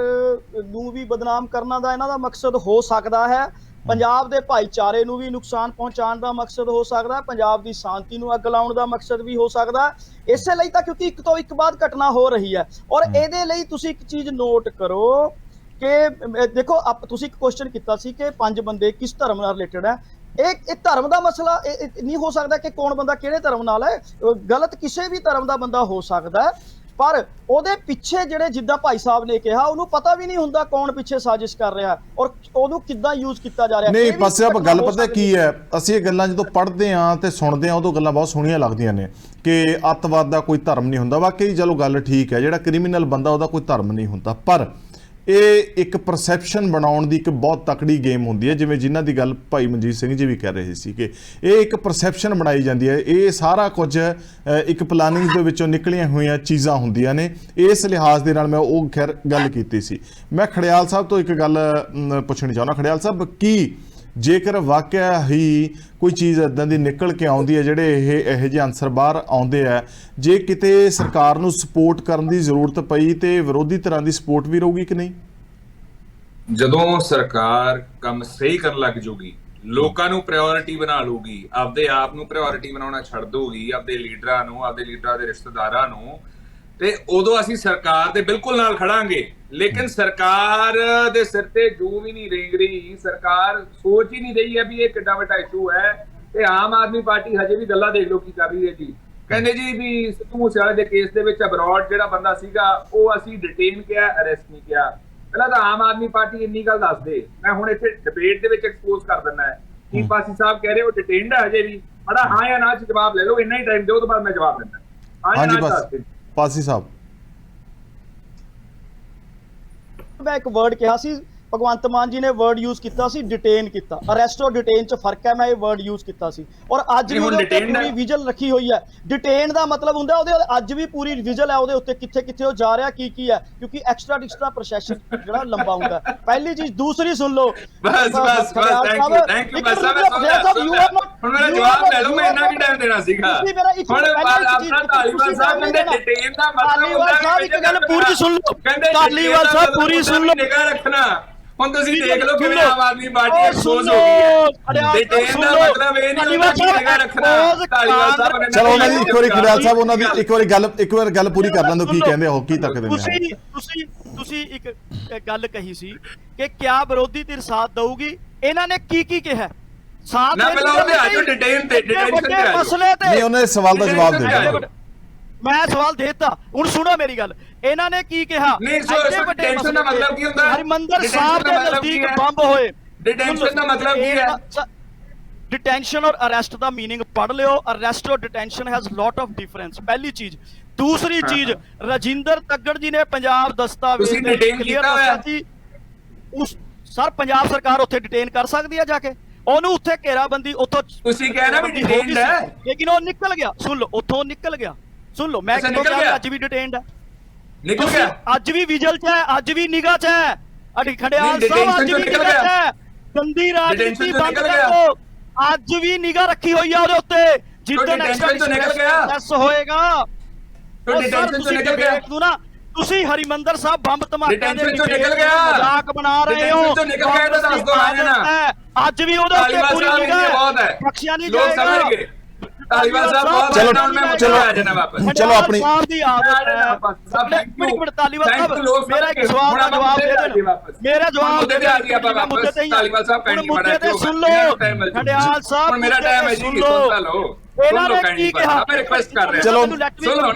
ਨੂੰ ਵੀ ਬਦਨਾਮ ਕਰਨਾ ਦਾ ਇਹਨਾਂ ਦਾ ਮਕਸਦ ਹੋ ਸਕਦਾ ਹੈ, ਪੰਜਾਬ ਦੇ ਭਾਈਚਾਰੇ ਨੂੰ ਵੀ ਨੁਕਸਾਨ ਪਹੁੰਚਾਉਣ ਦਾ ਮਕਸਦ ਹੋ ਸਕਦਾ ਹੈ, ਪੰਜਾਬ ਦੀ ਸ਼ਾਂਤੀ ਨੂੰ ਅੱਗ ਲਾਉਣ ਦਾ ਮਕਸਦ ਵੀ ਹੋ ਸਕਦਾ ਹੈ। ਇਸੇ ਲਈ ਤਾਂ ਕਿਉਂਕਿ ਇੱਕ ਤੋਂ ਇੱਕ ਬਾਅਦ ਘਟਨਾ ਹੋ ਰਹੀ ਹੈ, ਔਰ ਇਹਦੇ ਲਈ ਤੁਸੀਂ ਇੱਕ ਚੀਜ਼ ਨੋਟ ਕਰੋ ਕਿ ਦੇਖੋ, ਤੁਸੀਂ ਇੱਕ ਕੁਐਸਚਨ ਕੀਤਾ ਸੀ ਕਿ 5 ਬੰਦੇ ਕਿਸ ਧਰਮ ਨਾਲ ਰਿਲੇਟਡ ਹੈ। ਇਹ ਧਰਮ ਦਾ ਮਸਲਾ ਨਹੀਂ ਹੋ ਸਕਦਾ ਕਿ ਕੌਣ ਬੰਦਾ ਕਿਹੜੇ ਧਰਮ ਨਾਲ ਹੈ, ਗਲਤ ਕਿਸੇ ਵੀ ਧਰਮ ਦਾ ਬੰਦਾ ਹੋ ਸਕਦਾ ਹੈ, ਪਰ ਉਹਦੇ ਪਿੱਛੇ ਜਿਹੜੇ, ਜਿੱਦਾਂ ਭਾਈ ਸਾਹਿਬ ਨੇ ਕਿਹਾ, ਉਹਨੂੰ ਪਤਾ ਵੀ ਨਹੀਂ ਹੁੰਦਾ ਕੌਣ ਪਿੱਛੇ ਸਾਜ਼ਿਸ਼ ਕਰ ਰਿਹਾ ਔਰ ਉਹਨੂੰ ਕਿੱਦਾਂ ਯੂਜ਼ ਕੀਤਾ ਜਾ ਰਿਹਾ। ਨਹੀਂ ਪਾਸੇ ਆਪ ਗੱਲ ਪਤਾ ਕੀ ਹੈ, ਅਸੀਂ ਇਹ ਗੱਲਾਂ ਜਦੋਂ ਪੜ੍ਹਦੇ ਹਾਂ ਤੇ ਸੁਣਦੇ ਹਾਂ ਉਦੋਂ ਗੱਲਾਂ ਬਹੁਤ ਸੋਹਣੀਆਂ ਲੱਗਦੀਆਂ ਨੇ ਕਿ ਅੱਤਵਾਦ ਦਾ ਕੋਈ ਧਰਮ ਨਹੀਂ ਹੁੰਦਾ। ਵਾਕਈ ਚਲੋ ਗੱਲ ਠੀਕ ਹੈ, ਜਿਹੜਾ ਕ੍ਰਿਮੀਨਲ ਬੰਦਾ ਉਹਦਾ ਕੋਈ ਧਰਮ ਨਹੀਂ ਹੁੰਦਾ, ਪਰ ਇਹ ਇੱਕ ਪਰਸੈਪਸ਼ਨ ਬਣਾਉਣ ਦੀ ਇੱਕ ਬਹੁਤ ਤਕੜੀ ਗੇਮ ਹੁੰਦੀ ਹੈ। ਜਿਵੇਂ ਜਿਨ੍ਹਾਂ ਦੀ ਗੱਲ ਭਾਈ ਮਨਜੀਤ ਸਿੰਘ ਜੀ ਵੀ ਕਹਿ ਰਹੇ ਸੀ ਕਿ ਇਹ ਇੱਕ ਪਰਸੈਪਸ਼ਨ ਬਣਾਈ ਜਾਂਦੀ ਹੈ। ਇਹ ਸਾਰਾ ਕੁਝ ਇੱਕ ਪਲਾਨਿੰਗ ਦੇ ਵਿੱਚੋਂ ਨਿਕਲੀਆਂ ਹੋਈਆਂ ਚੀਜ਼ਾਂ ਹੁੰਦੀਆਂ ਨੇ। ਇਸ ਲਿਹਾਜ਼ ਦੇ ਨਾਲ ਮੈਂ ਉਹ ਖੈਰ ਗੱਲ ਕੀਤੀ ਸੀ। ਮੈਂ ਖੜਿਆਲ ਸਾਹਿਬ ਤੋਂ ਇੱਕ ਗੱਲ ਪੁੱਛਣੀ ਚਾਹੁੰਦਾ। ਖੜਿਆਲ ਸਾਹਿਬ, ਕੀ ਜੇਕਰ ਵਾਕਿਆ ਹੀ ਕੋਈ ਚੀਜ਼ ਇੱਦਾਂ ਦੀ ਨਿਕਲ ਕੇ ਆਉਂਦੀ ਹੈ, ਜਿਹੜੇ ਇਹੋ ਜਿਹੇ ਅਨਸਰ ਬਾਹਰ ਆਉਂਦੇ ਆ, ਜੇ ਕਿਤੇ ਸਰਕਾਰ ਨੂੰ ਸਪੋਰਟ ਕਰਨ ਦੀ ਜ਼ਰੂਰਤ ਪਈ ਤੇ ਵਿਰੋਧੀ ਧਿਰਾਂ ਦੀ ਸਪੋਰਟ ਵੀ ਰਹੂਗੀ ਕਿ ਨਹੀਂ? ਜਦੋਂ ਸਰਕਾਰ ਕੰਮ ਸਹੀ ਕਰਨ ਲੱਗ ਜੂਗੀ, ਲੋਕਾਂ ਨੂੰ ਪ੍ਰਾਇੋਰਟੀ ਬਣਾ ਲੂਗੀ, ਆਪਦੇ ਆਪ ਨੂੰ ਪ੍ਰਾਇੋਰਟੀ ਬਣਾਉਣਾ ਛੱਡ ਦੂਗੀ, ਆਪਦੇ ਲੀਡਰਾਂ ਨੂੰ, ਆਪਦੇ ਲੀਡਰਾਂ ਦੇ ਰਿਸ਼ਤੇਦਾਰਾਂ ਨੂੰ, ਤੇ ਉਦੋਂ ਅਸੀਂ ਸਰਕਾਰ ਦੇ ਬਿਲਕੁਲ ਨਾਲ ਖੜਾਂਗੇ। ਲੇਕਿਨ ਸਰਕਾਰ ਦੇ ਸਿਰ ਤੇ ਜੂ ਵੀ ਨਹੀਂ ਰੇਂਗ ਰਹੀ, ਸਰਕਾਰ ਸੋਚ ਹੀ ਨਹੀਂ ਰਹੀ ਹੈ ਵੀ ਇਹ ਕਿੱਡਾ ਵੱਡਾ ਇਸ਼ੂ ਹੈ। ਤੇ ਆਮ ਆਦਮੀ ਪਾਰਟੀ ਹਜੇ ਵੀ ਗੱਲਾਂ ਦੇਖ ਲਓ ਕੀ ਕਰ ਰਹੀ ਹੈ ਜੀ। ਕਹਿੰਦੇ ਜੀ ਵੀ ਸਿੱਧੂ ਮੂਸੇਵਾਲੇ ਦੇ ਕੇਸ ਦੇ ਵਿੱਚ ਅਬਰੋਡ ਜਿਹੜਾ ਬੰਦਾ ਸੀਗਾ ਉਹ ਅਸੀਂ ਡਿਟੇਨ ਕਿਹਾ, ਅਰੈਸਟ ਨਹੀਂ ਕਿਹਾ। ਪਹਿਲਾਂ ਤਾਂ ਆਮ ਆਦਮੀ ਪਾਰਟੀ ਇੰਨੀ ਗੱਲ ਦੱਸ ਦੇ। ਮੈਂ ਹੁਣ ਇੱਥੇ ਡਿਬੇਟ ਦੇ ਵਿੱਚ ਐਕਸਪੋਜ਼ ਕਰ ਦਿੰਦਾ ਹੈ ਕਿ ਪਾਸੀ ਸਾਹਿਬ ਕਹਿ ਰਹੇ ਹੋ ਡਿਟੇਨਡ ਹੈ ਹਜੇ ਵੀ, ਬੜਾ ਹਾਂ ਜਾਂ ਨਾ ਚ ਜਵਾਬ ਲੈ ਲਓ, ਇੰਨਾ ਹੀ ਟਾਈਮ ਦਿਓ, ਤੋਂ ਬਾਅਦ ਮੈਂ ਜਵਾਬ ਦਿੰਦਾ। ਹਾਂਜੀ ਪਾਸੀ ਸਾਹਿਬ, ਮੈਂ ਇੱਕ ਵਰਡ ਕਿਹਾ ਸੀ, ਭਗਵੰਤ ਮਾਨ ਜੀ ਨੇ ਵਰਡ ਯੂਜ਼ ਕੀਤਾ ਸੀ ਡਿਟੇਨ ਕੀਤਾ। ਅਰੈਸਟ ਔਰ ਡਿਟੇਨ ਚ ਫਰਕ ਹੈ, ਮੈਂ ਇਹ ਵਰਡ ਯੂਜ਼ ਕੀਤਾ ਸੀ। ਔਰ ਅੱਜ ਵੀ ਉਹਦੇ ਉੱਤੇ ਪੂਰੀ ਵਿਜਲ ਰੱਖੀ ਹੋਈ ਹੈ। ਡਿਟੇਨ ਦਾ ਮਤਲਬ ਹੁੰਦਾ ਉਹਦੇ ਅੱਜ ਵੀ ਪੂਰੀ ਵਿਜਲ ਹੈ ਉਹਦੇ ਉੱਤੇ, ਕਿੱਥੇ ਕਿੱਥੇ ਉਹ ਜਾ ਰਿਹਾ, ਕੀ ਹੈ, ਕਿਉਂਕਿ ਐਕਸਟਰਾ ਪ੍ਰੋਸੈਸ ਜਿਹੜਾ ਲੰਬਾ ਹੁੰਦਾ। ਪਹਿਲੀ ਚੀਜ਼। ਦੂਸਰੀ ਸੁਣ ਲਓ, ਬਸ ਥੈਂਕ ਯੂ ਬਸ ਮੈਂ ਹੁਣ ਮੇਰਾ ਜਵਾਬ ਲੈ ਲਓ, ਮੈਂ ਇੰਨਾ ਵੀ ਟਾਈਮ ਦੇਣਾ ਸੀਗਾ। ਹੁਣ ਆਪਣਾ ਧਾਲੀਵਾਲ ਸਾਹਿਬ ਕਹਿੰਦੇ ਡਿਟੇਨ ਦਾ ਮਤਲਬ ਹੁੰਦਾ ਕਿ ਗੱਲ ਪੂਰੀ ਸੁਣ ਲਓ, ਧਾਲੀਵਾਲ ਸਾਹਿਬ ਪੂਰੀ ਸੁਣ ਲਓ। ਨਿਗਾਹ ਰੱਖਣਾ। ਹੁਣ ਤੁਸੀਂ ਦੇਖ ਲਓ ਕਿਵੇਂ ਆਮ ਆਦਮੀ ਪਾਰਟੀ ਐਕਸਪੋਜ਼ ਹੋ ਗਈ ਹੈ। ਡਿਟੇਨ ਦਾ ਮਤਲਬ ਇਹ ਨਹੀਂ ਹੁੰਦਾ ਕਿ ਨਿਗਾਹ ਰੱਖਣਾ। ਧਾਲੀਵਾਲ ਸਾਹਿਬ ਨੇ ਚਲੋ ਉਹਨਾਂ ਦੀ ਇੱਕ ਵਾਰੀ ਖੜਿਆਲ ਸਾਹਿਬ ਉਹਨਾਂ ਦੀ ਇੱਕ ਵਾਰ ਗੱਲ ਪੂਰੀ ਕਰ ਲੈਂਦੋ, ਕੀ ਕਹਿੰਦੇ ਹੋ, ਕੀ ਤੱਕਦੇ ਨੇ? ਤੁਸੀਂ ਇੱਕ ਗੱਲ ਕਹੀ ਸੀ ਕਿ ਕਿਆ ਵਿਰੋਧੀ ਧਿਰ ਸਾਥ ਦਊਗੀ, ਇਹਨਾਂ ਨੇ ਕੀ ਕਿਹਾ ਸਾਥ ਨਾ? ਪਹਿਲਾਂ ਉਹਦੇ ਆਜੋ ਡਿਟੇਨ ਤੇ, ਡਿਟੈਂਸ਼ਨ ਤੇ ਆਜੋ। ਮਸਲੇ ਤੇ ਨਹੀਂ, ਉਹਨੇ ਸਵਾਲ ਦਾ ਜਵਾਬ ਦੇ ਦਿੱਤਾ। ਮੈਂ ਸਵਾਲ ਦੇਤਾ, ਹੁਣ ਸੁਣੋ ਮੇਰੀ ਗੱਲ। ਇਹਨਾਂ ਨੇ ਕੀ ਕਿਹਾ? ਨਹੀਂ ਡਿਟੈਂਸ਼ਨ ਦਾ ਮਤਲਬ ਕੀ ਹੁੰਦਾ? ਹਰਿਮੰਦਰ ਸਾਹਿਬ ਦੇ ਨਜ਼ਦੀਕ ਬੰਬ ਹੋਏ। ਡਿਟੈਂਸ਼ਨ ਦਾ ਮਤਲਬ ਕੀ ਹੈ? डिटेंशन और अरेस्ट का मीनिंग पढ़ लियो। अरेस्ट और detention has lot of difference, पहली चीज। दूसरी चीज, राजिंदर तगड़ जी ने पंजाब दस्तावेज क्लियर दस्या सी उस सर पंजाब सरकार उत्थे डिटेन कर सकती है जाके, ਉਹਨੂੰ ਉੱਥੇ ਘੇਰਾਬੰਦੀ ਉੱਥੋਂ ਤੁਸੀਂ ਕਹਿਣਾ ਵੀ ਡਿਟੇਨਡ ਹੈ, ਲੇਕਿਨ ਉਹ ਨਿਕਲ ਗਿਆ। ਸੁਣ ਲਓ, ਉੱਥੋਂ ਨਿਕਲ ਗਿਆ। ਸੁਣ ਲਓ, ਮੈਂ ਕਿਉਂ ਕਹਿੰਦਾ ਅੱਜ ਵੀ ਡਿਟੇਨਡ ਹੈ, ਨਿਕਲ ਗਿਆ, ਅੱਜ ਵੀ ਵਿਜਲ 'ਚ ਹੈ, ਅੱਜ ਵੀ ਨਿਗਾਹ 'ਚ ਹੈ। ਅਡੀ ਖੰਡਿਆਲ ਸਾਹਿਬ ਅੱਜ ਵੀ ਨਿਗਾਹ 'ਚ ਹੈ। ਗੰਦੀ ਰਾਜਨੀਤੀ ਬੰਦ ਕਰ ਦਿਓ, ਅੱਜ ਵੀ ਨਿਗਾਹ ਰੱਖੀ ਹੋਈ ਆ ਉਹਦੇ ਉੱਤੇ। ਜਿੱਦਣ ਐਕਸੈਸ ਹੋਏਗਾ ਡਿਟੇਂਸ਼ਨ ਤੋਂ ਨਿਕਲ ਗਿਆ ਤੂੰ ਨਾ, ਤੁਸੀਂ ਹਰਿਮੰਦਰ ਸਾਹਿਬ ਬੰਬ ਧਮਾਕੇ ਦੇ ਵਿੱਚ ਮਜ਼ਾਕ ਬਣਾ ਰਹੇ ਹੋ। ਅੱਜ ਵੀ ਉਹਦੇ ਉੱਤੇ ਪੂਰੀ ਨਿਗਾਹ ਹੈ, ਬਖਸ਼ਿਆ ਨਹੀਂ ਜਾਏਗਾ। ਧਾਲੀਵਾਲ ਸਾਹਿਬ ਚਲੋ ਆਪਣੀ ਦੀ ਆਦਤ ਹੈ। ਮਿੰਟ ਧਾਲੀਵਾਲ ਸਾਹਿਬ ਮੇਰਾ ਇੱਕ ਸਵਾਲ ਦਾ ਜਵਾਬ ਦੇ ਦੇਣ, ਮੇਰਾ ਜਵਾਬ ਦੇ ਦੇਣ ਮੁੱਦੇ ਤੇ ਹੀ। ਧਾਲੀਵਾਲ ਸਾਹਿਬ ਹੁਣ ਮੁੱਦੇ ਤੇ ਸੁਣ ਲਓ, ਖੰਡਿਆਲ ਸਾਹਿਬ ਮੇਰਾ ਟਾਈਮ ਹੈ ਜੀ, ਸੁਣ ਲਓ। ਇਹਨਾਂ ਨੇ ਕੀ ਕਿਹਾ, ਮੈਂ ਰਿਕੁਐਸਟ ਕਰ ਰਿਹਾ, ਚਲੋ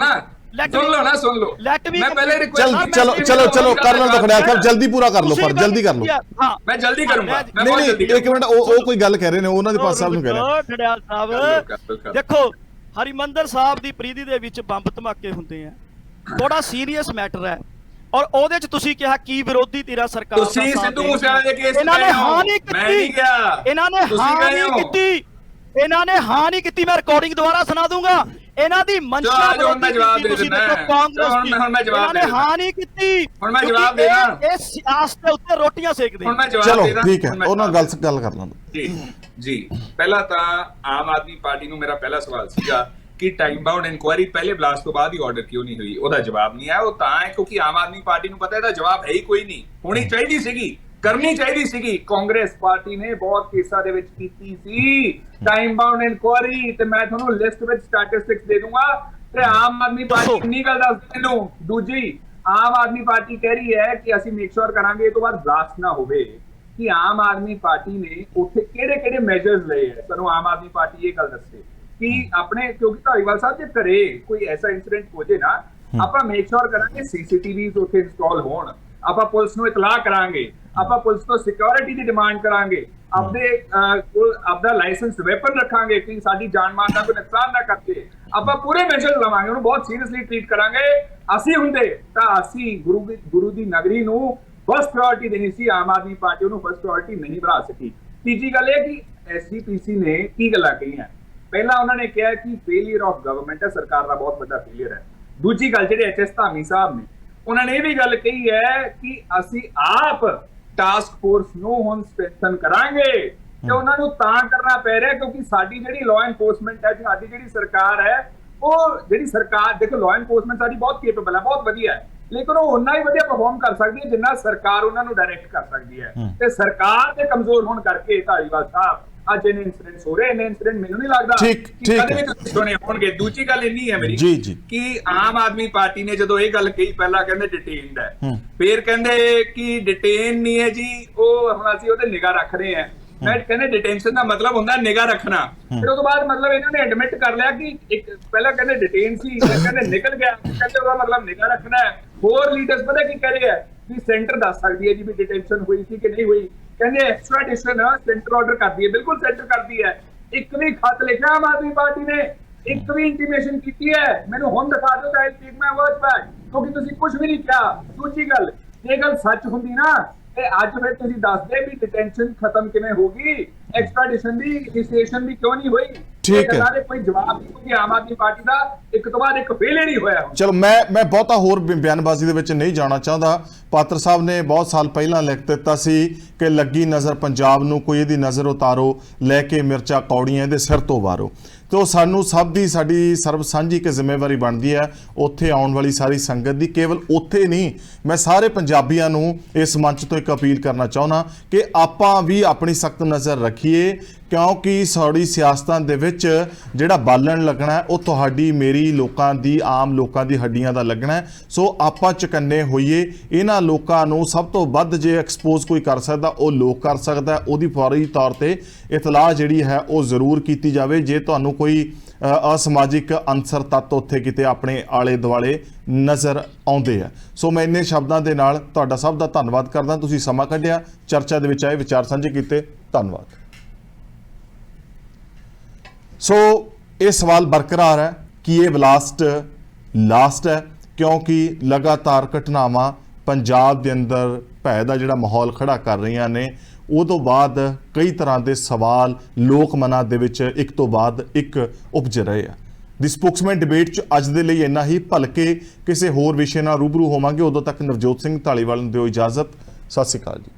ਸੁਣ ਲਓ ਨਾ, ਸੁਣ ਲਓ। ਮੈਂ ਪਹਿਲੇ ਰਿਕੁਐਸਟ ਚਲੋ ਕਰ ਲਓ ਖੜਿਆ ਸਾਹਿਬ, ਜਲਦੀ ਪੂਰਾ ਕਰ ਲਓ, ਪਰ ਜਲਦੀ ਕਰ ਲਓ। ਹਾਂ ਮੈਂ ਜਲਦੀ ਕਰੂੰਗਾ। ਨਹੀਂ ਇੱਕ ਮਿੰਟ, ਉਹ ਕੋਈ ਗੱਲ ਕਹਿ ਰਹੇ ਨੇ, ਉਹਨਾਂ ਦੇ ਪਾਸ ਸਾਹਿਬ ਨੂੰ ਕਹਿ ਰਿਹਾ। ਖੰਡਿਆਲ ਸਾਹਿਬ ਦੇਖੋ, ਹਰਿਮੰਦਰ ਸਾਹਿਬ ਦੀ ਪ੍ਰੀਤੀ ਦੇ ਵਿੱਚ ਬੰਬ ਧਮਾਕੇ ਹੁੰਦੇ ਆ, ਬੜਾ ਸੀਰੀਅਸ ਮੈਟਰ ਹੈ। ਔਰ ਉਹਦੇ ਚ ਤੁਸੀਂ ਕਿਹਾ ਕੀ ਵਿਰੋਧੀ ਧਿਰਾਂ ਸਰਕਾਰ ਦਾ ਸਾਥ ਤੁਸੀਂ ਸਿੱਧੂ ਮੂਸੇਵਾਲੇ ਦੇ ਕੇਸ ਇਹਨਾਂ ਨੇ ਹਾਂ ਨਹੀਂ ਕੀਤੀ, ਮੈਂ ਨਹੀਂ ਗਿਆ, ਇਹਨਾਂ ਨੇ ਹਾਂ ਨਹੀਂ ਕੀਤੀ, ਇਹਨਾਂ ਨੇ ਹਾਂ ਨਹੀਂ ਕੀਤੀ। ਮੈਂ ਰਿਕਾਰਡਿੰਗ ਦੁਬਾਰਾ ਸੁਣਾ ਦੂੰਗਾ। ਇਹਨਾਂ ਦੀ ਮਨਸ਼ਾ ਮੈਂ ਜਵਾਬ ਦੇ ਦਿੰਦਾ, ਕਾਂਗਰਸ ਦੀ ਹੁਣ ਮੈਂ ਜਵਾਬ ਦੇ ਇਹਨਾਂ ਨੇ ਹਾਂ ਨਹੀਂ ਕੀਤੀ। ਹੁਣ ਮੈਂ ਜਵਾਬ ਦੇਣਾ, ਇਹ ਸਿਆਸਤ ਦੇ ਉੱਤੇ ਰੋਟੀਆਂ ਸੇਕਦੇ। ਹੁਣ ਮੈਂ ਜਵਾਬ ਚਲੋ ਦੇਣਾ, ਠੀਕ ਹੈ, ਉਹਨਾਂ ਨਾਲ ਗੱਲ ਕਰ ਲਾਂਗੇ। ਜੀ ਪਹਿਲਾਂ ਤਾਂ ਆਮ ਆਦਮੀ ਪਾਰਟੀ ਨੂੰ ਮੇਰਾ ਪਹਿਲਾ ਸਵਾਲ ਸੀਗਾ ਕਿ ਟਾਈਮ ਬਾਉਂਡ ਇਨਕੁਆਇਰੀ ਪਹਿਲੇ ਬਲਾਸਟ ਤੋਂ ਬਾਅਦ ਹੀ ਆਰਡਰ ਕਿਉਂ ਨਹੀਂ ਹੋਈ। ਉਹਦਾ ਜਵਾਬ ਨਹੀਂ ਆਇਆ। ਉਹ ਤਾਂ ਹੈ ਕਿਉਂਕਿ ਆਮ ਆਦਮੀ ਪਾਰਟੀ ਨੂੰ ਪਤਾ ਇਹਦਾ ਜਵਾਬ ਹੈ ਹੀ ਕੋਈ ਨਹੀਂ। ਹੋਣੀ ਚਾਹੀਦੀ ਸੀਗੀ, ਕਰਨੀ ਚਾਹੀਦੀ ਸੀਗੀ। ਕਾਂਗਰਸ ਪਾਰਟੀ ਨੇ ਬਹੁਤ ਕੇਸਾਂ ਦੇ ਵਿੱਚ ਕੀਤੀ ਸੀ ਟਾਈਮ ਬਾਉਂਡ ਇਨਕੁਆਇਰੀ, ਤੇ ਮੈਂ ਤੁਹਾਨੂੰ ਲਿਸਟ ਵਿੱਚ ਸਟੈਟਿਸਟਿਕਸ ਦੇ ਦੂੰਗਾ। ਤੇ ਆਮ ਆਦਮੀ ਪਾਰਟੀ ਇੰਨੀ ਗੱਲ ਦੱਸ ਮੈਨੂੰ। ਦੂਜੀ, ਆਮ ਆਦਮੀ ਪਾਰਟੀ ਕਹਿ ਰਹੀ ਹੈ ਕਿ ਅਸੀਂ ਮੇਕ ਸ਼ੋਰ ਕਰਾਂਗੇ ਇਹ ਤੋਂ ਬਾਅਦ ਬਲਾਸਟ ਨਾ ਹੋਵੇ। ਕਿ ਆਮ ਆਦਮੀ ਪਾਰਟੀ ਨੇ ਉੱਥੇ ਕਿਹੜੇ ਮੈਜਰਸ ਲਏ ਹੈ, ਸਾਨੂੰ ਆਮ ਆਦਮੀ ਪਾਰਟੀ ਇਹ ਗੱਲ ਦੱਸੇ ਕਿ ਆਪਣੇ, ਕਿਉਂਕਿ ਧਾਲੀਵਾਲ ਸਾਹਿਬ ਜੇ ਘਰੇ ਕੋਈ ਐਸਾ ਇਨਸੀਡੈਂਟ ਹੋ ਜੇ ਨਾ, ਆਪਾਂ ਮੇਕ ਸ਼ੋਰ ਕਰਾਂਗੇ ਸੀਸੀਟੀਵੀਜ਼ ਉੱਥੇ ਇੰਸਟਾਲ ਹੋਣ, ਆਪਾਂ ਪੁਲਿਸ ਨੂੰ ਇਤਲਾਹ ਕਰਾਂਗੇ, ਆਪਾਂ ਪੁਲਿਸ ਤੋਂ ਸਿਕਿਉਰਿਟੀ ਦੀ ਡਿਮਾਂਡ ਕਰਾਂਗੇ, ਆਪਦਾ ਲਾਇਸੈਂਸ ਵੈਪਨ ਰੱਖਾਂਗੇ ਕਿ ਸਾਡੀ ਜਾਨ ਮਾਲ ਦਾ ਕੋਈ ਨੁਕਸਾਨ ਨਾ ਕਰਦੇ। ਆਪਾਂ ਪੂਰੇ ਮੈਜਰ ਲਵਾਂਗੇ, ਉਹਨੂੰ ਬਹੁਤ ਸੀਰੀਅਸਲੀ ਟ੍ਰੀਟ ਕਰਾਂਗੇ। ਅਸੀਂ ਹੁੰਦੇ ਤਾਂ ਅਸੀਂ ਗੁਰੂ ਦੀ ਨਗਰੀ ਨੂੰ ਫਸਟ ਪ੍ਰਾਇੋਰਟੀ ਦੇਣੀ ਸੀ। ਆਮ ਆਦਮੀ ਪਾਰਟੀ ਉਹਨੂੰ ਫਸਟ ਪ੍ਰਾਇੋਰਟੀ ਨਹੀਂ ਬਣਾ ਸਕੀ। ਤੀਜੀ ਗੱਲ ਇਹ ਕਿ ਐਸਜੀਪੀਸੀ ਨੇ ਕੀ ਗੱਲਾਂ ਕਹੀਆਂ। ਪਹਿਲਾਂ ਉਹਨਾਂ ਨੇ ਕਿਹਾ ਕਿ ਫੇਲਿਅਰ ਆਫ ਗਵਰਨਮੈਂਟ ਹੈ, ਸਰਕਾਰ ਦਾ ਬਹੁਤ ਵੱਡਾ ਫੇਲਿਅਰ ਹੈ। ਦੂਜੀ ਗੱਲ, ਜਿਹੜੇ ਐਚਐਸ ਧਾਮੀ ਸਾਹਿਬ ਨੇ, ਉਹਨਾਂ ਨੇ ਇਹ ਵੀ ਗੱਲ ਕਹੀ ਹੈ ਕਿ ਅਸੀਂ ਆਪ ਟਾਸਕ ਫੋਰਸ ਨੂੰ ਹੁਣ ਸਟ੍ਰੈਂਥਨ ਕਰਾਂਗੇ। ਤੇ ਉਹਨਾਂ ਨੂੰ ਤਾਂ ਕਰਨਾ ਪੈ ਰਿਹਾ ਕਿਉਂਕਿ ਸਾਡੀ ਜਿਹੜੀ ਲਾਅ ਐਨਫੋਰਸਮੈਂਟ ਹੈ, ਸਾਡੀ ਜਿਹੜੀ ਸਰਕਾਰ ਹੈ, ਉਹ ਜਿਹੜੀ ਸਰਕਾਰ, ਦੇਖੋ ਲਾਅ ਐਨਫੋਰਸਮੈਂਟ ਸਾਡੀ ਬਹੁਤ ਕੇਪੇਬਲ ਹੈ, ਬਹੁਤ ਵਧੀਆ ਹੈ, ਲੇਕਿਨ ਉਹ ਉਨਾ ਹੀ ਵਧੀਆ ਪਰਫਾਰਮ ਕਰ ਸਕਦੀ ਹੈ ਜਿੰਨਾ ਸਰਕਾਰ ਉਹਨਾਂ ਨੂੰ ਡਾਇਰੈਕਟ ਕਰ ਸਕਦੀ ਹੈ। ਤੇ ਸਰਕਾਰ ਦੇ ਕਮਜ਼ੋਰ ਹੋਣ ਕਰਕੇ ਧਾਲੀਵਾਲ ਸਾਹਿਬ ਅੱਜ ਇਹਨੇ ਇਨਸੀਡੈਂਟਸ ਹੋ ਰਹੇ ਨੇ। ਇਨਸੀਡੈਂਟ ਮੈਨੂੰ ਨਹੀਂ ਲੱਗਦਾ ਕਿ ਕਦੇ ਵੀ ਤੁਸੀਂ ਸੁਣੇ ਹੋਣਗੇ। ਦੂਜੀ ਗੱਲ ਇੰਨੀ ਹੈ ਮੇਰੀ ਕਿ ਆਮ ਆਦਮੀ ਪਾਰਟੀ ਨੇ ਜਦੋਂ ਇਹ ਗੱਲ ਕਹੀ, ਪਹਿਲਾਂ ਕਹਿੰਦੇ ਡਿਟੇਨਡ ਹੈ, ਫਿਰ ਕਹਿੰਦੇ ਕਿ ਡਿਟੇਨ ਨਹੀਂ ਹੈ ਜੀ, ਉਹ ਹੁਣ ਅਸੀਂ ਉਹਤੇ ਨਿਗਾਹ ਰੱਖ ਰਹੇ ਹਾਂ। ਮੈਂ ਕਹਿੰਦੇ ਡਿਟੇਂਸ਼ਨ ਦਾ ਮਤਲਬ ਹੁੰਦਾ ਨਿਗਾਹ ਰੱਖਣਾ। ਫਿਰ ਉਹ ਤੋਂ ਬਾਅਦ ਮਤਲਬ ਇਹਨਾਂ ਨੇ ਐਡਮਿਟ ਕਰ ਲਿਆ ਕਿ ਇੱਕ ਪਹਿਲਾਂ ਕਹਿੰਦੇ ਡਿਟੇਨ ਸੀ, ਫਿਰ ਕਹਿੰਦੇ ਨਿਕਲ ਗਿਆ, ਕਹਿੰਦੇ ਉਹਦਾ ਮਤਲਬ ਨਿਗਾਹ ਰੱਖਣਾ ਹੈ। ਹੋਰ ਲੀਡਰਸ ਪਤਾ ਕੀ ਕਹਿ ਰਹੇ ਹੈ ਕਿ ਸੈਂਟਰ ਦੱਸ ਸਕਦੀ ਹੈ ਜੀ ਵੀ ਡਿਟੇਂਸ਼ਨ ਹੋਈ ਸੀ ਕਿ ਨਹੀਂ ਹੋਈ। ਕਹਿੰਦੇ ਐਕਸਟ੍ਰਾਡੀਸ਼ਨ ਸੈਂਟਰ ਆਰਡਰ ਕਰਦੀ ਹੈ, ਬਿਲਕੁਲ ਸੈਂਟਰ ਕਰਦੀ ਹੈ। ਇੱਕ ਵੀ ਖਤ ਲਿਖਿਆ ਆਮ ਆਦਮੀ ਪਾਰਟੀ ਨੇ, ਇੱਕ ਵੀ ਇੰਟੀਮੇਸ਼ਨ ਕੀਤੀ ਹੈ, ਮੈਨੂੰ ਹੁਣ ਦਿਖਾ ਦਿਓ ਤਾਂ ਆਈ ਟੇਕ ਮਾਈ ਵਰਡਸ ਬੈਕ, ਕਿਉਂਕਿ ਤੁਸੀਂ ਕੁਝ ਵੀ ਨਹੀਂ ਕਿਹਾ। ਦੂਜੀ ਗੱਲ, ਜੇ ਗੱਲ ਸੱਚ ਹੁੰਦੀ ਨਾ ਤੇ ਅੱਜ ਫਿਰ ਤੁਸੀਂ ਦੱਸਦੇ ਵੀ ਡਿਟੈਂਸ਼ਨ ਖਤਮ ਕਿਵੇਂ ਹੋਗੀ, ਐਕਸਟ੍ਰਾਡੀਸ਼ਨ ਦੀ ਇਨੀਸ਼ੀਏਸ਼ਨ ਵੀ ਕਿਉਂ ਨਹੀਂ ਹੋਈ। ਠੀਕ ਹੈ, ਕੋਈ ਜਵਾਬ ਨਹੀਂ, ਕਿਉਂਕਿ ਆਮ ਆਦਮੀ ਪਾਰਟੀ ਦਾ ਇੱਕ ਤੋਂ ਬਾਅਦ ਇੱਕ ਫੇਲਿਅਰ ਹੀ ਹੋਇਆ। ਚਲੋ ਮੈਂ ਬਹੁਤਾ ਹੋਰ ਬਿਆਨਬਾਜ਼ੀ ਦੇ ਵਿੱਚ ਨਹੀਂ ਜਾਣਾ ਚਾਹੁੰਦਾ। ਪਾਤਰ ਸਾਹਿਬ ਨੇ ਬਹੁਤ ਸਾਲ ਪਹਿਲਾਂ ਲਿਖ ਦਿੱਤਾ ਸੀ ਕਿ ਲੱਗੀ ਨਜ਼ਰ ਪੰਜਾਬ ਨੂੰ, ਕੋਈ ਇਹਦੀ ਨਜ਼ਰ ਉਤਾਰੋ, ਲੈ ਕੇ ਮਿਰਚਾਂ ਕੌੜੀਆਂ ਇਹਦੇ ਸਿਰ ਤੋਂ ਵਾਰੋ। तो सानू सब की साड़ी सर्व सांझी एक जिम्मेवारी बनती है उत्थे आने वाली सारी संगत की, केवल उत्थे नहीं, मैं सारे पंजाबियों नूं इस मंच तो एक अपील करना चाहना कि आपां भी अपनी सख्त नज़र रखिए, क्योंकि साड़ी सियासतां दे विच जिहड़ा बालन लगना है वो तुहाडी मेरी लोकां दी आम लोकां दी हड्डियां दा लगना है। सो आपां चकन्ने होइए, इन्हां लोकां नूं सब तो वध जे एक्सपोज कोई कर सकदा वो लोक कर सकदा है, उहदी फौरी तौर ते इतलाह जिहड़ी है वो जरूर कीती जावे जे तुहानूं कोई असमाजिक अंसर तत्त उत्थे किते अपने आले दुआले नज़र आउंदे है। सो मैं इन्ने शब्दां दे नाल तुहाडा सब दा धन्नवाद करदा, तुसीं समां कढिआ, चर्चा दे विच आए, विचार साझे कीते, धन्नवाद। ਸੋ ਇਹ ਸਵਾਲ ਬਰਕਰਾਰ ਹੈ ਕਿ ਇਹ ਬਲਾਸਟ ਲਾਸਟ ਹੈ, ਕਿਉਂਕਿ ਲਗਾਤਾਰ ਘਟਨਾਵਾਂ ਪੰਜਾਬ ਦੇ ਅੰਦਰ ਭੈ ਦਾ ਜਿਹੜਾ ਮਾਹੌਲ ਖੜਾ ਕਰ ਰਹੀਆਂ ਨੇ। ਉਹ ਤੋਂ ਬਾਅਦ ਕਈ ਤਰ੍ਹਾਂ ਦੇ ਸਵਾਲ ਲੋਕ ਮਨਾਂ ਦੇ ਵਿੱਚ ਇੱਕ ਤੋਂ ਬਾਅਦ ਇੱਕ ਉਪਜ ਰਹੇ ਆ। ਦੀ ਸਪੋਕਸਮੈਨ ਡਿਬੇਟ 'ਚ ਅੱਜ ਦੇ ਲਈ ਇੰਨਾ ਹੀ। ਭਲਕੇ ਕਿਸੇ ਹੋਰ ਵਿਸ਼ੇ ਨਾਲ ਰੂਬਰੂ ਹੋਵਾਂਗੇ। ਉਦੋਂ ਤੱਕ ਨਵਜੋਤ ਸਿੰਘ ਢਾਲੀਵਾਲ ਨੂੰ ਦਿਓ ਇਜਾਜ਼ਤ। ਸਤਿ ਸ਼੍ਰੀ ਅਕਾਲ ਜੀ।